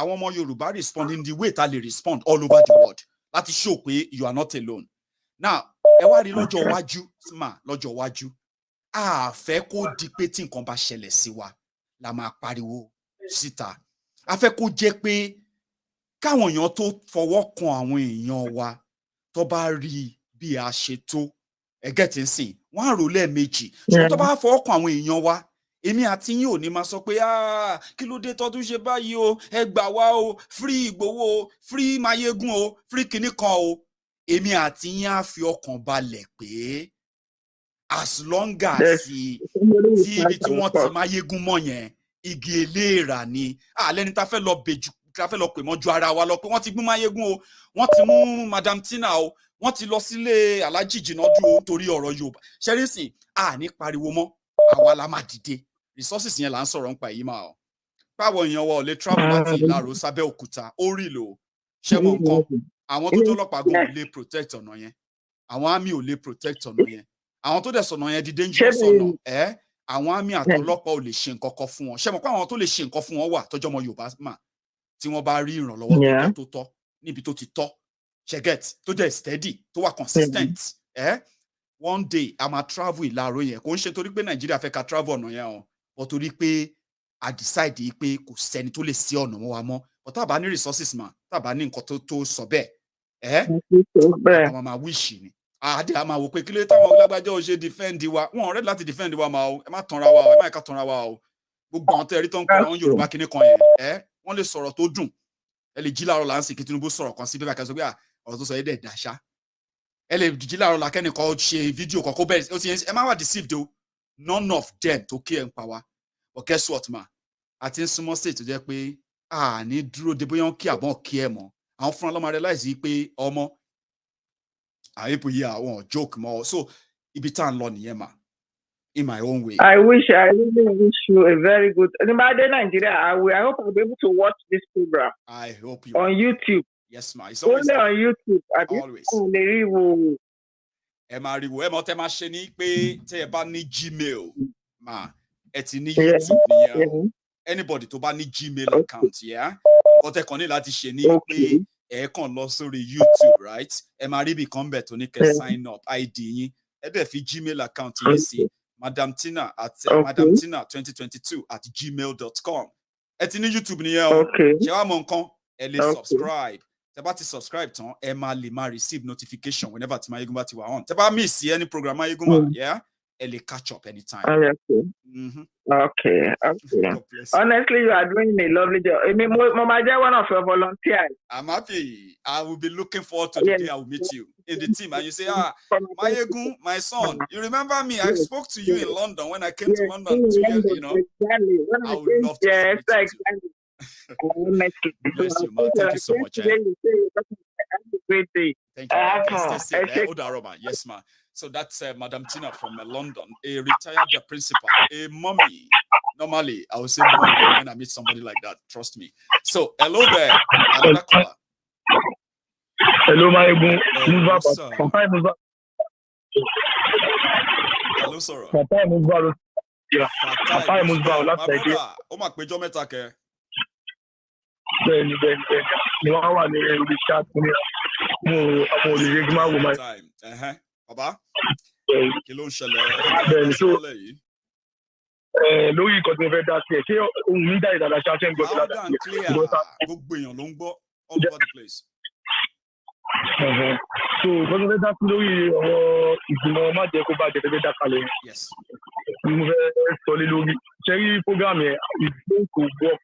àwọn ọmọ Yorùbá respond in the way tá lè respond all over the world láti show pé you are not alone. Now ẹ wá rí lọ́jọ́ iwájú lọ́jọ́ iwájú a fẹ́ kó di pé tí nǹkan bá ṣẹlẹ̀ sí wa la máa pariwo síta a fẹ́ kó jẹ́ pé káwọn èèyàn tó fọwọ́ kan àwọn èèyàn wa tó bá rí bí a ṣe tó ẹgẹ́ tí ń sìn wọ́n á rò lẹ́ẹ̀mejì ṣùgbọ́n tó bá fọwọ́ kan àwọn èèyàn wa èmi àti yín ò ní máa sọ pé kí ló dé tọ́dún ṣe báyìí o ẹ gbà wá o free Ìgbòho o free Maiyegun o free kinní kan o èmi àti yín á fi ọkàn balẹ̀ pé as long as tí ibi tí wọ́n ti Maiyegun mọ́ yẹn igi eléèrà ni lẹ́ni tá fẹ́ lọ bèjù tá fẹ́ lọ pè mọ́ ju ara wa lọ pé wọ́n ti gbé Maiyegun o wọ́n ti mú Madam Tina o wọ́n ti lọ sílé Alhaji Jinadu o torí ọ̀rọ̀ Yorùbá ṣẹ́rísìn ní pariwo mọ́ àwa la máa dìde resources yẹn là ń sọ̀rọ̀ nípa èyí máa báwo èèyàn wa ò lè travel láti Ìlaro sábẹ́ Òkúta ó rí lò ṣẹ́mọ̀ nǹkan àwọn tó jọlọ́pàá gan ò lè protect ọ̀nà yẹn àwọn army ò lè protect ọ̀nà yẹn àwọn tó dẹ̀ sọ̀nà yẹn di dangerous ọ̀nà àwọn army àtọlọ́pàá ò lè ṣe nǹkan kan fún wọn ṣẹ́mọ̀ pé àwọn tó lè ṣe nǹkan fún wọn wà tọ́jọ́ ọmọ Yorùbá mà tí wọ́n bá rí ìrànlọ́wọ́ tó tọ́ níbi tó ti tọ́ ṣẹ́gẹ̀t tó dẹ̀ steady tó wà consistent one day a máa travel Ìlaro yẹn kò ń ṣe torí pé Nàìjíríà fẹ́ ka travel ọ̀nà yẹn o but torí pé a decide pé kò sẹ́ni tó lè sí ọ̀nà wọn wa mọ́ but tá a bá ní resources mà tá a bá ní nǹkan tó sọ bẹ́ẹ̀ àwọn máa wish ni àdé a máa wò pé kí ló táwọn lágbájá ò ṣe defend wa wọn ò rẹ́ láti defend wa máa o ẹ má tanra wa o ẹ má ká tanra wa o gbogbo àwọn tẹ́ẹ̀rí tó ń pè àwọn Yorùbá kíní kan yẹn wọ́n lè sọ̀rọ̀ tó dùn ẹ lè jí láàárọ̀ láǹsì kí Tinubu sọ̀rọ̀ kan sí bẹ́ẹ̀ kí pé ọ̀rọ̀ tó sọ yẹ dẹ̀ dáṣá ẹ lè jí láàárọ̀ lákẹ́nìkan ṣe fídíò kan kó bẹ́ẹ̀ ó ti ẹ má wà deceived o none of them tó kí ẹ̀ ń pa wa but guess what ma àti ń súnmọ́ state tó jẹ́ pé ní dúró de bóyá ń kí àbọ̀n kí ẹ mọ́ àwọn fúnra lọ́mọ realize pé ọmọ àyèpò yìí àwọn joke mọ́ so ibi tá à ń lọ nìyẹn ma in my own way. I really wish you a very good. Anybody in Nigeria, I hope I'll be able to watch this program. I hope you on YouTube. Yes, ma. It's always only on YouTube. Always. Ẹ máa rí wo ẹ mọ̀ tẹ́ máa ṣe ní pé tẹ́ ẹ bá ní Gmail ma ẹ ti ní YouTube nìyẹn anybody tó bá ní Gmail account ọtẹ kan ní láti ṣe ní pé ẹ kàn lọ sórí YouTube right ẹ máa rí ibi kan bẹ̀ tó ní kẹ́ sign up ID yín ẹ dẹ̀ fi Gmail account yín sí Madam Tina at Madam Tina 2022 at gmail.com ẹ ti ní YouTube nìyẹn o ṣé wàá mọ nǹkan ẹ lè subscribe Teba ti subscribe ton, Emma Lima receive notification whenever ti Maiyegun ba ti wa on. Teba miss any program Maiyegun, yeah? Elle catch up anytime. Okay. Mm-hmm. Okay. Honestly, you are doing a lovely job. I mean, Mama, one of your volunteers. I'm happy. I will be looking forward to the day I will meet you in the team. And you say, Maiyegun, my son, you remember me? I spoke to you in London when I came to London 2 years, you know. Exactly. I would love to meet you. Exactly. Bless you, ma. Thank you so much. Have a great day. Thank you. Stay safe. Yes, ma. So that's Madam Tina from London, a retired principal, a mommy. Normally, I would say mommy when I meet somebody like that. Trust me. So, hello there. Another caller. Hello, Maiyegun. Hello, sir. Baba, kí ló ń ṣẹlẹ̀? Lórí nǹkan tí mo fẹ́ dá sí ẹ̀, ṣé ohun mi dá ìdàdà ṣáṣẹ́ ń gbọ́ sí loud and clear. Gbogbo èèyàn ló ń gbọ́ all over the place. So nǹkan tí mo fẹ́ dá sí lórí ọ̀rọ̀ ìgbìmọ̀ má jẹ́ kó bá jẹ́ fẹ́ dá kalẹ̀. Yes. Ni mo fẹ́ sọ lé lórí. Ṣé rí program yẹn is going to work?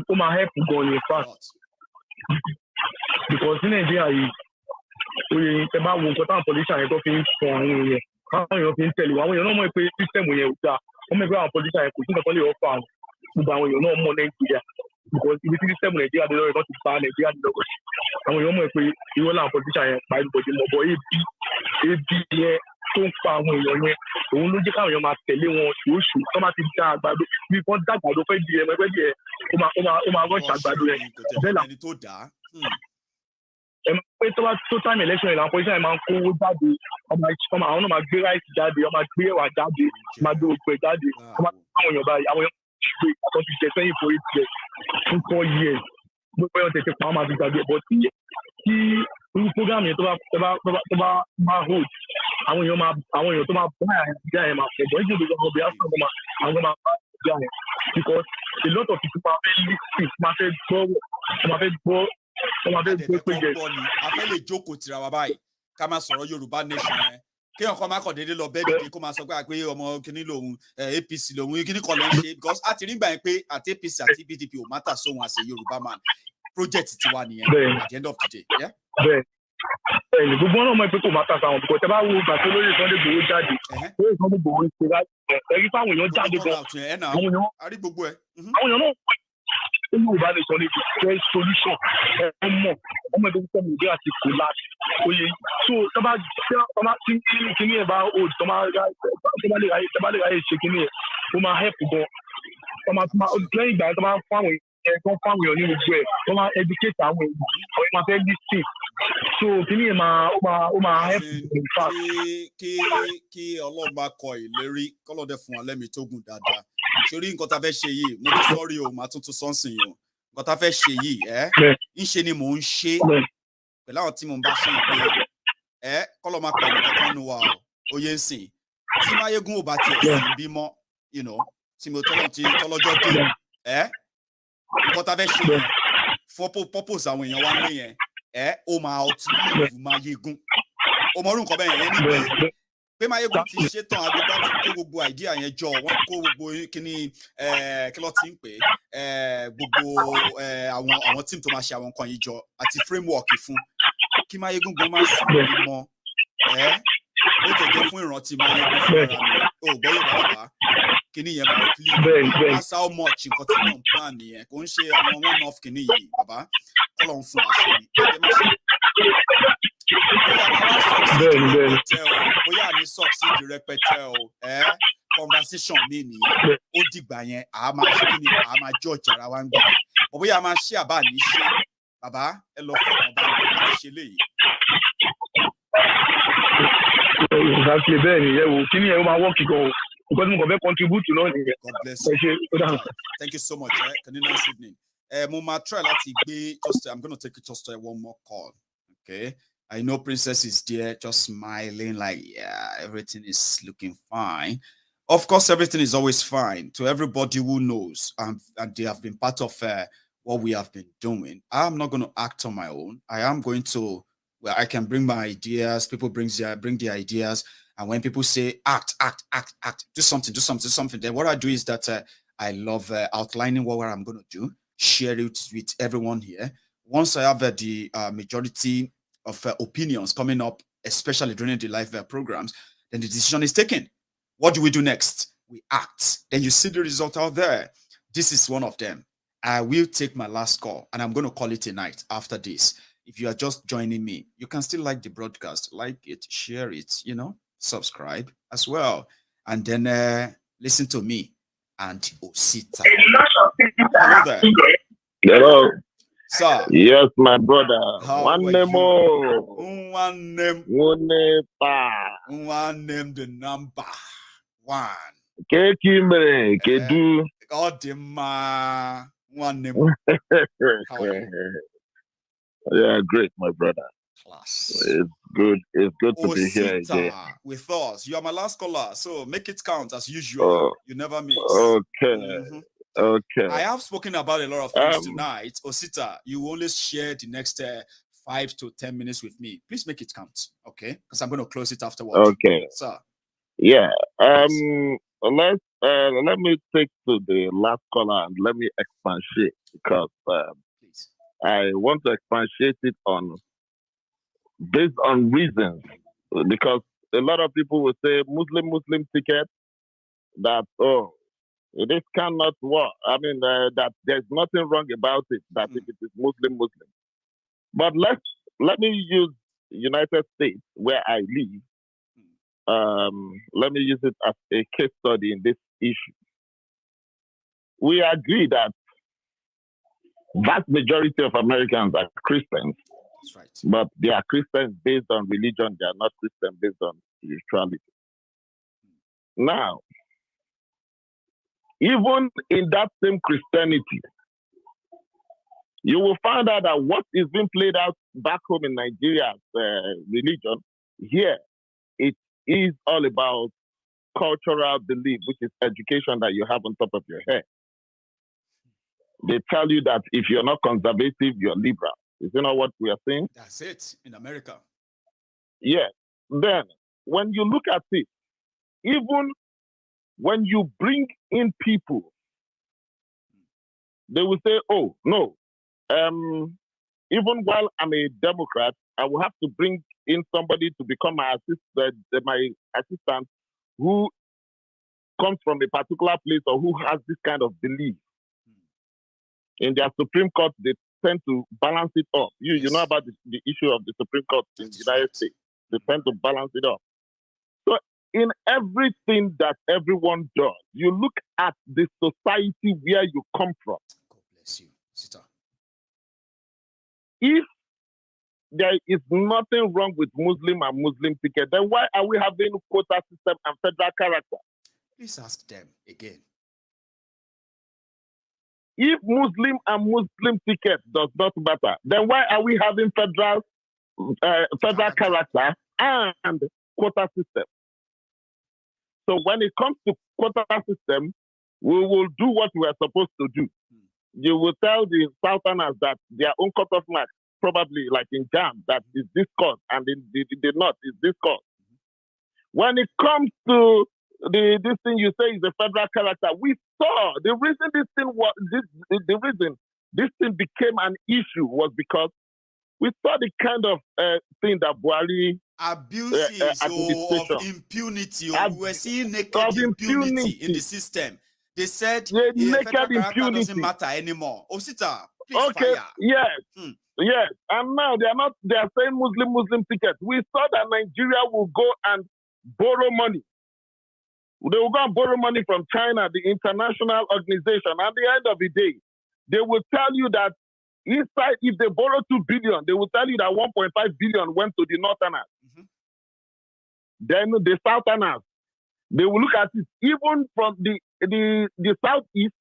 Ó máa help gan ni fast. Because ní Nàìjíríà yìí, oye tẹ bá wo nǹkan táwọn politician yẹn tó fi ń sọ àwọn èèyàn káwọn èèyàn fi ń tẹ̀lé àwọn èèyàn náà mọ̀ pé system yẹn ò dáa wọ́n mọ̀ pé àwọn politician yẹn kò sí nǹkan tó lè ọ̀fọ̀ àwọn gbogbo àwọn èèyàn náà mọ̀ Nàìjíríà because ibi tí system Nàìjíríà dé lọ́rẹ̀ náà ti bá Nàìjíríà dé lọ́rẹ̀ àwọn èèyàn mọ̀ pé irọ́ làwọn politician yẹn pa everybody mọ̀ bọ́ ebi yẹn tó ń pa àwọn èèyàn yẹn òun ló jẹ́ káwọn èèyàn máa tẹ̀lé wọn oṣù tó máa ti dá àgbàdo bí wọ́n dá àgbàdo fẹ́ di ẹ̀mọ́ ẹgbẹ́ di ẹ̀ ó máa rọ́ọ̀ṣì àgbàdo rẹ̀ bẹ́ẹ̀ là pé tó bá tó time election ìlànà politician yẹn máa ń kówó jáde àwọn náà máa gbé ráìsì jáde wọ́n máa gbé ẹ̀wà jáde máa gbé òpè jáde wọ́n máa àwọn èèyàn báyìí àwọn èèyàn gbé àtọ́ ti jẹ sẹ́yìn for 8 years fún 4 years gbogbo ẹ̀yàn tètè pa wọ́n máa fi gbàgbé bọ̀ tí irú program yẹn tó bá hold àwọn èèyàn tó máa bá àyà yẹn máa pọ̀ bọ̀ ẹ̀jẹ̀ gbogbo ọmọ bíi àwọn máa bá àyà yẹn because a lot of people máa fẹ́ listen máa fẹ́ gbọ́ a fẹ́ lè jókòó tira wa báyìí ká máa sọ̀rọ̀ Yorùbá nation yẹn kéèyàn kan máa kàn déédéé lọ bẹ́ẹ̀ dìde kó máa sọ pé ọmọ kìíní lòun APC lòun kìíní kan ló ń ṣe because a ti rí gbà yẹn pé àti APC àti PDP ò mátà sóhun àṣẹ Yorùbá man project tiwa nìyẹn at the end of the day. bẹ́ẹ̀ni gbogbo ọ̀nà ọmọ ìpín kò máa tàṣà àwọn bùkọ́ tẹ bá wo ìgbà tó lórí Sunday Igboho jáde lórí Sunday Igboho ṣe láti ẹ̀rí fáwọn èèyàn jáde gan àwọn èèyàn náà Yorùbá lè sọ ní the solution ọmọ ẹgbẹ́ púpọ̀ mi àti collapse oye so tọ́ba tí kíní ẹ̀ bá hold tọ́ba lè ráyè ṣe kíní ẹ̀ ó máa help gan lẹ́yìn ìgbà tó bá fáwọn èèyàn ní gbogbo ẹ̀ tó máa educate àwọn èèyàn máa fẹ́ listen so kíní ẹ̀ ó máa help in fact. kí Ọlọ́run bá kọ ìlérí kọ́lọ́dẹ fún wa lẹ́mìí tó gùn dáadáa sórí nǹkan tá a fẹ́ ṣe yìí mo ti sọ́ọ́rí o màá tuntun sọ́nsìn yìí o nǹkan tá a fẹ́ ṣe yìí ń ṣe ni mò ń ṣe pẹ̀lú àwọn tí mò ń bá ṣe ìpè kọ́lọ́ máa pẹ̀lú kankan nu wa o yé ń sìn tí Maiyegun ò bá tiẹ̀ sí bímọ tí mo tọ́lọ́jọ́ dé nǹkan tá a fẹ́ ṣe yìí for purpose àwọn èèyàn wa ní yẹn ó máa outlive Maiyegun o mọ̀ orú nǹkan bẹ́ẹ̀ yẹn ní pé Maiyegun ti ṣetán agbègbè ti kó gbogbo àìdíà yẹn jọ wọ́n kó gbogbo kíní kí ló ti ń pè gbogbo àwọn tíìmù tó máa ṣe àwọn nǹkan yìí jọ àti framework fún kí Maiyegun gan máa sì mọ ó tẹ̀jẹ́ fún ìrántí Maiyegun fún ara mi ò gbọ́ yóò bàbá kíní yẹn bá kílì that's how much nǹkan tí wọ́n ń plan nìyẹn kò ń ṣe àwọn one off kíní yìí bàbá kọ́lọ̀ ń fún àṣẹ bóyá ní succeed rẹpẹtẹ o conversation mi nìyẹn ó dìgbà yẹn a máa ṣe kíni a máa judge ara wa ń gbà bóyá a máa ṣe àbá ní ṣe bàbá ẹ lọ fọkàn bá mi láti ṣe léyìí. exactly bẹ́ẹ̀ ni ẹ wò kí ni ẹ máa wọ́ọ̀kì gan o because mo kàn fẹ́ contribute náà nìyẹn. God bless you. Thank you so much. Can you nice evening. Mo máa try láti gbé I'm going to take just one more call. Okay. I know Princess is there just smiling like, yeah, everything is looking fine. Of course, everything is always fine to everybody who knows and they have been part of what we have been doing. I'm not going to act on my own. I am going to, well, I can bring my ideas. People bring their ideas. And when people say act, do something, then what I do is that I love outlining what I'm going to do, share it with everyone here. Once I have the majority of opinions coming up, especially during the live programs, then the decision is taken. What do we do next? We act. Then you see the result out there. This is one of them. I will take my last call, and I'm going to call it a night after this. If you are just joining me, you can still like the broadcast, like it, share it, subscribe as well. And then listen to me and Osita. Hello there. Hello. Sir. Yes, my brother. One name the number one. Kekimere, Kedu. God, one name. How are you? Yeah, great, my brother. Class. It's good. It's good to be here again. With us. You are my last caller, so make it count as usual. You never miss. Okay. Okay. I have spoken about a lot of things tonight. Osita, you only share the next 5 to 10 minutes with me. Please make it count, okay? Because I'm going to close it afterwards. Okay. Sir. Yeah. Let me take to the last caller and let me expatiate because I want to expatiate it on based on reasons, because a lot of people will say Muslim ticket, that this cannot work. I mean that there's nothing wrong about it, that if it is Muslim. But let me use United States where I live. Let me use it as a case study in this issue. We agree that vast majority of Americans are Christians. That's right. But they are Christians based on religion. They are not Christians based on spirituality. Now, even in that same Christianity, you will find out that what is being played out back home in Nigeria as religion, here, it is all about cultural belief, which is education that you have on top of your head. They tell you that if you're not conservative, you're liberal. Is that not what we are saying? That's it, in America. Yes. Then, when you look at it, even when you bring in people, they will say, oh, no, even while I'm a Democrat, I will have to bring in somebody to become my assistant who comes from a particular place or who has this kind of belief. In their Supreme Court, they tend to balance it up. You know about the issue of the Supreme Court in the United States. They tend to balance it up. So in everything that everyone does, you look at the society where you come from. God bless you, sister. If there is nothing wrong with Muslim and Muslim ticket, then why are we having quota system and federal character? Please ask them again. If Muslim and Muslim ticket does not matter, then why are we having federal character and quota system? So when it comes to quota system, we will do what we are supposed to do. You will tell the Southerners that their own cutoff mark, probably like in JAM, that is this course, and in the North is this course. When it comes to this thing you say is a federal character, we saw the reason this thing became an issue was because we saw the kind of thing that Buhari abuses of impunity. We were seeing naked impunity in the system. They said naked federal impunity doesn't matter anymore. Osita, please fire. Yes. Yes. And now they are saying Muslim tickets. We saw that Nigeria will go and borrow money. They will go and borrow money from China, the international organization. At the end of the day, they will tell you that inside, if they borrow 2 billion, they will tell you that 1.5 billion went to the Northerners. Then the Southerners, they will look at it. Even from the Southeast,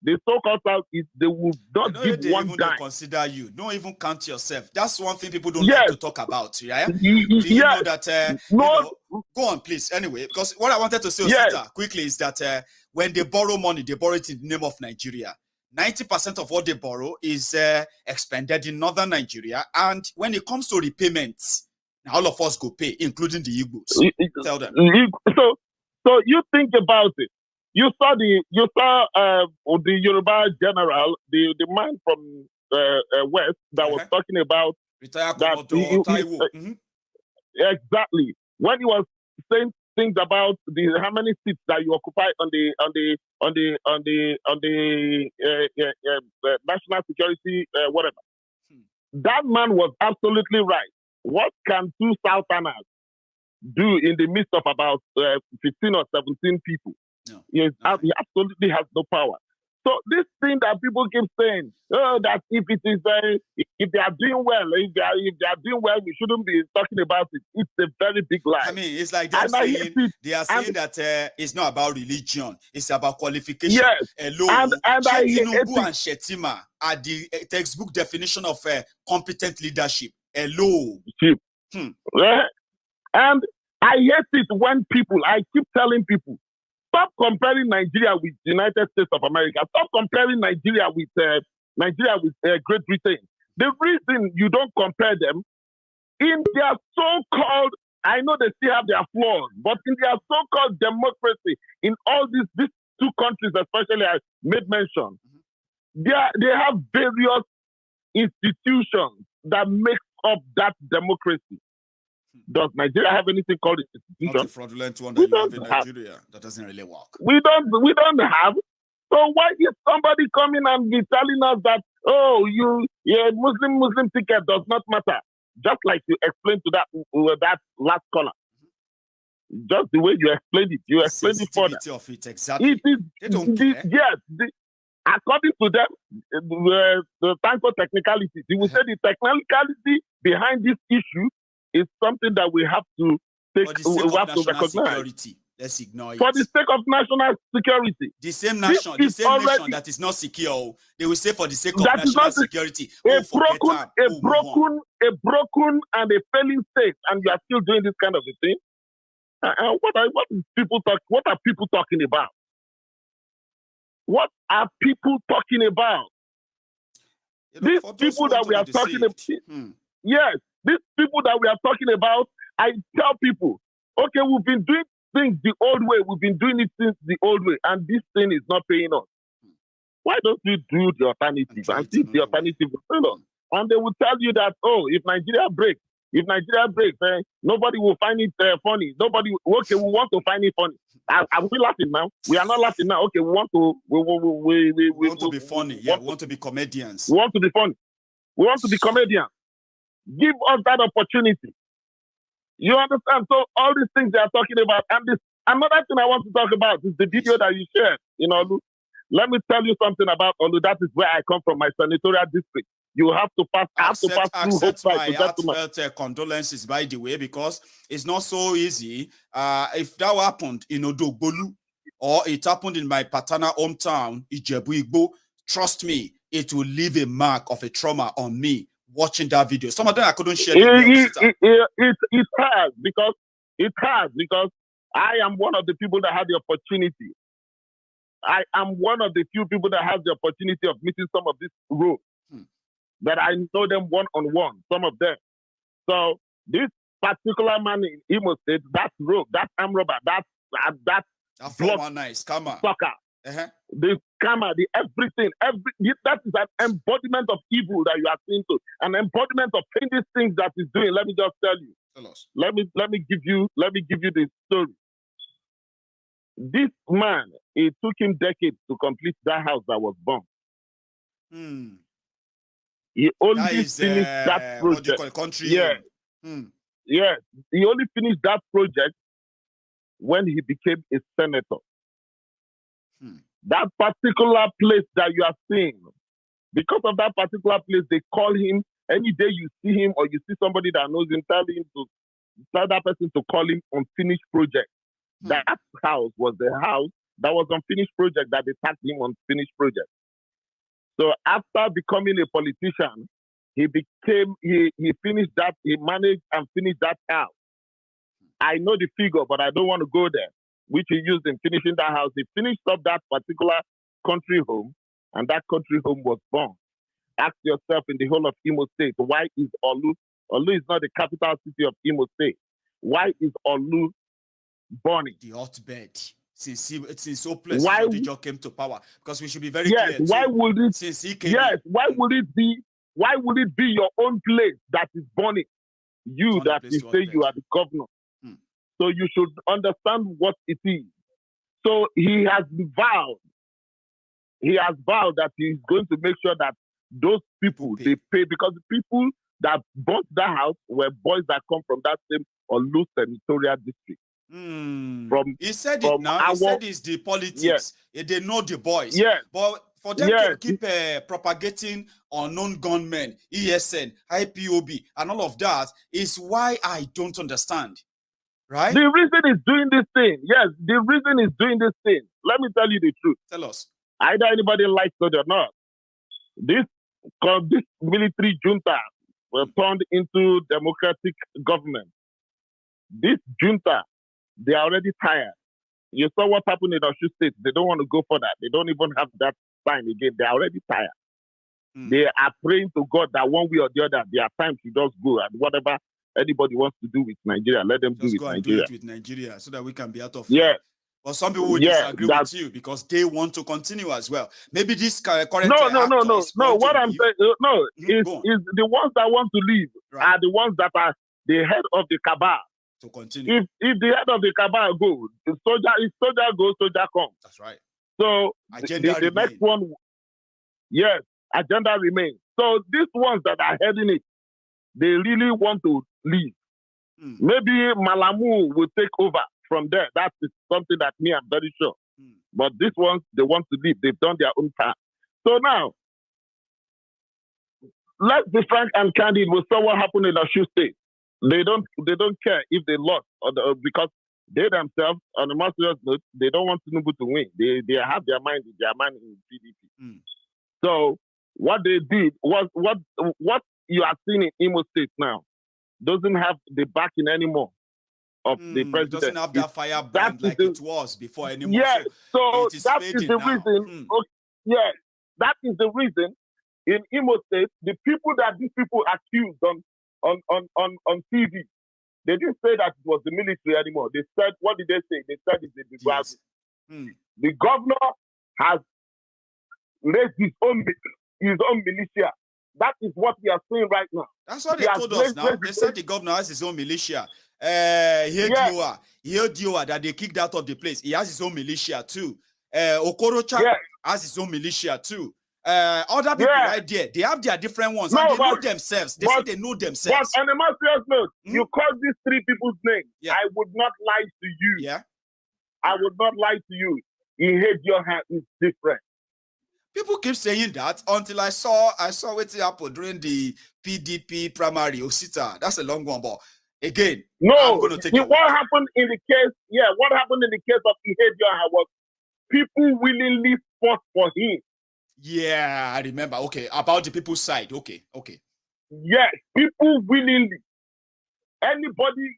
the so-called Southeast, they will not give one dime. Don't consider you. Don't even count yourself. That's one thing people don't like to talk about. Yeah? Do you know that? Go on, please. Anyway, because what I wanted to say, Osita, quickly is that when they borrow money, they borrow it in the name of Nigeria. 90% of what they borrow is expended in northern Nigeria. And when it comes to repayments, all of us go pay, including the Igbos. Tell them. So you think about it. You saw the Yoruba general, the man from West that was talking about exactly when he was saying things about how many seats that you occupy on the national security whatever. That man was absolutely right. What can two Southerners do in the midst of about 15 or 17 people? No, he absolutely has no power. So this thing that people keep saying, that if they are doing well, if they are doing well, we shouldn't be talking about it. It's a very big lie. I mean, it's like they're saying that it's not about religion; it's about qualification. Yes, and Tinubu and Shettima are the textbook definition of competent leadership. Hello. And I hate it when I keep telling people, stop comparing Nigeria with the United States of America. Stop comparing Nigeria with Great Britain. The reason you don't compare them, in their so-called, I know they still have their flaws, but in their so-called democracy, in all these two countries, especially I made mention, they have various institutions that make up that democracy. Does Nigeria have anything called institution? Not a fraudulent one that you have in Nigeria. That doesn't really work. We don't have. So why is somebody coming and be telling us that, Muslim ticket does not matter? Just like you explained to that last caller. Just the way you explained it. You explained it further. Of it, exactly. They don't care. Yes. According to them, the time for technicalities, you will say the technicality behind this issue is something that we have to take. We have to recognize. Security. Let's ignore it. For the sake of national security. The same nation that is not secure, they will say for the sake of national security. A broken and a failing state, and you are still doing this kind of a thing. What are people talking about? What are people talking about? These people that we are talking about. Yes, these people that we are talking about, I tell people, okay, we've been doing things the old way. We've been doing it since the old way, and this thing is not paying us. Why don't we do the alternative and see the alternative will fail us? And they will tell you that, if Nigeria breaks, nobody will find it funny. We want to find it funny. Are we laughing now? We are not laughing now. Okay, we want to be funny. We want to be comedians. We want to be funny. We want to be comedians. Give us that opportunity. You understand? So all these things they are talking about, and another thing I want to talk about is the video that you shared. Let me tell you something about Olu. That is where I come from, my senatorial district. You have to pass. Accept my heartfelt condolences, by the way, because it's not so easy. If that happened in Odogbolu, or it happened in my paternal hometown, Ijebu-Igbo, trust me, it will leave a mark of a trauma on me watching that video. Some of them I couldn't share. It has because I am one of the people that had the opportunity. I am one of the few people that has the opportunity of meeting some of these rogues. That I know them one-on-one, some of them. So this particular man in Imo State, that rogue, that arm robber, that soccer, the scammer, the everything, that is an embodiment of evil that you are seeing to, an embodiment of these things that is doing. Let me just tell you. Let me give you the story. This man, it took him decades to complete that house that was bombed. He only finished that project. Yes, he only finished that project when he became a senator. That particular place that you are seeing, because of that particular place, they call him. Any day you see him or you see somebody that knows him, tell that person to call him unfinished project. That house was the house that was unfinished project that they tagged him on finished project. So after becoming a politician, he finished that, he managed and finished that house. I know the figure, but I don't want to go there, which he used in finishing that house. He finished up that particular country home and that country home was born. Ask yourself in the whole of Imo State, why is Olu? Olu is not the capital city of Imo State. Why is Olu burning? The hotbed. Since hopeless Odijo came to power, because we should be very clear. Why would it? Since he came, why would it be? Why would it be your own place that is burning? You that you say you are the governor, so you should understand what it is. So he has vowed. He has vowed that he is going to make sure that those people they pay, because the people that bought that house were boys that come from that same Olu senatorial district. He said it now. He said it's the politics. Yes. They know the boys. Yes. But for them to keep propagating unknown gunmen, ESN, IPOB, and all of that is why I don't understand. Right? The reason is doing this thing. Yes, the reason is doing this thing. Let me tell you the truth. Tell us. Either anybody likes it or not. This military junta were turned into democratic government. This junta, they are already tired. You saw what happened in Osun State. They don't want to go for that. They don't even have that time again. They are already tired. They are praying to God that one way or the other, their time to just go, and whatever anybody wants to do with Nigeria, let them just do with Nigeria. Do it with Nigeria so that we can be out of Yeah. But some people will disagree with you because they want to continue as well. Maybe this current No. What I'm saying, is the ones that want to leave are the ones that are the head of the cabal. To continue. If the head of the cabal goes, if soldier goes, soldier comes. That's right. So the next one, yes, agenda remains. So these ones that are heading it, they really want to leave. Maybe Malamu will take over from there. That is something that me, I'm very sure. But these ones, they want to leave. They've done their own part. So now, let's be frank and candid with what happened in Osun State. They don't care if they lost because they themselves, on a more serious note, they don't want Tinubu to win. They have their mind in PDP. So what they did was what you are seeing in Imo State now doesn't have the backing anymore of the president. Doesn't have that firebrand like it was before anymore. Yes, so that is the now. reason. Yes, that is the reason in Imo State, the people that these people accused on TV, they didn't say that it was the military anymore. They said, what did they say? They said it's the Brazil. The governor has raised his own militia. That is what we are seeing right now. That's what they told us now. They said the governor has his own militia. Dioa that they kicked out of the place. He has his own militia too. Okorocha has his own militia too. Other people right there, they have their different ones. And they know themselves. They say they know themselves. But on a more serious note, you call these three people's names. I would not lie to you. Yeah. I would not lie to you. In head your hand is different. People keep saying that until I saw what happened during the PDP primary Osita. That's a long one, but again, I'm going to take what happened in the case? Yeah, what happened in the case of Ihedioha was people willingly fought for him. Yeah, I remember. Okay, about the people's side. Okay. Yes, people willingly. Anybody,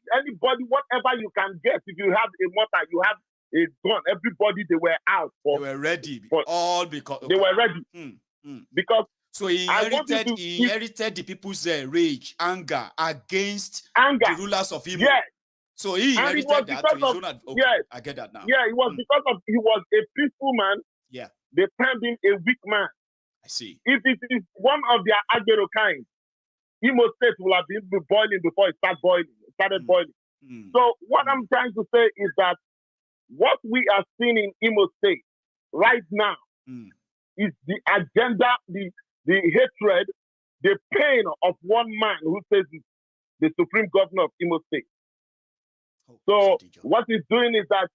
whatever you can get. If you have a mortar, you have a gun. Everybody, they were out. They were ready. All because they were ready. Because so he inherited the people's rage, anger against the rulers of Imo. Yes. So he inherited that to his own. Yes, I get that now. Yeah, it was because of he was a peaceful man. Yeah. They turned him a weak man. I see. If it is one of their Agero kind, Imo State will have been boiling before it started boiling. So what I'm trying to say is that what we are seeing in Imo State right now is the agenda, the hatred, the pain of one man who says he's the supreme governor of Imo State. So what he's doing is that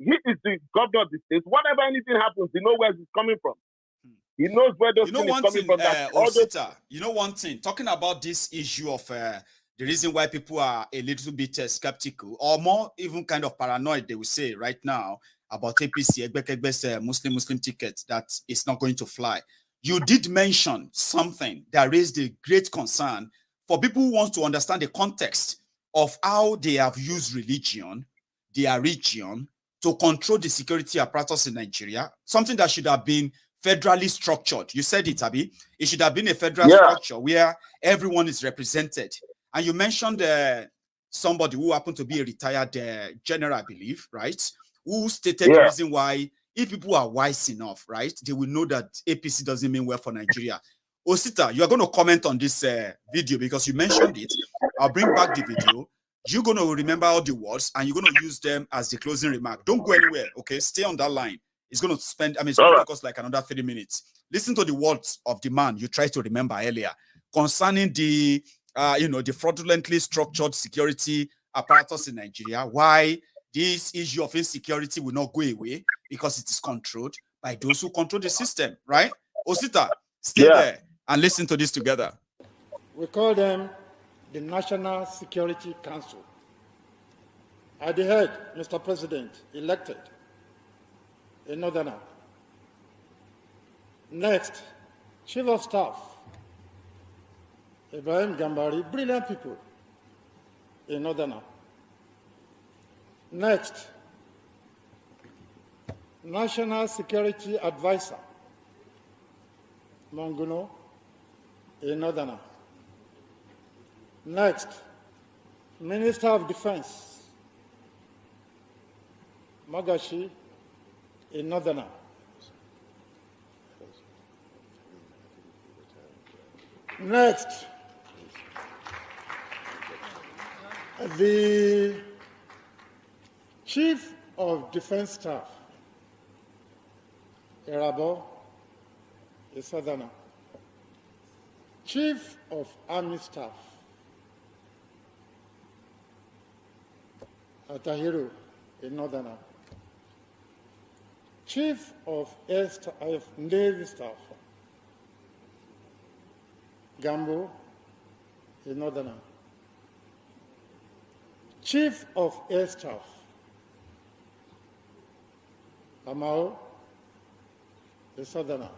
he is the governor of the state. Whenever anything happens, he knows where it's coming from. He knows where those things are coming from. You know one thing, talking about this issue of the reason why people are a little bit skeptical or more even kind of paranoid, they will say right now about APC, Egbekegbe's Muslim ticket, that it's not going to fly. You did mention something that raised a great concern for people who want to understand the context of how they have used religion, their region, to control the security apparatus in Nigeria, something that should have been federally structured. You said it, Abi. It should have been a federal structure where everyone is represented. And you mentioned somebody who happened to be a retired general, I believe, right? Who stated the reason why, if people are wise enough, right, they will know that APC doesn't mean well for Nigeria. Osita, you are going to comment on this video because you mentioned it. I'll bring back the video. You're going to remember all the words and you're going to use them as the closing remark. Don't go anywhere, okay? Stay on that line. It's going to spend, I mean, it's going to take us like another 30 minutes. Listen to the words of the man you tried to remember earlier concerning the, the fraudulently structured security apparatus in Nigeria, why this issue of insecurity will not go away because it is controlled by those who control the system, right? Osita, stay there and listen to this together. We call them the National Security Council. At the head, Mr. President, elected, a northerner. Next, Chief of Staff, Ibrahim Gambari, brilliant people, a northerner. Next, National Security Advisor, Monguno, a northerner. Next, Minister of Defense, Magashi, a northerner. Next, the Chief of Defense Staff, Erabo, a southerner. Chief of Army Staff, Atahiru, a northerner. Chief of Navy Staff, Gambo, a northerner. Chief of Air Staff, Amao, a southerner.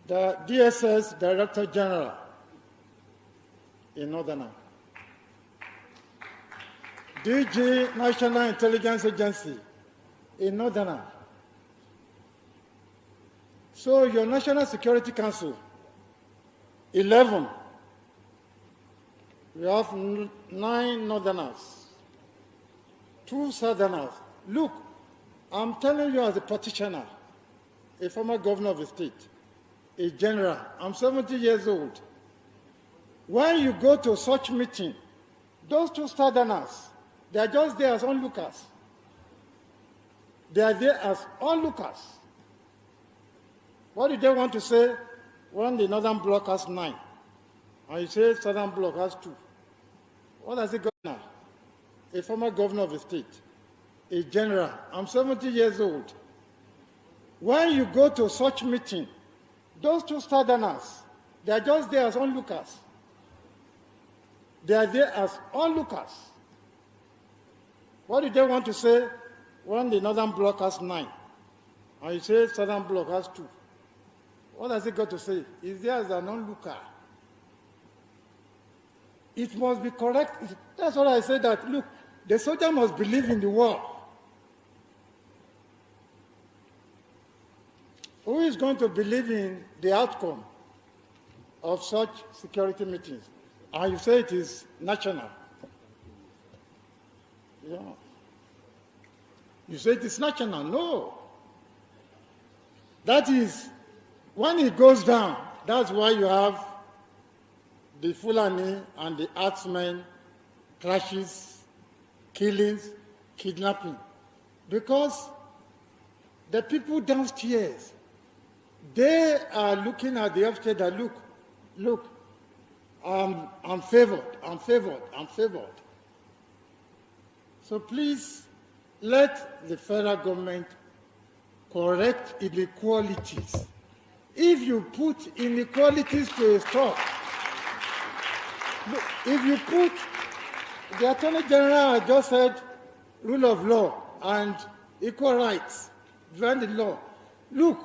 The DSS Director General, a northerner. DG National Intelligence Agency, a northerner. So your National Security Council, 11. We have 9 northerners, 2 southerners. Look, I'm telling you as a petitioner, a former governor of the state, a general, I'm 70 years old. When you go to such meeting, those 2 southerners, they are just there as onlookers. They are there as onlookers. What do they want to say when the northern bloc has 9? And you say southern bloc has 2. What does it go now? A former governor of the state, a general, I'm 70 years old. When you go to such meeting, those 2 southerners, they are just there as onlookers. They are there as onlookers. What do they want to say when the northern bloc has 9? And you say southern bloc has 2. What has it got to say? Is there as an onlooker? It must be correct. That's what I said, that, look, the soldier must believe in the war. Who is going to believe in the outcome of such security meetings? And you say it is national. Yeah. You say it is national. No. That is, when it goes down, that's why you have the Fulani and the herdsmen clashes, killings, kidnapping. Because the people downstairs, they are looking at the upstairs that, look, I'm favored. So please, let the federal government correct inequalities. If you put inequalities to a stop, if you put, the Attorney General just said rule of law and equal rights, beyond the law. Look,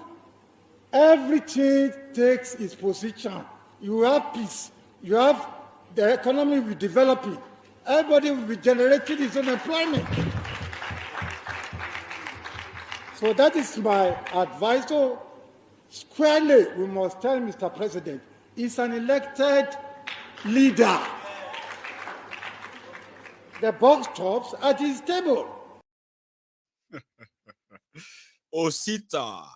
everything takes its position. You have peace. You have the economy will be developing. Everybody will be generating its own employment. So that is my advice. So squarely, we must tell Mr. President, he's an elected leader. The box stops at his table. Osita,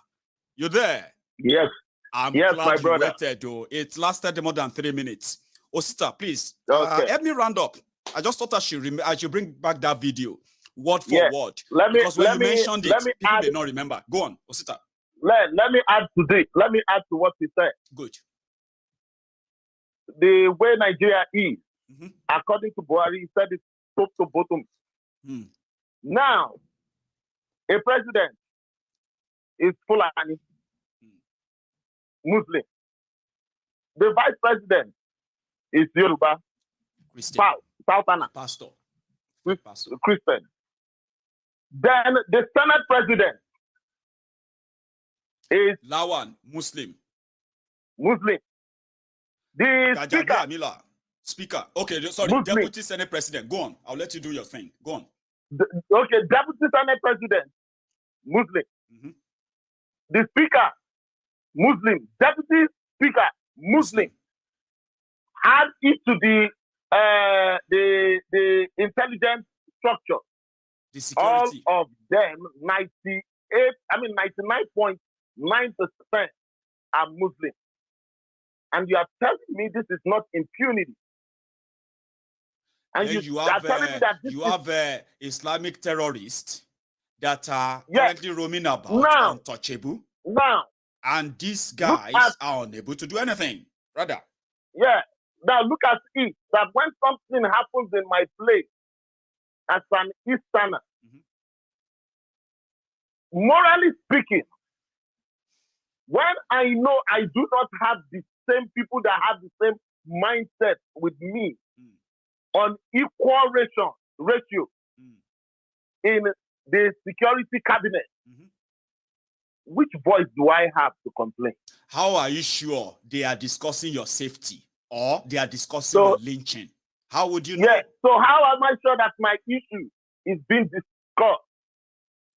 you there? Yes. I'm Yes, glad my you brother. waited, though. It lasted more than 3 minutes. Osita, please, Okay. help me round up. I just thought I should bring back that video, word for Yes. word. Let me- Because when let you me- mentioned let it, me people add- may not remember. Go on, Osita. Let me add to this. Let me add to what he said. Good. The way Nigeria is, according to Buhari, he said it's top to bottom. Now, a president is Fulani, Muslim. The vice president is Yoruba, Southerner, Pastor. Christian. Then the Senate president is Lawan, Muslim. The Kajabi Amila, Speaker. Okay, sorry, Muslim. Deputy Senate President. Go on. I'll let you do your thing. Go on. Okay, Deputy Senate President, Muslim. The Speaker, Muslim. Deputy Speaker, Muslim. Add it to the intelligence structure. The security. All of them, 99.9% are Muslim. And you are telling me this is not impunity. And Then you have, Islamic terrorists that are currently roaming about untouchable. Now. And these guys are unable to do anything. Rather. Yeah. Now look at it. That when something happens in my place as an Easterner, morally speaking, when I know I do not have the same people that have the same mindset with me on equal ratio in the security cabinet, which voice do I have to complain? How are you sure they are discussing your safety or they are discussing your lynching? How would you know? Yes. So how am I sure that my issue is being discussed?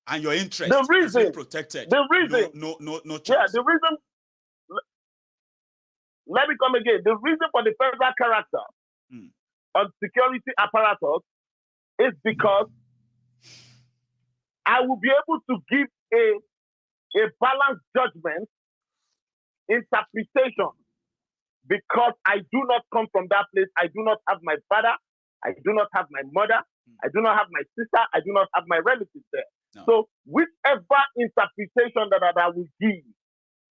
And your interest is being protected. The reason. No choice. Yeah, the reason. Let me come again. The reason for the federal character of security apparatus is because I will be able to give a balanced judgment, interpretation, because I do not come from that place. I do not have my father. I do not have my mother. I do not have my sister. I do not have my relatives there. No. So whichever interpretation that I will give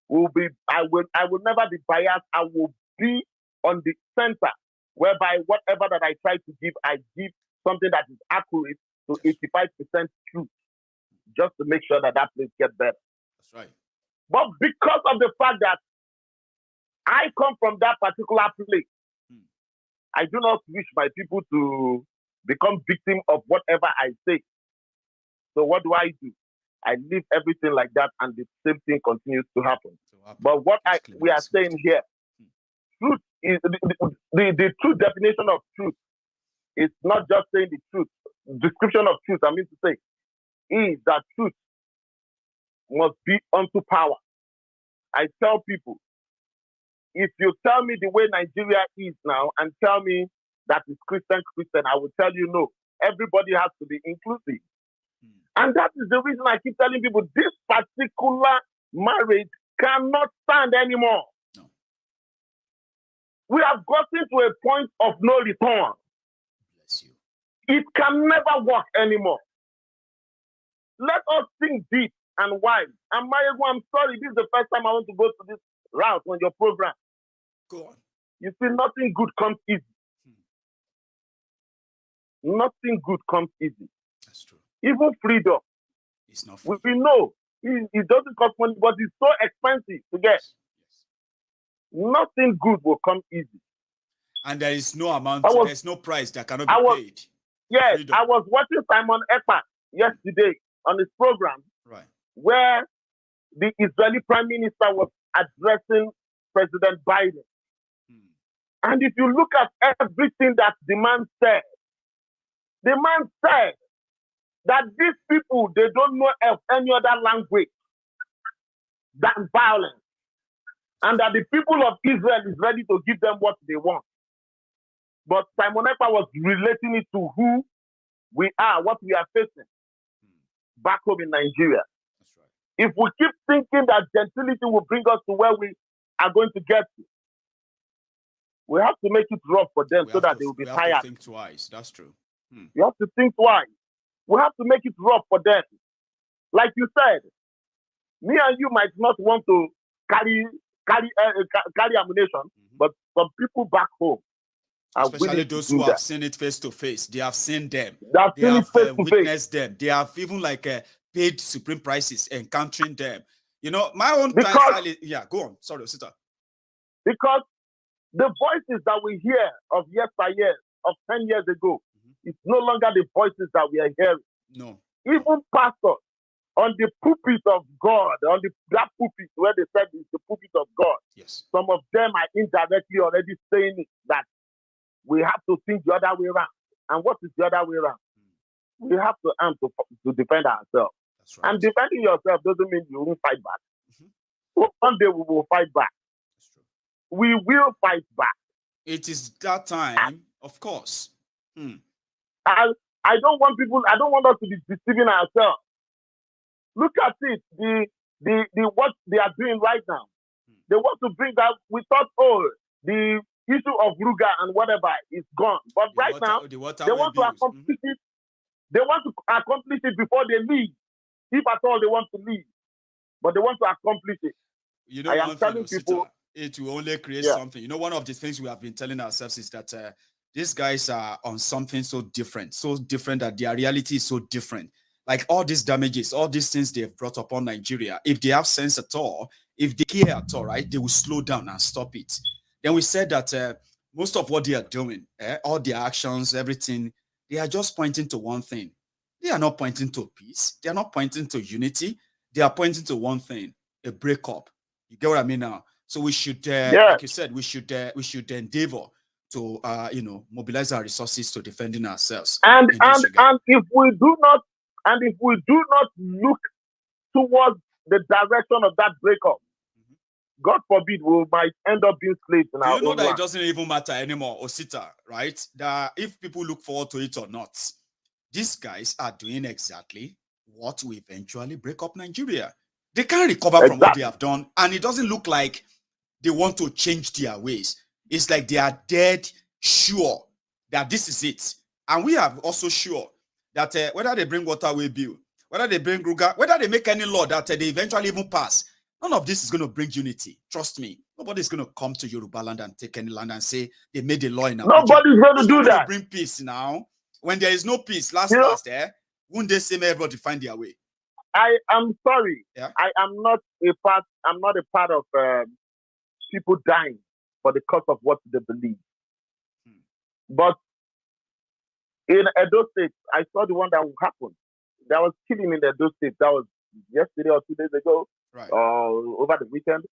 will be, I will never be biased. I will be on the center, whereby whatever that I try to give, I give something that is accurate to 85% truth, just to make sure that place gets better. That's right. But because of the fact that I come from that particular place, I do not wish my people to become victim of whatever I say. So what do? I leave everything like that, and the same thing continues to happen. But what we are saying here, truth is the true definition of truth is not just saying the truth. Description of truth, I mean to say, is that truth must be unto power. I tell people, if you tell me the way Nigeria is now and tell me that it's Christian, I will tell you no. Everybody has to be inclusive. And that is the reason I keep telling people this particular marriage cannot stand anymore. No. We have gotten to a point of no return. Bless you. It can never work anymore. Let us think deep and wide. And Maiyegun, I'm sorry, this is the first time I want to go to this route on your program. Go on. You see, nothing good comes easy. Nothing good comes easy. That's true. Even freedom. It's not free. We know it doesn't cost money, but it's so expensive to get. Yes. Nothing good will come easy. And there is no amount, there's no price that cannot be paid. Yes, freedom. I was watching Simon Ekpa yesterday on his program, right, where the Israeli Prime Minister was addressing President Biden. And if you look at everything that the man said that these people, they don't know of any other language than violence. And that the people of Israel is ready to give them what they want. But Simon Ekpa was relating it to who we are, what we are facing back home in Nigeria. If we keep thinking that gentility will bring us to where we are going to get to, we have to make it rough for them so that they will be tired. We have to think twice. That's true. You have to think twice. We have to make it rough for them. Like you said, me and you might not want to carry ammunition, but some people back home, especially those who have seen it face to face, they have seen them. They have witnessed them. They have even paid supreme prices encountering them. You know, my own time. Yeah, go on. Sorry, Osita. Because the voices that we hear of yesteryear, of 10 years ago, it's no longer the voices that we are hearing. No. Even pastors on the pulpit of God, that pulpit where they said it's the pulpit of God. Yes. Some of them are indirectly already saying it, that we have to think the other way around. And what is the other way around? We have to arm to defend ourselves. That's right. And defending yourself doesn't mean you won't fight back. One day we will fight back. We will fight back. It is that time, of course. I don't want us to be deceiving ourselves. Look at it, the what they are doing right now. They want to bring that. We thought, the issue of Ruga and whatever is gone. But right now, they want to accomplish it. They want to accomplish it before they leave, if at all they want to leave. But they want to accomplish it. You know, I am telling people, it will only create something. You know, one of the things we have been telling ourselves is that these guys are on something so different that their reality is so different. Like all these damages, all these things they have brought upon Nigeria, if they have sense at all, if they care at all, right, they will slow down and stop it. Then we said that most of what they are doing, all their actions, everything, they are just pointing to one thing. They are not pointing to peace. They are not pointing to unity. They are pointing to one thing, a breakup. You get what I mean now? So we should, like you said, we should endeavor to, mobilize our resources to defending ourselves. And if we do not look towards the direction of that breakup, God forbid, we might end up being slaves in our own know that land. It doesn't even matter anymore, Osita, right? That if people look forward to it or not, these guys are doing exactly what will eventually break up Nigeria. They can't recover from what they have done, and it doesn't look like they want to change their ways. It's like they are dead sure that this is it. And we are also sure that whether they bring waterway bill, whether they bring Ruga, whether they make any law that they eventually even pass, none of this is going to bring unity. Trust me. Nobody's going to come to Yoruba land and take any land and say they made a law in Abuja. Nobody's going to do that. Bring peace now. When there is no peace, last, won't they say everybody find their way? I am sorry. Yeah? I am not a part. I'm not a part of people dying for the cause of what they believe. But in Edo State, I saw the one that happened. There was killing in Edo State. That was yesterday or 2 days ago, right? Over the weekend.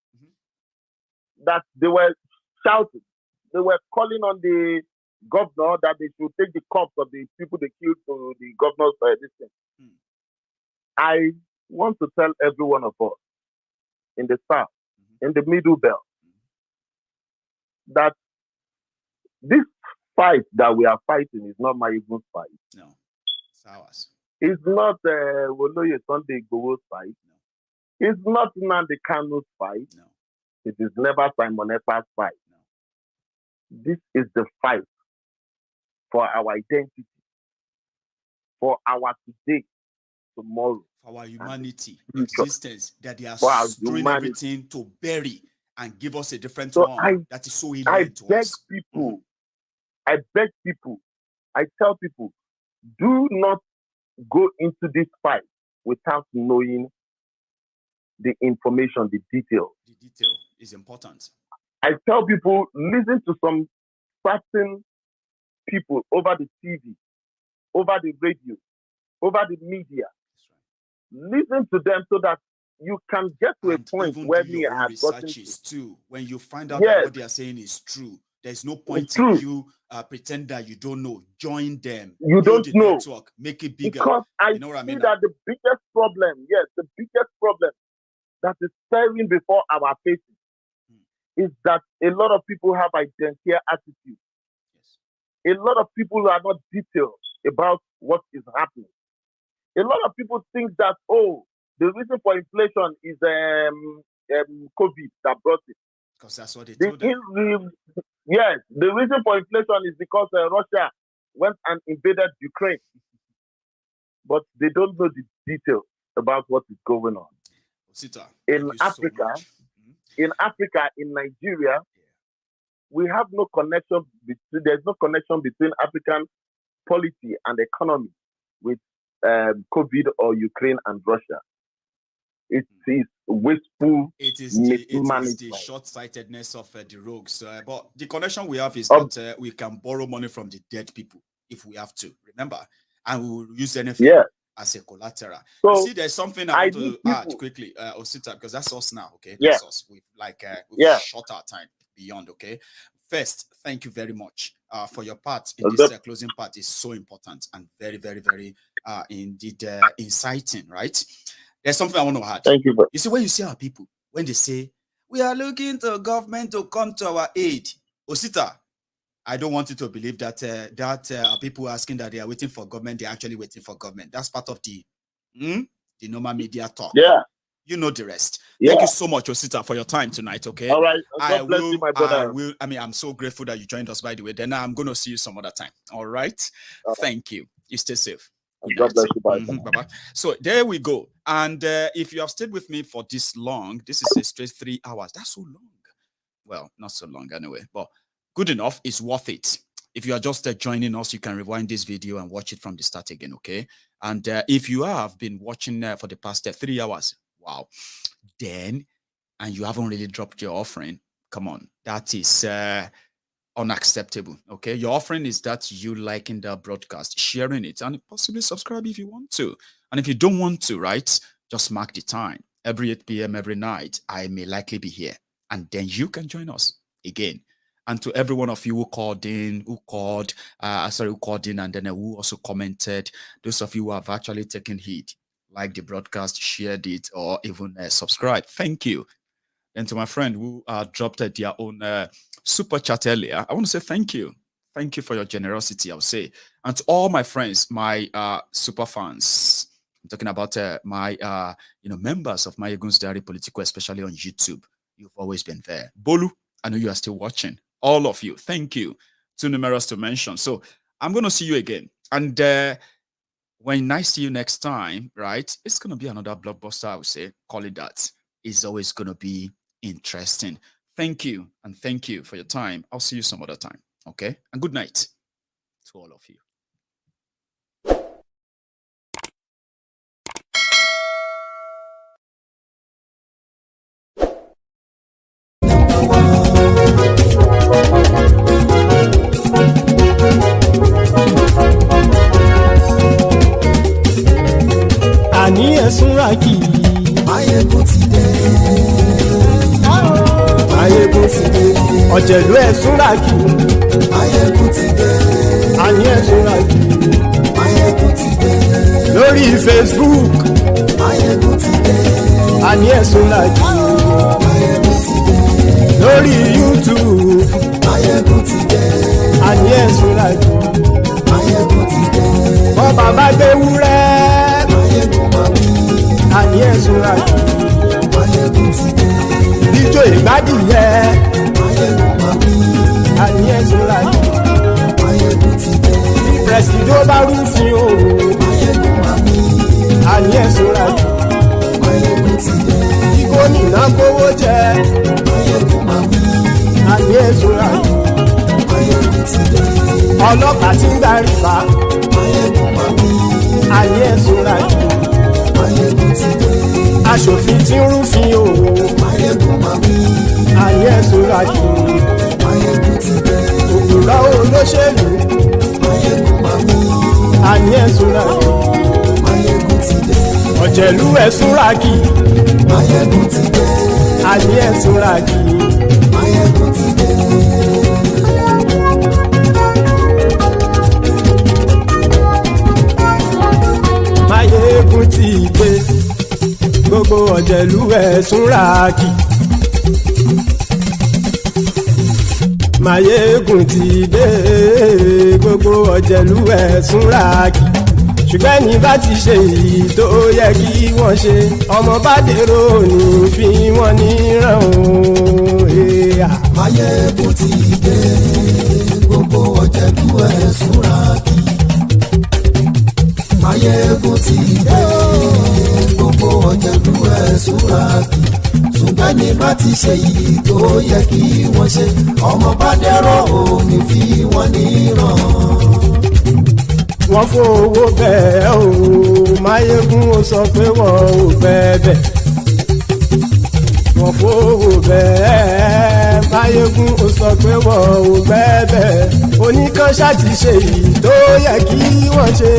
That they were shouting. They were calling on the governor that they should take the corpse of the people they killed to the governor's distance. I want to tell every one of us in the south, in the middle belt, that this fight that we are fighting is not Maiyegun's fight. No, it's ours. It's not Woloye Sunday Igboho's fight. No. It's not Nnamdi Kanu's fight. No. It is never Simon Ekpa's fight. No. This is the fight for our identity, for our today, tomorrow. For our humanity, existence, that they are doing everything to bury and give us a different one that is so alien to us. I beg people, I tell people, do not go into this fight without knowing the information, the detail. The detail is important. I tell people, listen to some certain people over the TV, over the radio, over the media. Listen to them so that you can get to a point where me have gotten to. When you find out that what they are saying is true, There's no point in you pretend that you don't know. Join them. You don't know. Network, make it bigger. Because I know what I mean? That the biggest problem, the biggest problem that is staring before our faces is that a lot of people have identity attitude. A lot of people are not detailed about what is happening. A lot of people think that, the reason for inflation is COVID that brought it. Because that's what they told them. Yes, the reason for inflation is because Russia went and invaded Ukraine. But they don't know the details about what is going on. In Africa, in Nigeria, we have no connection. There's no connection between African policy and economy with COVID or Ukraine and Russia. It is wasteful. It is the short-sightedness of the rogues. But the connection we have is that we can borrow money from the dead people if we have to. Remember, and we will use anything as a collateral. So you see, there's something I want to add quickly, Osita, because that's us now. Okay, that's us. We've short our time beyond. Okay, first, thank you very much for your part in this closing part. Is so important and very, very, very indeed inciting. Right. There's something I want to add. Thank you. You see, when you see our people, when they say, we are looking to government to come to our aid, Osita, I don't want you to believe that people asking that they are waiting for government, they're actually waiting for government. That's part of the normal media talk. Yeah. You know the rest. Yeah. Thank you so much, Osita, for your time tonight, okay? All right. God bless you, my brother. I'm so grateful that you joined us, by the way. Then I'm going to see you some other time. All right? Thank you. You stay safe. God bless you. Bye. Bye-bye. So there we go. And if you have stayed with me for this long, this is a straight 3 hours. That's so long. Well, not so long anyway, but good enough. It's worth it. If you are just joining us, you can rewind this video and watch it from the start again, okay? And if you have been watching for the past 3 hours, wow, then, and you haven't really dropped your offering, come on, that is unacceptable. Okay, your offering is that you liking the broadcast, sharing it, and possibly subscribe if you want to. And if you don't want to, right, just mark the time. Every 8 p.m. every night, I may likely be here, and then you can join us again. And to every one of you who called in, who called in, and then who also commented, those of you who have actually taken heed, like the broadcast, shared it, or even subscribed, thank you. And to my friend who dropped their own super chat earlier, I want to say thank you. Thank you for your generosity, I'll say. And to all my friends, my super fans, I'm talking about my members of MaiyegunsDiary Politico, especially on YouTube. You've always been there. Bolu, I know you are still watching. All of you, thank you. Too numerous to mention. So I'm going to see you again. And when I see you next time, right, it's going to be another blockbuster, I would say. Call it that. It's always going to be interesting. Thank you, and thank you for your time. I'll see you some other time, okay? And good night to all of you. Àní ẹ̀sùn rákì. Máyégún ti dé. Máyégún ti dé. Ọ̀jẹ̀lú ẹ̀sùn rákì. Máyégún ti dé. Àní ẹ̀sùn rákì. Máyégún ti dé. Lórí Facebook. Máyégún ti dé. Àní ẹ̀sùn rákì. Máyégún ti dé. Lórí YouTube. Máyégún ti dé. Àní ẹ̀sùn rákì. Máyégún ti dé. Bọ́ bàbá gbé wúrẹ́. Àní ẹ̀sùn rákì. Máyégún ti dé. Ijó ìgbádìyẹ. Máyégún mami. Àní ẹ̀sùn rákì. Máyégún ti dé. Pẹ̀sìdó bá rúfin o. Máyégún mami. Àní ẹ̀sùn rákì. Máyégún ti dé. Kí gómìnà kówó jẹ. Máyégún mami. Àní ẹ̀sùn rákì. Máyégún ti dé. Ọlọ́pàá ti ń darí bá. Máyégún mami. Àní ẹ̀sùn rákì. Máyégún ti dé. Aṣòfin tí ń rúfin o. Máyégún mami. Àní ẹ̀sùn rákì. Máyégún ti dé. Òkúrọ̀ olóṣèlú. Máyégún mami. Àní ẹ̀sùn rákì. Máyégún ti dé. Ọ̀jẹ̀lú ẹ̀sùn rákì. Máyégún ti dé. Àní ẹ̀sùn rákì. Máyégún ti dé. ọ̀jẹ̀lú ẹ̀ súnra kì. Maiyegun ti dé gbogbo ọ̀jẹ̀lú ẹ̀ súnra kì. Ṣùgbọ́n ní bá ti ṣe èyí tó yẹ kí wọ́n ṣe ọmọ bá dèrò ní fi wọ́n níran o. Maiyegun ti dé gbogbo ọ̀jẹ̀lú ẹ̀ súnra kì. Maiyegun ti dé gbogbo ọ̀jẹ̀lú ẹ̀ súnra kì. Ṣùgbọ́n ní bá ti ṣe èyí tó yẹ kí wọ́n ṣe ọmọ bá dèrò ní fi wọ́n níran. Wọ́n fowó bẹ́ẹ̀ o Maiyegun ó sọ pé wọ́n ò bẹ́ẹ̀. Wọ́n fowó bẹ́ẹ̀ Maiyegun ó sọ pé wọ́n ò bẹ́ẹ̀. Oníkan ṣáàtì ṣe èyí tó yẹ kí wọ́n ṣe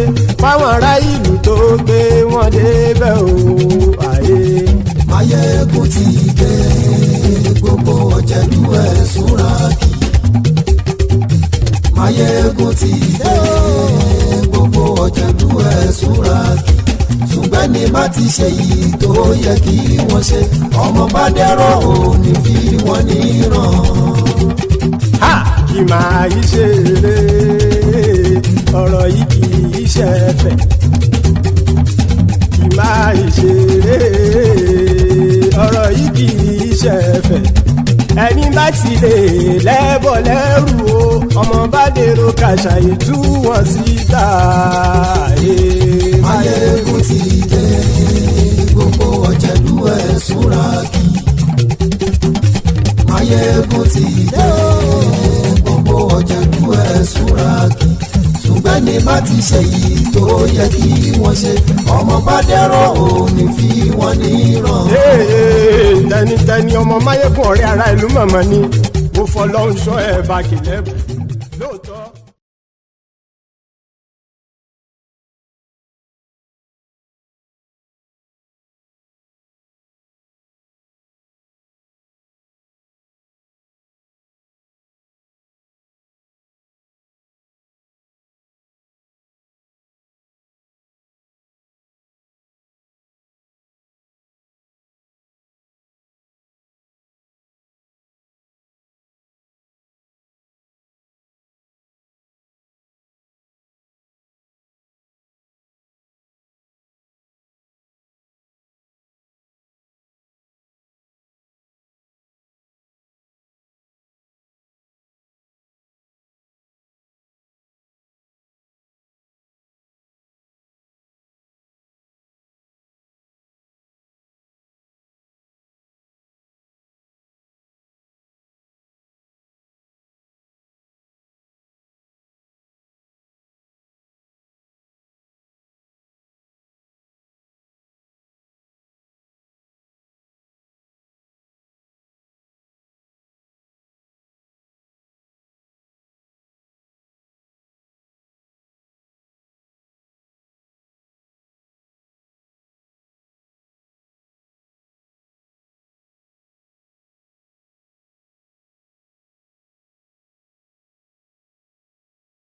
fáwọn ará ìlú tó gbé wọn débẹ̀ o. Maiyegun ti dé gbogbo ọ̀jẹ̀lú ẹ̀ súnra kì. Maiyegun ti dé gbogbo ọ̀jẹ̀lú ẹ̀ súnra kì. Ṣùgbọ́n ní bá ti ṣe yìí tó yẹ kí wọ́n ṣe ọmọ bá dẹ́rọ̀ ò ní fi wọ́n níran. Kì máa yí ṣe eré ọ̀rọ̀ yìí kì í ṣe ẹ̀fẹ̀. Kì máa yí ṣe eré ọ̀rọ̀ yìí kì í ṣe ẹ̀fẹ̀. Ẹni bá ti lè lẹ́bọ̀ lẹ́rù o ọmọ bá dèrò kàṣàyè tú wọn síta. Maiyegun ti dé gbogbo ọ̀jẹ̀lú ẹ̀ súnra kì. Maiyegun ti dé gbogbo ọ̀jẹ̀lú ẹ̀ súnra kì. Ṣùgbọ́n ní bá ti ṣe yìí tó yẹ kí wọ́n ṣe ọmọ bá dẹ́rọ̀ ò ní fi wọ́n níran. Tẹnitẹni ọmọ Maiyegun ọ̀rẹ́ ara ìlú mọ̀mọ́ ni mo fọlọ́run ṣọ́ ẹ̀ bá kìlẹ̀ bù.